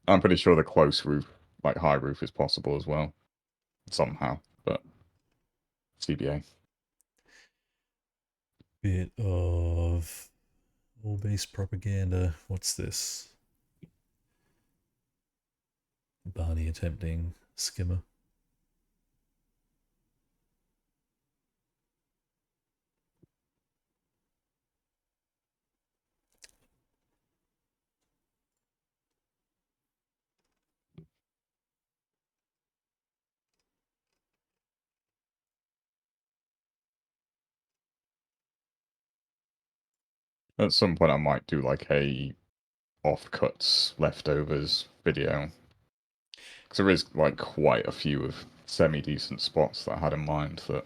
S2: I'm pretty sure the close roof, like high roof, is possible as well somehow, but CBA.
S1: Bit of all base propaganda. What's this? Barney attempting skimmer.
S2: At some point, I might do like a offcuts leftovers video because there is like quite a few of semi-decent spots that I had in mind that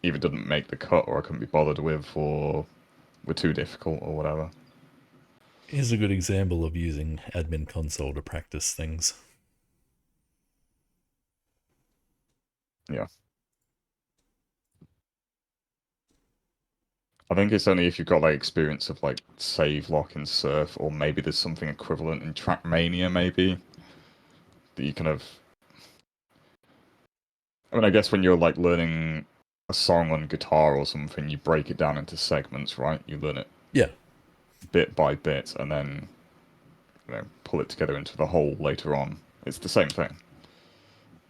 S2: either didn't make the cut or I couldn't be bothered with or were too difficult or whatever.
S1: Here's a good example of using admin console to practice things.
S2: Yeah. I think it's only if you've got like experience of like save lock in surf, or maybe there's something equivalent in Trackmania, maybe that you kind of. I mean, I guess when you're like learning a song on guitar or something, you break it down into segments, right? You learn it
S1: Yeah.
S2: bit by bit, and then pull it together into the whole later on. It's the same thing.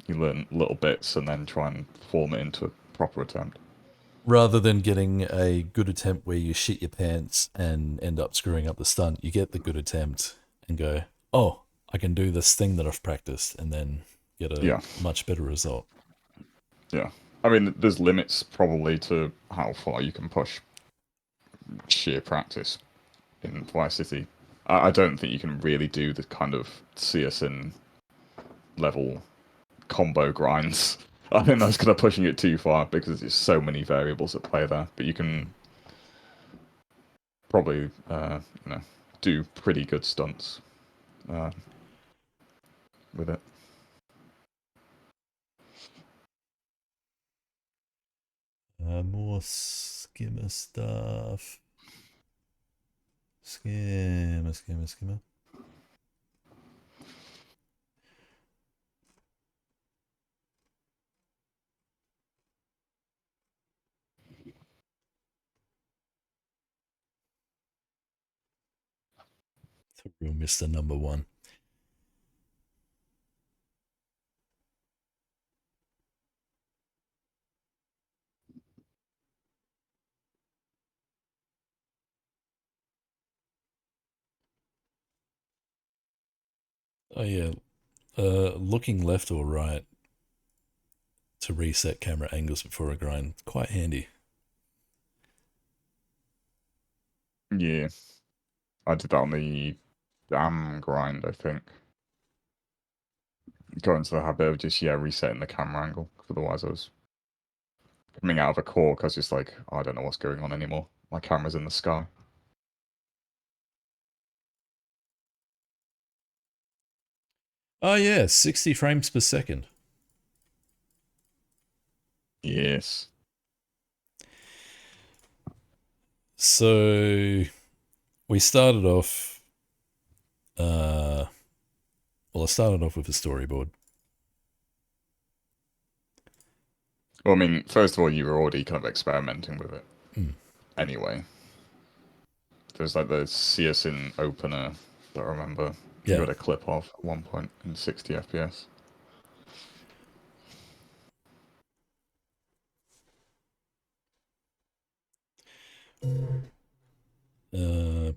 S2: You learn little bits and then try and form it into a proper attempt.
S1: Rather than getting a good attempt where you shit your pants and end up screwing up the stunt, you get the good attempt and go, oh, I can do this thing that I've practiced, and then get a
S2: Yeah,
S1: much better result.
S2: yeah. I mean, there's limits probably to how far you can push sheer practice in Vice City. I don't think you can really do the kind of CSN level combo grinds. I think that's kind of pushing it too far because there's so many variables at play there. But you can probably, do pretty good stunts uh, with it.
S1: More skimmer stuff. Skimmer, skimmer, skimmer. It's a real Mr. Number One. Oh, yeah. Looking left or right to reset camera angles before a grind. Quite handy.
S2: Yeah, I did that on the dam grind, I think. Got into the habit of just, resetting the camera angle. 'Cause otherwise, I was coming out of a core because it's like, I don't know what's going on anymore. My camera's in the sky.
S1: Oh, yeah. 60 frames per second.
S2: Yes.
S1: So we started off. Uh, well, I started off with a storyboard.
S2: Well, I mean, first of all, you were already kind of experimenting with it
S1: Mm.
S2: anyway. There's like the CSN opener that I remember you
S1: Yeah.
S2: got a clip of at one point in 60 FPS.
S1: Uh,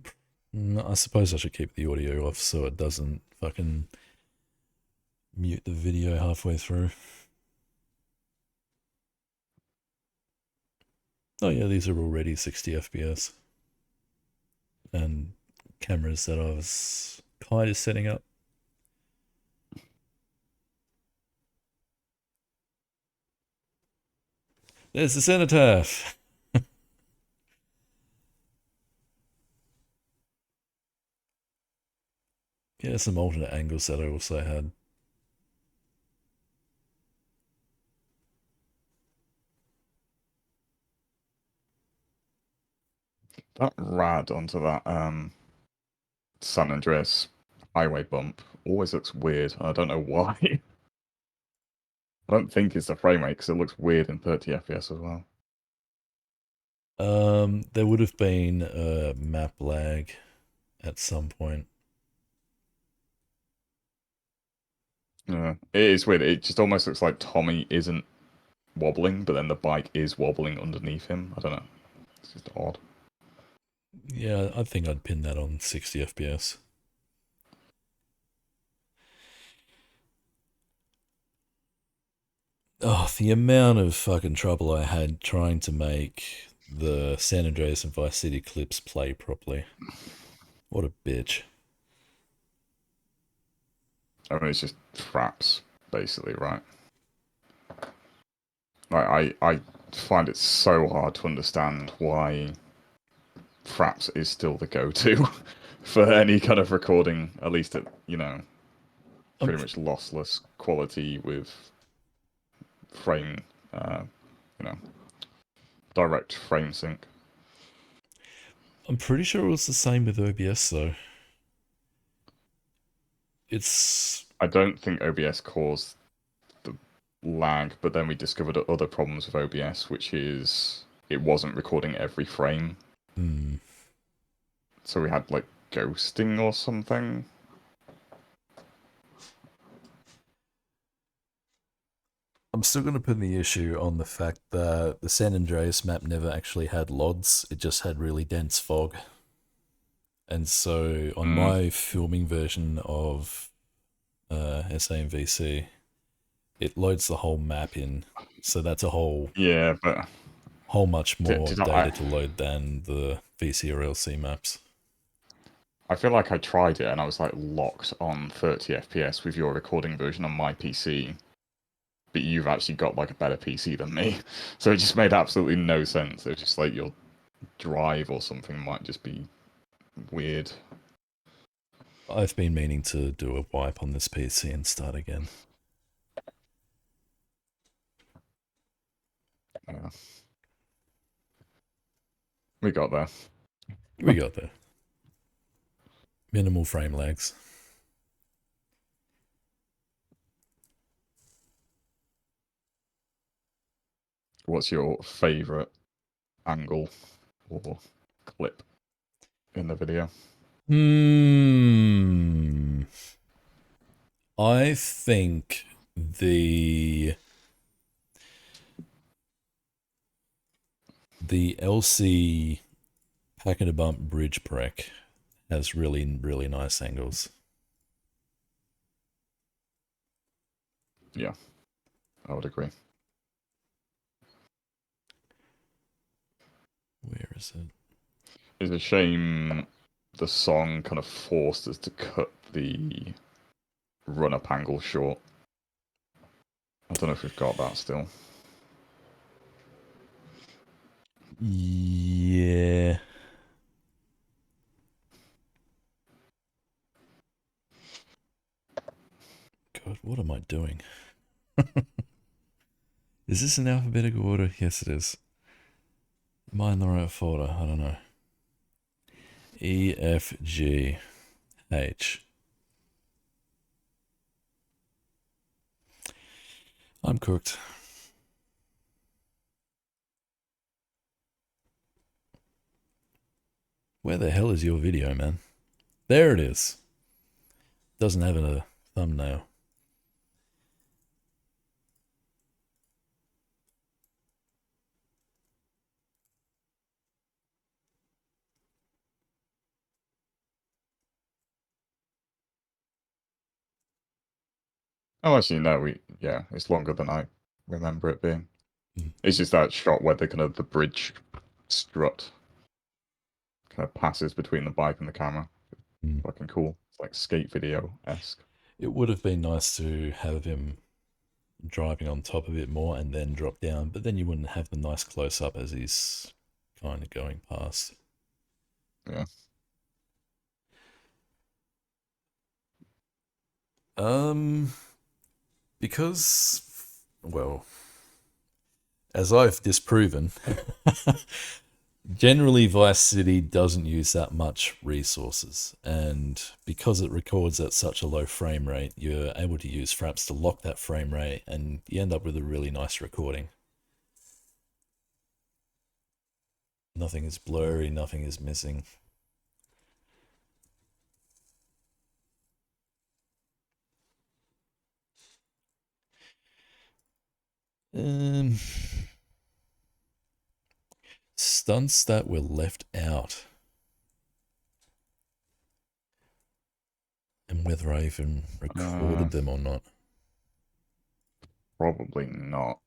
S1: I suppose I should keep the audio off so it doesn't fucking mute the video halfway through. Oh yeah, these are already 60 FPS. And cameras that I was kind of setting up. There's the cenotaph. Yeah, some alternate angles that I also had.
S2: That rad onto that San Andreas highway bump always looks weird. I don't know why. I don't think it's the frame rate because it looks weird in 30 FPS as well.
S1: There would have been a map lag at some point.
S2: Yeah, it is weird. It just almost looks like Tommy isn't wobbling, but then the bike is wobbling underneath him. I don't know. It's just odd.
S1: Yeah, I think I'd pin that on 60 FPS. Oh, the amount of fucking trouble I had trying to make the San Andreas and Vice City clips play properly. What a bitch.
S2: I mean, it's just fraps, basically, right? Like, I find it so hard to understand why fraps is still the go-to for any kind of recording, at least at,
S1: I'm
S2: pretty much lossless quality with frame, uh, you know, direct frame sync.
S1: I'm pretty sure it was the same with OBS though. It's
S2: I don't think OBS caused the lag, but then we discovered other problems with OBS, which is it wasn't recording every frame.
S1: hmm.
S2: So we had like ghosting or something.
S1: I'm still going to put the issue on the fact that the San Andreas map never actually had LODs, it just had really dense fog. And so on
S2: Mm,
S1: my filming version of SAMVC, it loads the whole map in. So that's a
S2: yeah, but
S1: whole much more
S2: did
S1: data
S2: I?
S1: to load than the VC or LC maps.
S2: I feel like I tried it and I was like locked on 30 FPS with your recording version on my PC, but you've actually got like a better PC than me. So it just made absolutely no sense. It was just like your drive or something might just be weird.
S1: I've been meaning to do a wipe on this PC and start again.
S2: Yeah, we got there.
S1: We got there. Minimal frame lags.
S2: What's your favorite angle or clip in the video?
S1: Hmm. I think the LC packet a bump bridge prec has really, really nice angles.
S2: Yeah, I would agree.
S1: Where is it?
S2: It's a shame the song kind of forced us to cut the run-up angle short. I don't know if we've got that still.
S1: Yeah. God, what am I doing? Is this in alphabetical order? Yes, it is. Am I in the right folder? I don't know. E, F, G, H. I'm cooked. Where the hell is your video, man? There it is. Doesn't have a thumbnail.
S2: Oh, actually, no. Yeah, it's longer than I remember it being.
S1: Mm.
S2: It's just that shot where the bridge strut kind of passes between the bike and the camera.
S1: Mm.
S2: Fucking cool. It's like skate video esque.
S1: It would have been nice to have him driving on top of it more and then drop down, but then you wouldn't have the nice close up as he's kind of going past.
S2: Yeah.
S1: Um, because, well, as I've disproven, generally Vice City doesn't use that much resources, and because it records at such a low frame rate, you're able to use fraps to lock that frame rate, and you end up with a really nice recording. Nothing is blurry, nothing is missing. Um, Stunts that were left out, and whether I even
S2: Uh,
S1: recorded them or not.
S2: Probably not.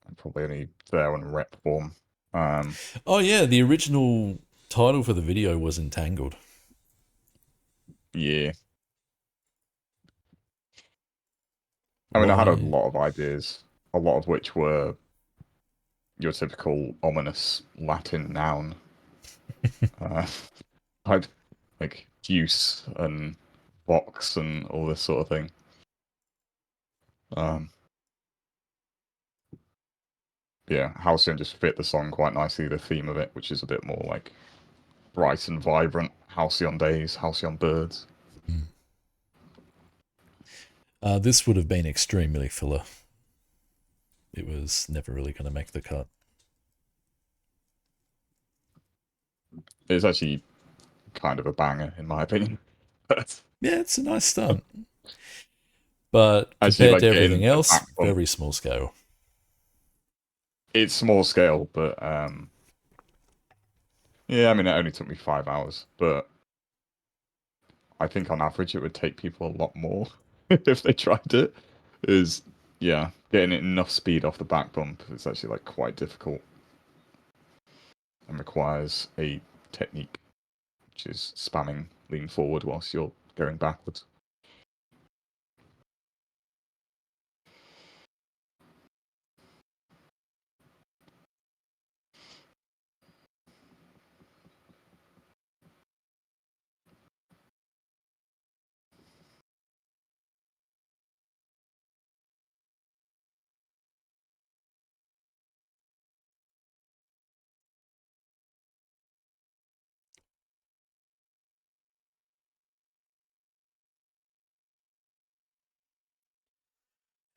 S2: I'm probably only there on rep form. Um,
S1: Oh yeah, the original title for the video was Entangled.
S2: yeah. I mean, I had a
S1: Why?
S2: lot of ideas, a lot of which were your typical ominous Latin noun. Uh, I'd like juice and box and all this sort of thing. Um, yeah, Halcyon just fit the song quite nicely, the theme of it, which is a bit more like bright and vibrant. Halcyon days, Halcyon birds.
S1: Hmm. This would have been extremely filler. It was never really going to make the cut.
S2: It's actually kind of a banger, in my opinion. But
S1: Yeah, it's a nice stunt, but
S2: actually,
S1: compared to
S2: like
S1: everything
S2: getting the
S1: else,
S2: back bump,
S1: very small scale.
S2: it's small scale, but yeah, I mean, it only took me 5 hours, but I think on average it would take people a lot more if they tried it. Is yeah, getting it enough speed off the back bump is actually like quite difficult and requires a technique, which is spamming lean forward whilst you're going backwards.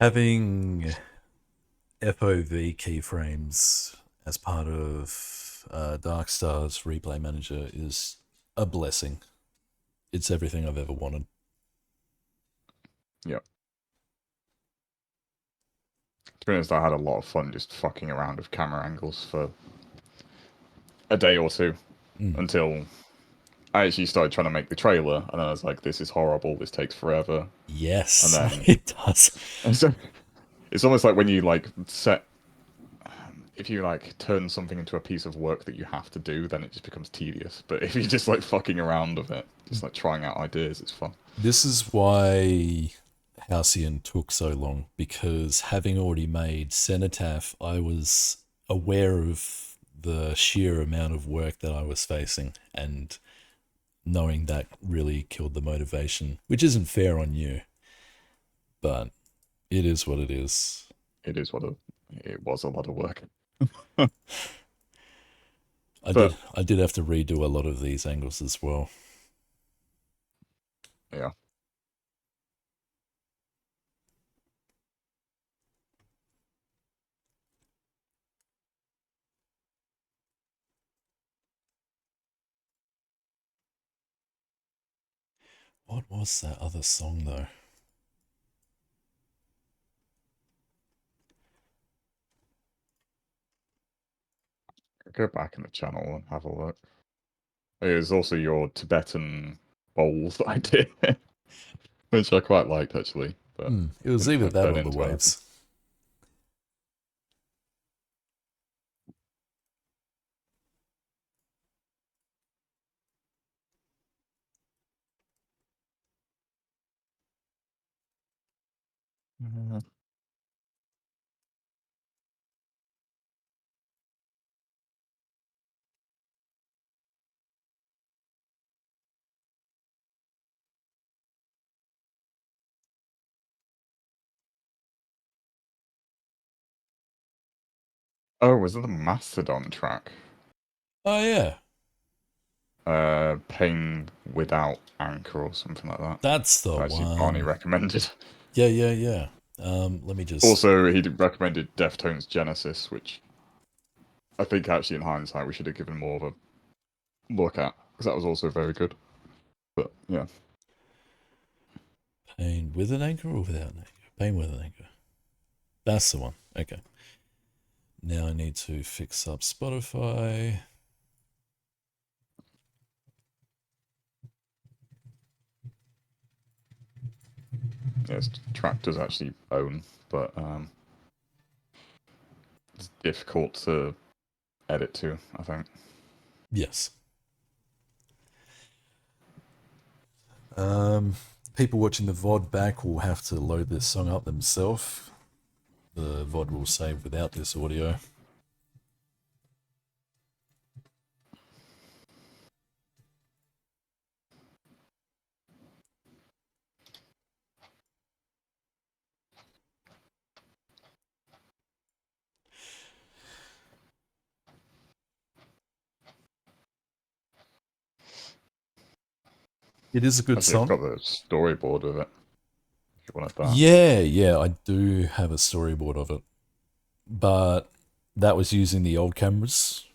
S1: Having FOV keyframes as part of Darkstar's replay manager is a blessing. It's everything I've ever wanted.
S2: Yeah. To be honest, I had a lot of fun just fucking around with camera angles for a day or two
S1: Mm.
S2: until I actually started trying to make the trailer, and then I was like, "This is horrible. This takes forever." And
S1: Yes,
S2: then
S1: it does.
S2: and so it's almost like when you like set if you like turn something into a piece of work that you have to do, then it just becomes tedious. But if you're just like fucking around with it, just like trying out ideas, it's fun.
S1: This is why Halcyon took so long, because having already made Cenotaph, I was aware of the sheer amount of work that I was facing, and knowing that really killed the motivation, which isn't fair on you, but it is what it is.
S2: It is what it was a lot of work.
S1: I did
S2: But
S1: I did have to redo a lot of these angles as well.
S2: yeah,
S1: What was that other song though?
S2: go back in the channel and have a look. It was also your Tibetan bowls that I did, which I quite liked actually. but
S1: It was
S2: didn't
S1: either
S2: kind of
S1: that
S2: turn
S1: or the
S2: into anything.
S1: waves.
S2: Mhm. Oh, was it the Mastodon track?
S1: Oh yeah,
S2: Pain Without Anchor or something like that.
S1: that's the
S2: Actually, Barney
S1: one.
S2: recommended.
S1: Yeah, yeah, yeah. Let me just.
S2: Also, he recommended Deftones Genesis, which I think actually in hindsight we should have given more of a look at, because that was also very good. But yeah,
S1: Pain with an anchor or without an anchor? Pain with an anchor. That's the one. Okay. Now I need to fix up Spotify.
S2: yes, track does actually own, but it's difficult to edit to, I think.
S1: Yes. Um, People watching the VOD back will have to load this song up themselves. The VOD will save without this audio. It is a good
S2: Actually, I've
S1: song.
S2: got the storyboard of it, if you wanted that.
S1: Yeah, yeah, I do have a storyboard of it. But that was using the old cameras.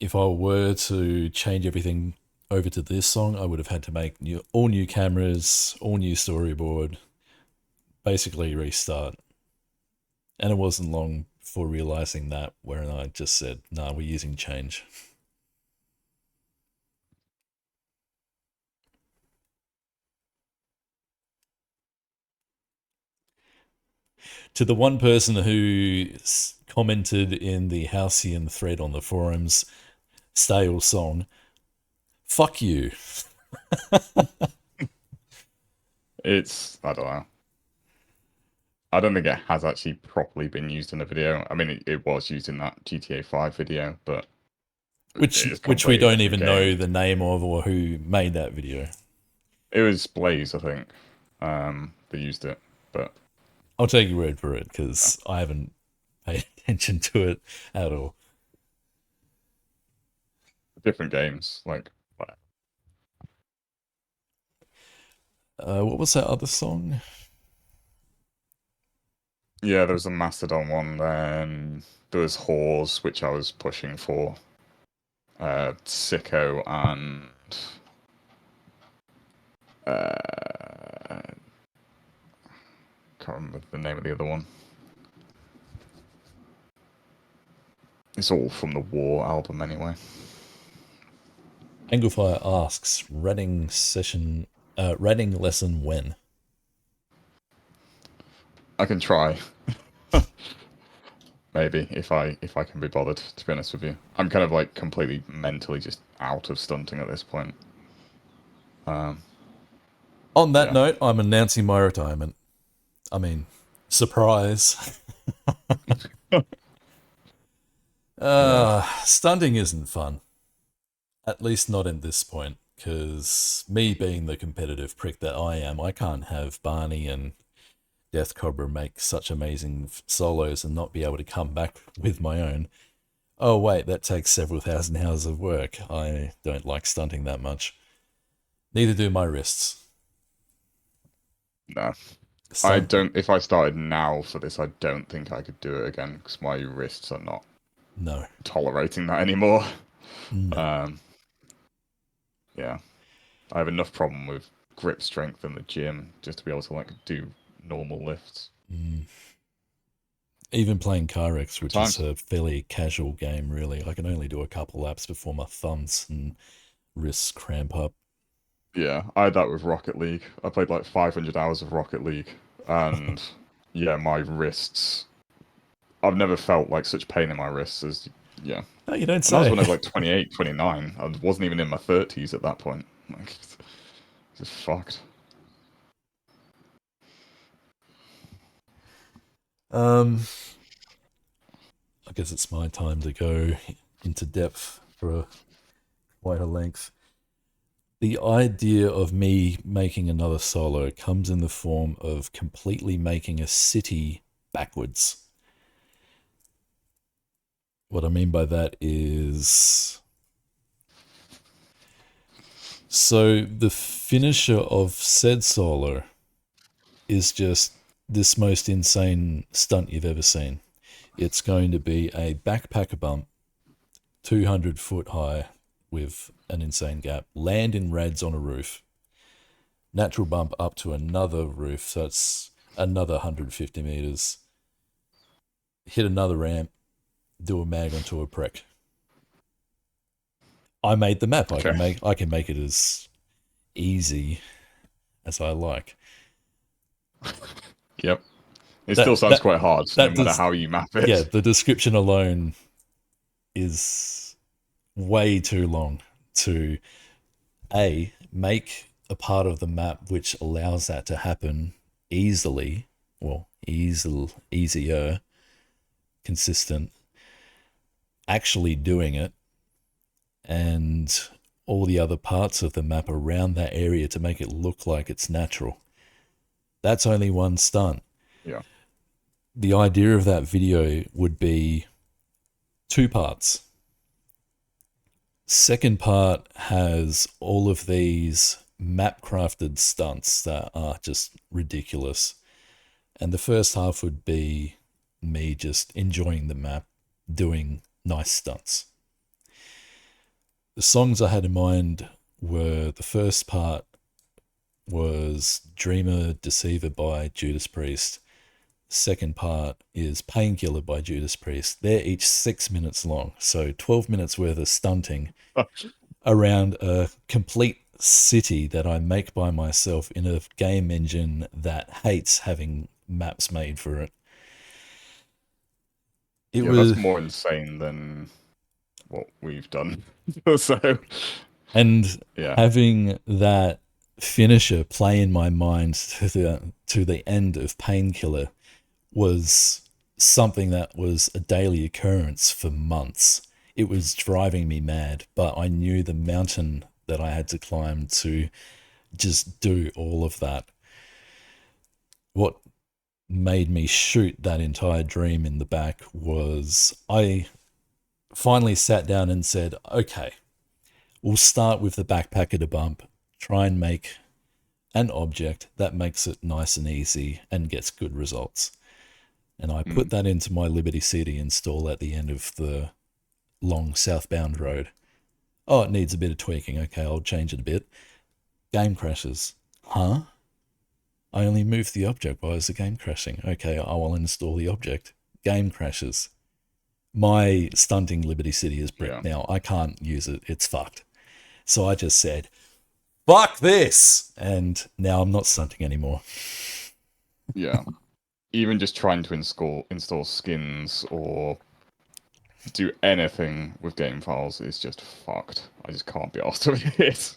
S1: If I were to change everything over to this song, I would have had to make all new cameras, all new storyboard, basically restart. And it wasn't long before realizing that, where I just said, "Nah, we're using change." To the one person who commented in the Halcyon thread on the forums, "Stale song," fuck you.
S2: I don't know. I don't think it has actually properly been used in a video. I mean, it was used in that GTA 5 video, but it's a
S1: Which we
S2: completely
S1: don't
S2: different
S1: even
S2: game.
S1: know the name of or who made that video.
S2: It was Blaze, I think. They used it, but
S1: I'll take your word for it because I haven't paid attention to it at all.
S2: different games. Like,
S1: What was that other song?
S2: yeah, there was a Mastodon one. Then there was Whores, which I was pushing for. Sicko and can't remember the name of the other one. It's all from the War album anyway.
S1: Anglefire asks, ratting lesson when?
S2: I can try. Maybe if I can be bothered, to be honest with you. I'm kind of like completely mentally just out of stunting at this point. Um,
S1: On that
S2: yeah.
S1: note, I'm announcing my retirement. I mean, surprise.
S2: Yeah.
S1: Stunting isn't fun. At least not at this point. Because me being the competitive prick that I am, I can't have Barney and DeathCobra make such amazing solos and not be able to come back with my own. Oh, wait, that takes several thousand hours of work. I don't like stunting that much. Neither do my wrists.
S2: No. I
S1: Stunt,
S2: don't. If I started now for this, I don't think I could do it again because my wrists are not
S1: no,
S2: tolerating that anymore.
S1: no.
S2: Um, yeah. I have enough problem with grip strength in the gym just to be able to like do normal lifts.
S1: Mm. Even playing Car Wrecks,
S2: Good
S1: which is
S2: times.
S1: a fairly casual game, really, I can only do a couple laps before my thumbs and wrists cramp up.
S2: Yeah, I had that with Rocket League. I played like 500 hours of Rocket League, and yeah, my wrists. I've never felt like such pain in my wrists as yeah,
S1: No, you don't
S2: and that was
S1: say.
S2: when I was like 28, 29. I wasn't even in my 30s at that point. Like, just fucked.
S1: um, I guess it's my time to go into depth for quite a length. The idea of me making another solo comes in the form of completely making a city backwards. What I mean by that is, so the finisher of said solo is just this most insane stunt you've ever seen. It's going to be a backpacker bump, 200 foot high, with an insane gap, land in rads on a roof, natural bump up to another roof, so it's another 150 meters, hit another ramp, do a mag onto a prick. I made the map.
S2: Okay.
S1: I can make it as easy as I like.
S2: Yep. It still
S1: That
S2: sounds
S1: that
S2: quite hard, no
S1: that
S2: matter
S1: does,
S2: how you map
S1: yeah.
S2: it.
S1: The description alone is way too long to make a part of the map which allows that to happen easily, well, easier, consistent, actually doing it, and all the other parts of the map around that area to make it look like it's natural. That's only one stunt.
S2: Yeah.
S1: The idea of that video would be two parts. Second part has all of these map crafted stunts that are just ridiculous. And the first half would be me just enjoying the map, doing nice stunts. The songs I had in mind were, the first part was Dreamer Deceiver by Judas Priest. Second part is Painkiller by Judas Priest. They're each 6 minutes long, so 12 minutes worth of stunting around a complete city that I make by myself in a game engine that hates having maps made for it. It
S2: Yeah, that's
S1: was,
S2: more insane than what we've done. So,
S1: and
S2: yeah.
S1: having that finisher play in my mind to the end of Painkiller was something that was a daily occurrence for months. It was driving me mad, but I knew the mountain that I had to climb to just do all of that. What made me shoot that entire dream in the back was I finally sat down and said, okay, we'll start with the backpacker to bump, try and make an object that makes it nice and easy and gets good results. And I put
S2: Mm,
S1: that into my Liberty City install at the end of the long southbound road. Oh, it needs a bit of tweaking. Okay, I'll change it a bit. Game crashes. Huh? I only moved the object. Why is the game crashing? Okay, I will install the object. Game crashes. My stunting Liberty City is
S2: yeah.
S1: bricked now. I can't use it. It's fucked. So I just said, fuck this! And now I'm not stunting anymore.
S2: Yeah. Even just trying to install skins or do anything with game files is just fucked. I just can't be asked with it.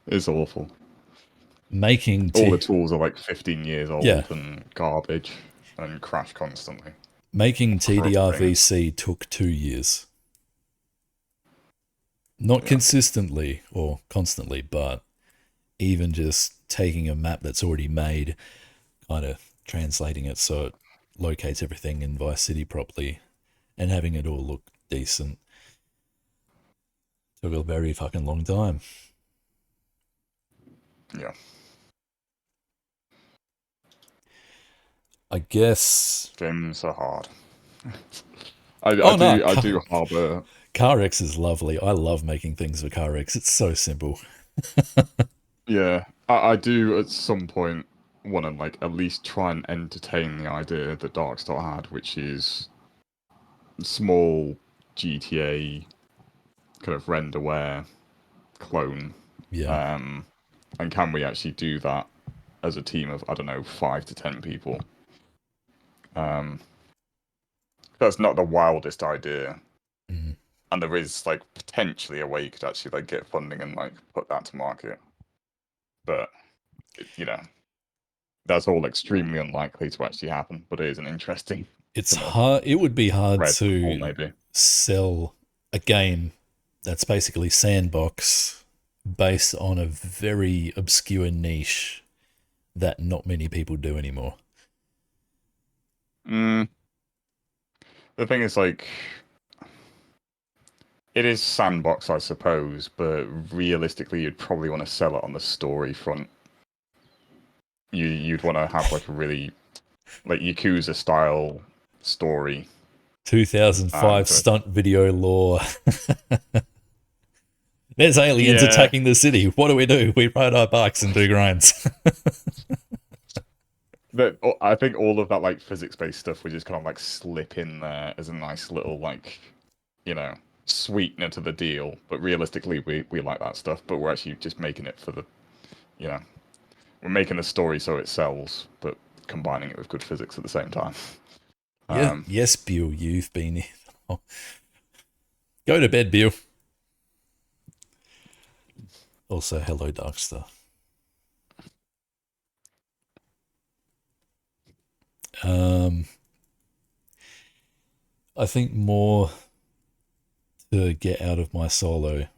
S2: It's awful.
S1: Making
S2: All the
S1: T
S2: tools are like 15 years
S1: yeah,
S2: old and garbage and crash constantly.
S1: making
S2: Crying.
S1: TDRVC took 2 years. Not
S2: Yeah.
S1: consistently or constantly, but even just taking a map that's already made, kind of translating it so it locates everything in Vice City properly and having it all look decent took a very fucking long time.
S2: Yeah.
S1: I guess.
S2: Games are hard. I, I
S1: Oh no,
S2: do I do harbour.
S1: CarX is lovely. I love making things for CarX. It's so simple.
S2: Yeah, I do at some point want to like at least try and entertain the idea that Darkstar had, which is small GTA kind of renderware clone.
S1: Yeah.
S2: Um, and can we actually do that as a team of, I don't know, 5 to 10 people. Um, that's not the wildest idea,
S1: Mm.
S2: and there is like potentially a way you could actually like get funding and like put that to market, but you know that's all extremely unlikely to actually happen. But it is an interesting
S1: It's
S2: kind of
S1: hard. It would be hard
S2: red ball,
S1: to
S2: maybe.
S1: sell a game that's basically sandbox based on a very obscure niche that not many people do anymore.
S2: Mm, the thing is, like, it is sandbox, I suppose, but realistically, you'd probably want to sell it on the story front. You'd want to have like a really like Yakuza style story,
S1: 2005
S2: kind of,
S1: stunt video lore. There's aliens
S2: yeah.
S1: attacking the city. What do? We ride our bikes and do grinds.
S2: That I think all of that like physics-based stuff we just kind of like slip in there as a nice little like you know sweetener to the deal. But realistically, we like that stuff. But we're actually just making it for the you know we're making the story so it sells, but combining it with good physics at the same time.
S1: Yeah,
S2: Um,
S1: yes, Bill, you've been. Oh, go to bed, Bill. Also, hello, Darkstar. Um, I think more to get out of my solo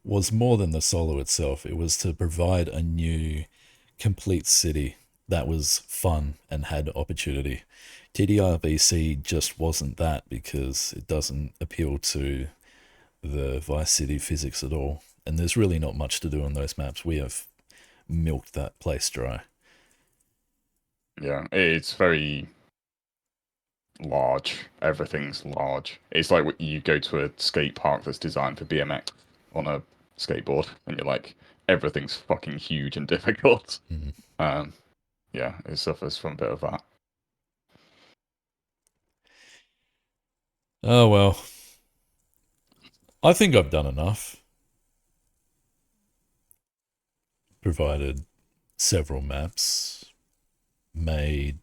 S1: was more than the solo itself. It was to provide a new, complete city that was fun and had opportunity. TDRBC just wasn't that because it doesn't appeal to the Vice City physics at all. And there's really not much to do on those maps. We have milked that place dry.
S2: yeah, it's very large. Everything's large. It's like you go to a skate park that's designed for BMX on a skateboard, and you're like, everything's fucking huge and difficult.
S1: Mm.
S2: Um, yeah, it suffers from a bit of that.
S1: Oh well, I think I've done enough. Provided several maps, made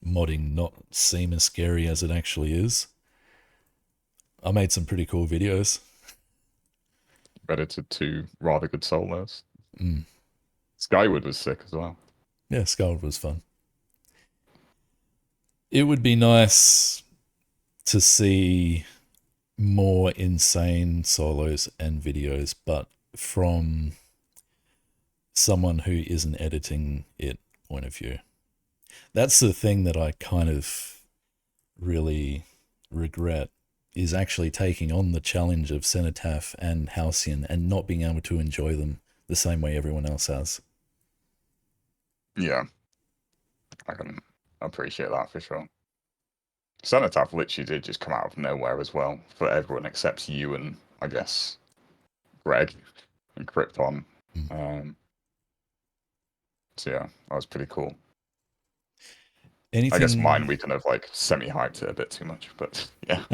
S1: modding not seem as scary as it actually is. I made some pretty cool videos.
S2: Edited two rather good solos.
S1: Mm.
S2: Skyward was sick as well.
S1: Yeah, Skald was fun. It would be nice to see more insane solos and videos, but from someone who isn't editing it point of view. That's the thing that I kind of really regret is actually taking on the challenge of Cenotaph and Halcyon and not being able to enjoy them the same way everyone else has.
S2: Yeah, I can appreciate that for sure. Cenotaph literally did just come out of nowhere as well for everyone except you and I guess Greg and Krypton.
S1: Mm.
S2: Um, so yeah, that was pretty cool. I guess
S1: Anything?
S2: mine we kind of like semi-hyped it a bit too much, but yeah.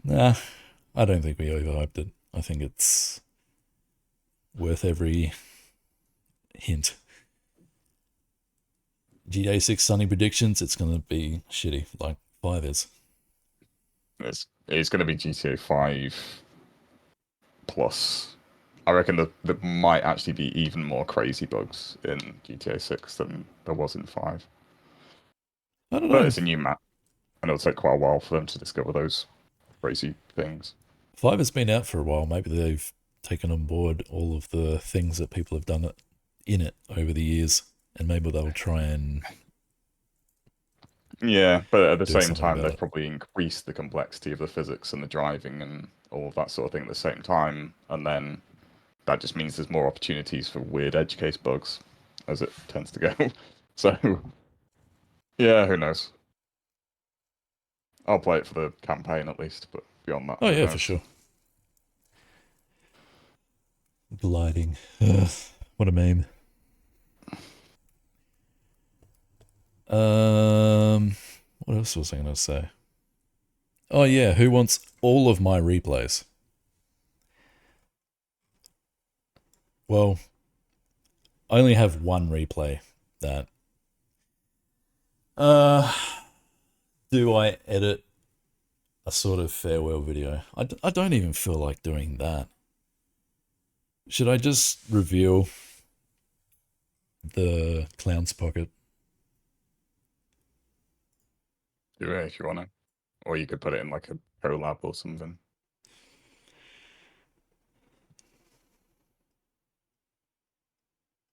S1: Nah, I don't think we overhyped it. I think it's worth every hint. GTA 6 sunny predictions, it's going to be shitty, like 5 is.
S2: It's going to be GTA 5 plus. I reckon that there might actually be even more crazy bugs in GTA 6 than there was in 5.
S1: I don't
S2: But
S1: know.
S2: it's a new map, and it'll take quite a while for them to discover those crazy things.
S1: 5 has been out for a while. Maybe they've taken on board all of the things that people have done in it over the years, and maybe they'll try and
S2: Yeah, but at the
S1: do
S2: same
S1: something
S2: time,
S1: about
S2: they've
S1: it.
S2: probably increased the complexity of the physics and the driving and all of that sort of thing at the same time, and then that just means there's more opportunities for weird edge case bugs, as it tends to go. So, yeah, who knows? I'll play it for the campaign at least, but beyond that,
S1: Oh
S2: who
S1: yeah, for
S2: knows?
S1: sure. Gliding. Ugh, what a meme. What else was I going to say? Oh yeah, who wants all of my replays? Well, I only have one replay that. Uh, do I edit a sort of farewell video? I don't even feel like doing that. Should I just reveal the clown's pocket?
S2: Do it if you want to. Or you could put it in like a collab or something.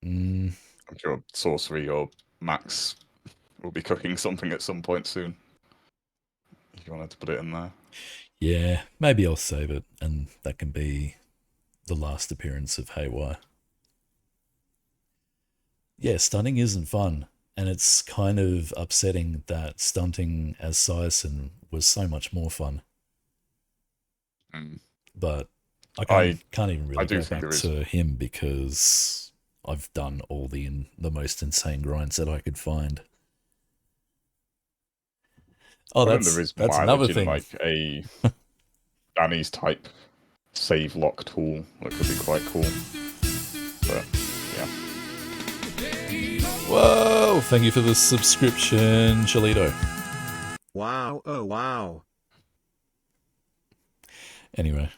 S1: Mm,
S2: I'm sure Sorcery or Max will be cooking something at some point soon. If you wanted to put it in there.
S1: yeah, maybe I'll save it, and that can be the last appearance of Haywire. Yeah, stunting isn't fun, and it's kind of upsetting that stunting as Sison was so much more fun.
S2: Mm.
S1: But I
S2: I
S1: can't even
S2: I
S1: really
S2: do
S1: go
S2: think
S1: back
S2: there is.
S1: to him because I've done all the most insane grinds that I could find. Oh,
S2: I think there is
S1: that's another
S2: mileage in
S1: thing.
S2: like a Danny's type save lock tool that could be quite cool. But yeah.
S1: Whoa! Thank you for the subscription, Cholito.
S3: Wow, oh wow.
S1: Anyway,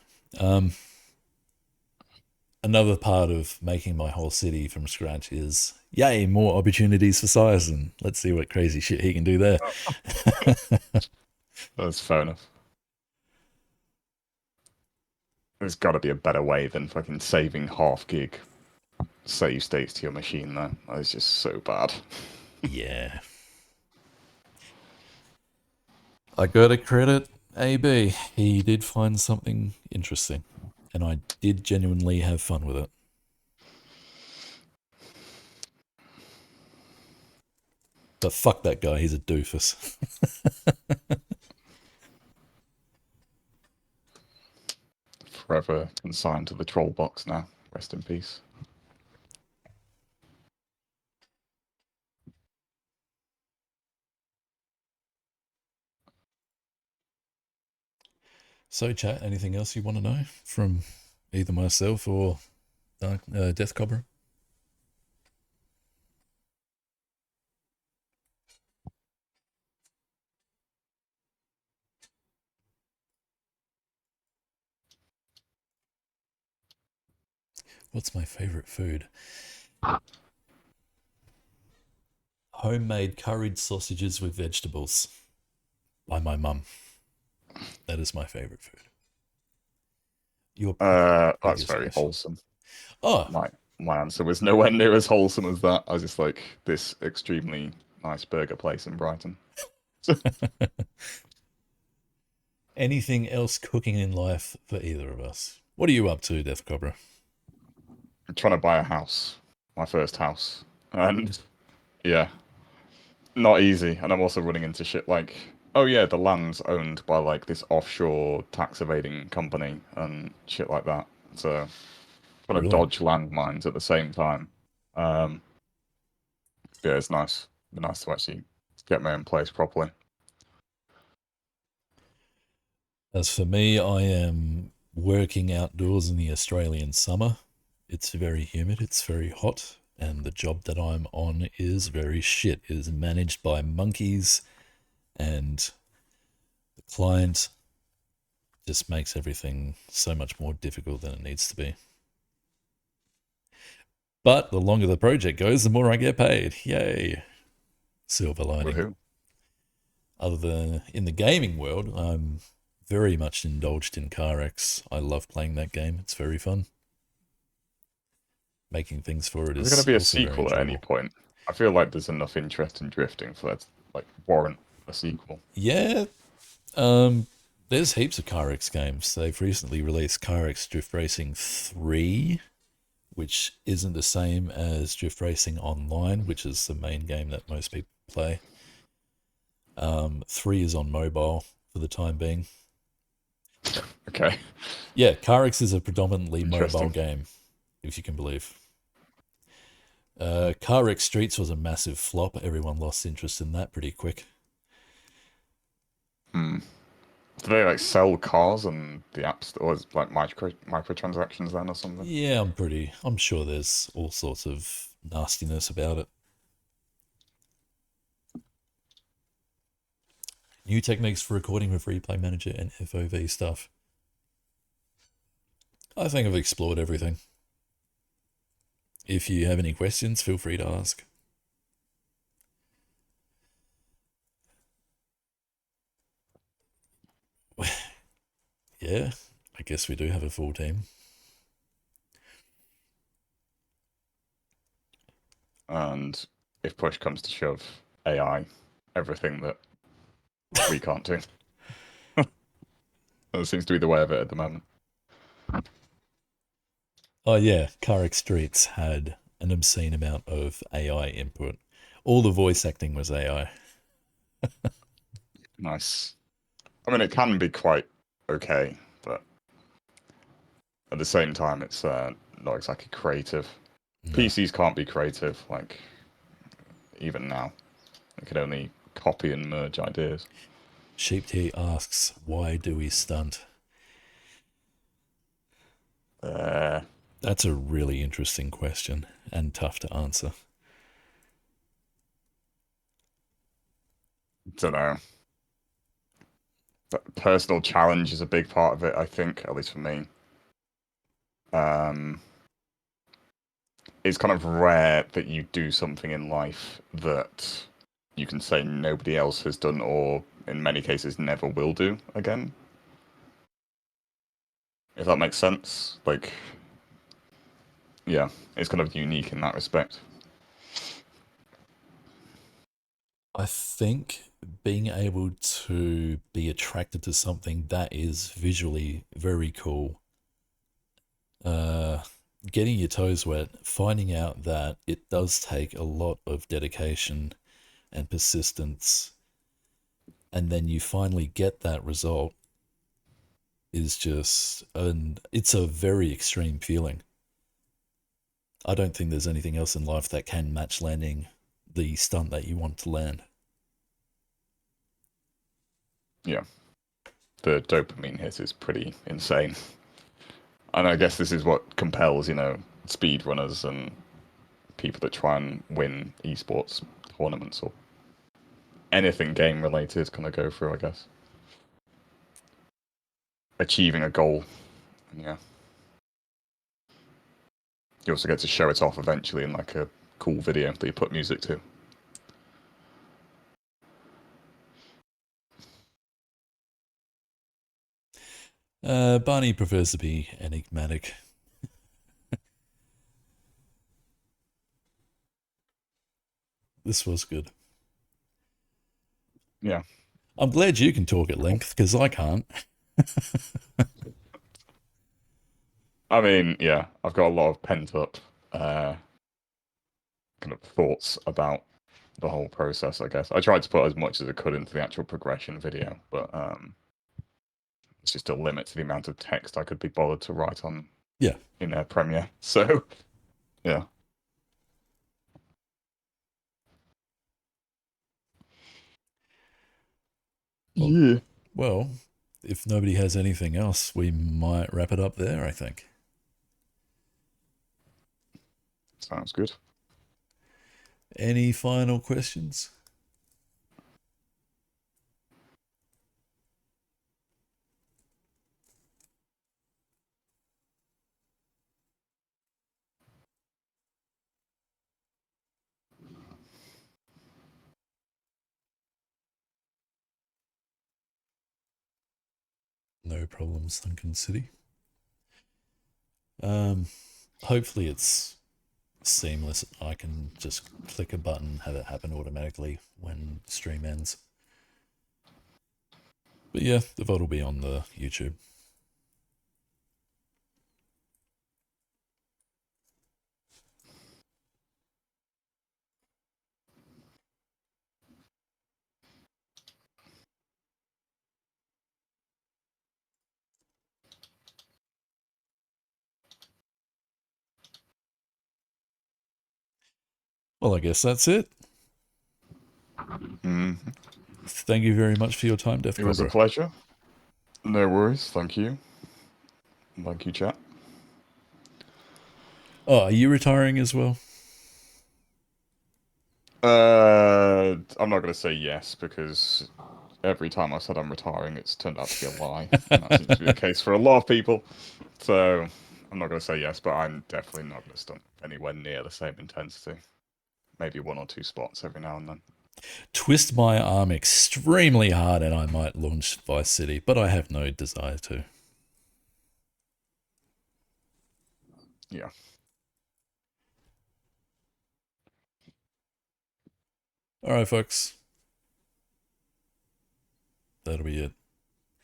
S1: another part of making my whole city from scratch is yay, more opportunities for Sison. Let's see what crazy shit he can do there.
S2: That's fair enough. There's got to be a better way than fucking saving half gig save states to your machine, though. That is just so bad.
S1: Yeah. I gotta credit AB. He did find something interesting, and I did genuinely have fun with it. But fuck that guy, he's a doofus.
S2: Forever consigned to the troll box now. Rest in peace.
S1: So, chat, anything else you want to know from either myself or DeathCobra? What's my favorite food? Homemade curried sausages with vegetables by my mum. That is my favorite food. Your
S2: That's
S1: previous
S2: very
S1: question.
S2: wholesome.
S1: Oh,
S2: My answer was nowhere near as wholesome as that. I was just like this extremely nice burger place in Brighton.
S1: anything else cooking in life for either of us? What are you up to, Death Cobra?
S2: I'm trying to buy a house, my first house, and yeah, not easy. And I'm also running into shit like, oh yeah, the land's owned by like this offshore tax evading company and shit like that. So trying to
S1: Brilliant.
S2: dodge landmines at the same time. Um, yeah, it's nice. Be nice to actually get my own place properly.
S1: As for me, I am working outdoors in the Australian summer. It's very humid, it's very hot, and the job that I'm on is very shit. It is managed by monkeys, and the client just makes everything so much more difficult than it needs to be. But the longer the project goes, the more I get paid. Yay. Silver lining.
S2: Woohoo!
S1: Other than in the gaming world, I'm very much indulged in Car X. I love playing that game. It's very fun. Making things for it
S2: Is there going to
S1: is
S2: be a
S1: also very
S2: sequel at any
S1: enjoyable.
S2: point? I feel like there's enough interest in drifting for that to like warrant a sequel.
S1: Yeah, there's heaps of Car X games. They've recently released Car X Drift Racing 3, which isn't the same as Drift Racing Online, which is the main game that most people play. 3 is on mobile for the time being.
S2: Okay,
S1: Yeah, Car X is a predominantly mobile
S2: interesting.
S1: game, if you can believe. Car X Streets was a massive flop. Everyone lost interest in that pretty quick.
S2: Hmm. Do they like sell cars on the app store, or is like microtransactions then or something?
S1: Yeah, I'm sure there's all sorts of nastiness about it. New techniques for recording with Replay Manager and FOV stuff. I think I've explored everything. If you have any questions, feel free to ask. Yeah, I guess we do have a full team.
S2: And if push comes to shove, AI, everything that we can't do. That seems to be the way of it at the moment.
S1: Oh yeah, Carrick Streets had an obscene amount of AI input. All the voice acting was AI.
S2: Nice. I mean, it can be quite okay, but at the same time, it's not exactly creative.
S1: No.
S2: PCs can't be creative, like, even now. They can only copy and merge ideas.
S1: Sheep Tea asks, why do we stunt? That's a really interesting question and tough to answer.
S2: Don't know. But personal challenge is a big part of it, I think, at least for me. It's kind of rare that you do something in life that you can say nobody else has done, or in many cases never will do again. If that makes sense. Like, yeah, it's kind of unique in that respect.
S1: I think being able to be attracted to something that is visually very cool, getting your toes wet, finding out that it does take a lot of dedication and persistence, and then you finally get that result is just, and it's a very extreme feeling. I don't think there's anything else in life that can match landing the stunt that you want to land.
S2: Yeah. The dopamine hit is pretty insane. And I guess this is what compels, speedrunners and people that try and win esports tournaments or anything game related kind of go through, I guess. Achieving a goal. Yeah. You also get to show it off eventually in like a cool video that you put music to.
S1: Barney prefers to be enigmatic. This was good.
S2: Yeah.
S1: I'm glad you can talk at length, because I can't.
S2: I mean, yeah, I've got a lot of pent up kind of thoughts about the whole process, I guess. I tried to put as much as I could into the actual progression video, but it's just a limit to the amount of text I could be bothered to write on in Premiere. So, yeah.
S1: Well, if nobody has anything else, we might wrap it up there, I think.
S2: Sounds good.
S1: Any final questions? No problem, Sunken City. Hopefully it's seamless. I can just click a button, have it happen automatically when the stream ends. But yeah, the VOD will be on the YouTube. Well, I guess that's it. Thank you very much for your time, DeathCobra.
S2: It was a pleasure. No worries. Thank you. Thank you, chat.
S1: Oh, are you retiring as well?
S2: I'm not going to say yes because every time I said I'm retiring, it's turned out to be a lie, and that seems to be the case for a lot of people. So I'm not going to say yes, but I'm definitely not going to stunt anywhere near the same intensity. Maybe 1 or 2 spots every now and then.
S1: Twist my arm extremely hard and I might launch Vice City, but I have no desire to.
S2: Yeah.
S1: All right, folks. That'll be it.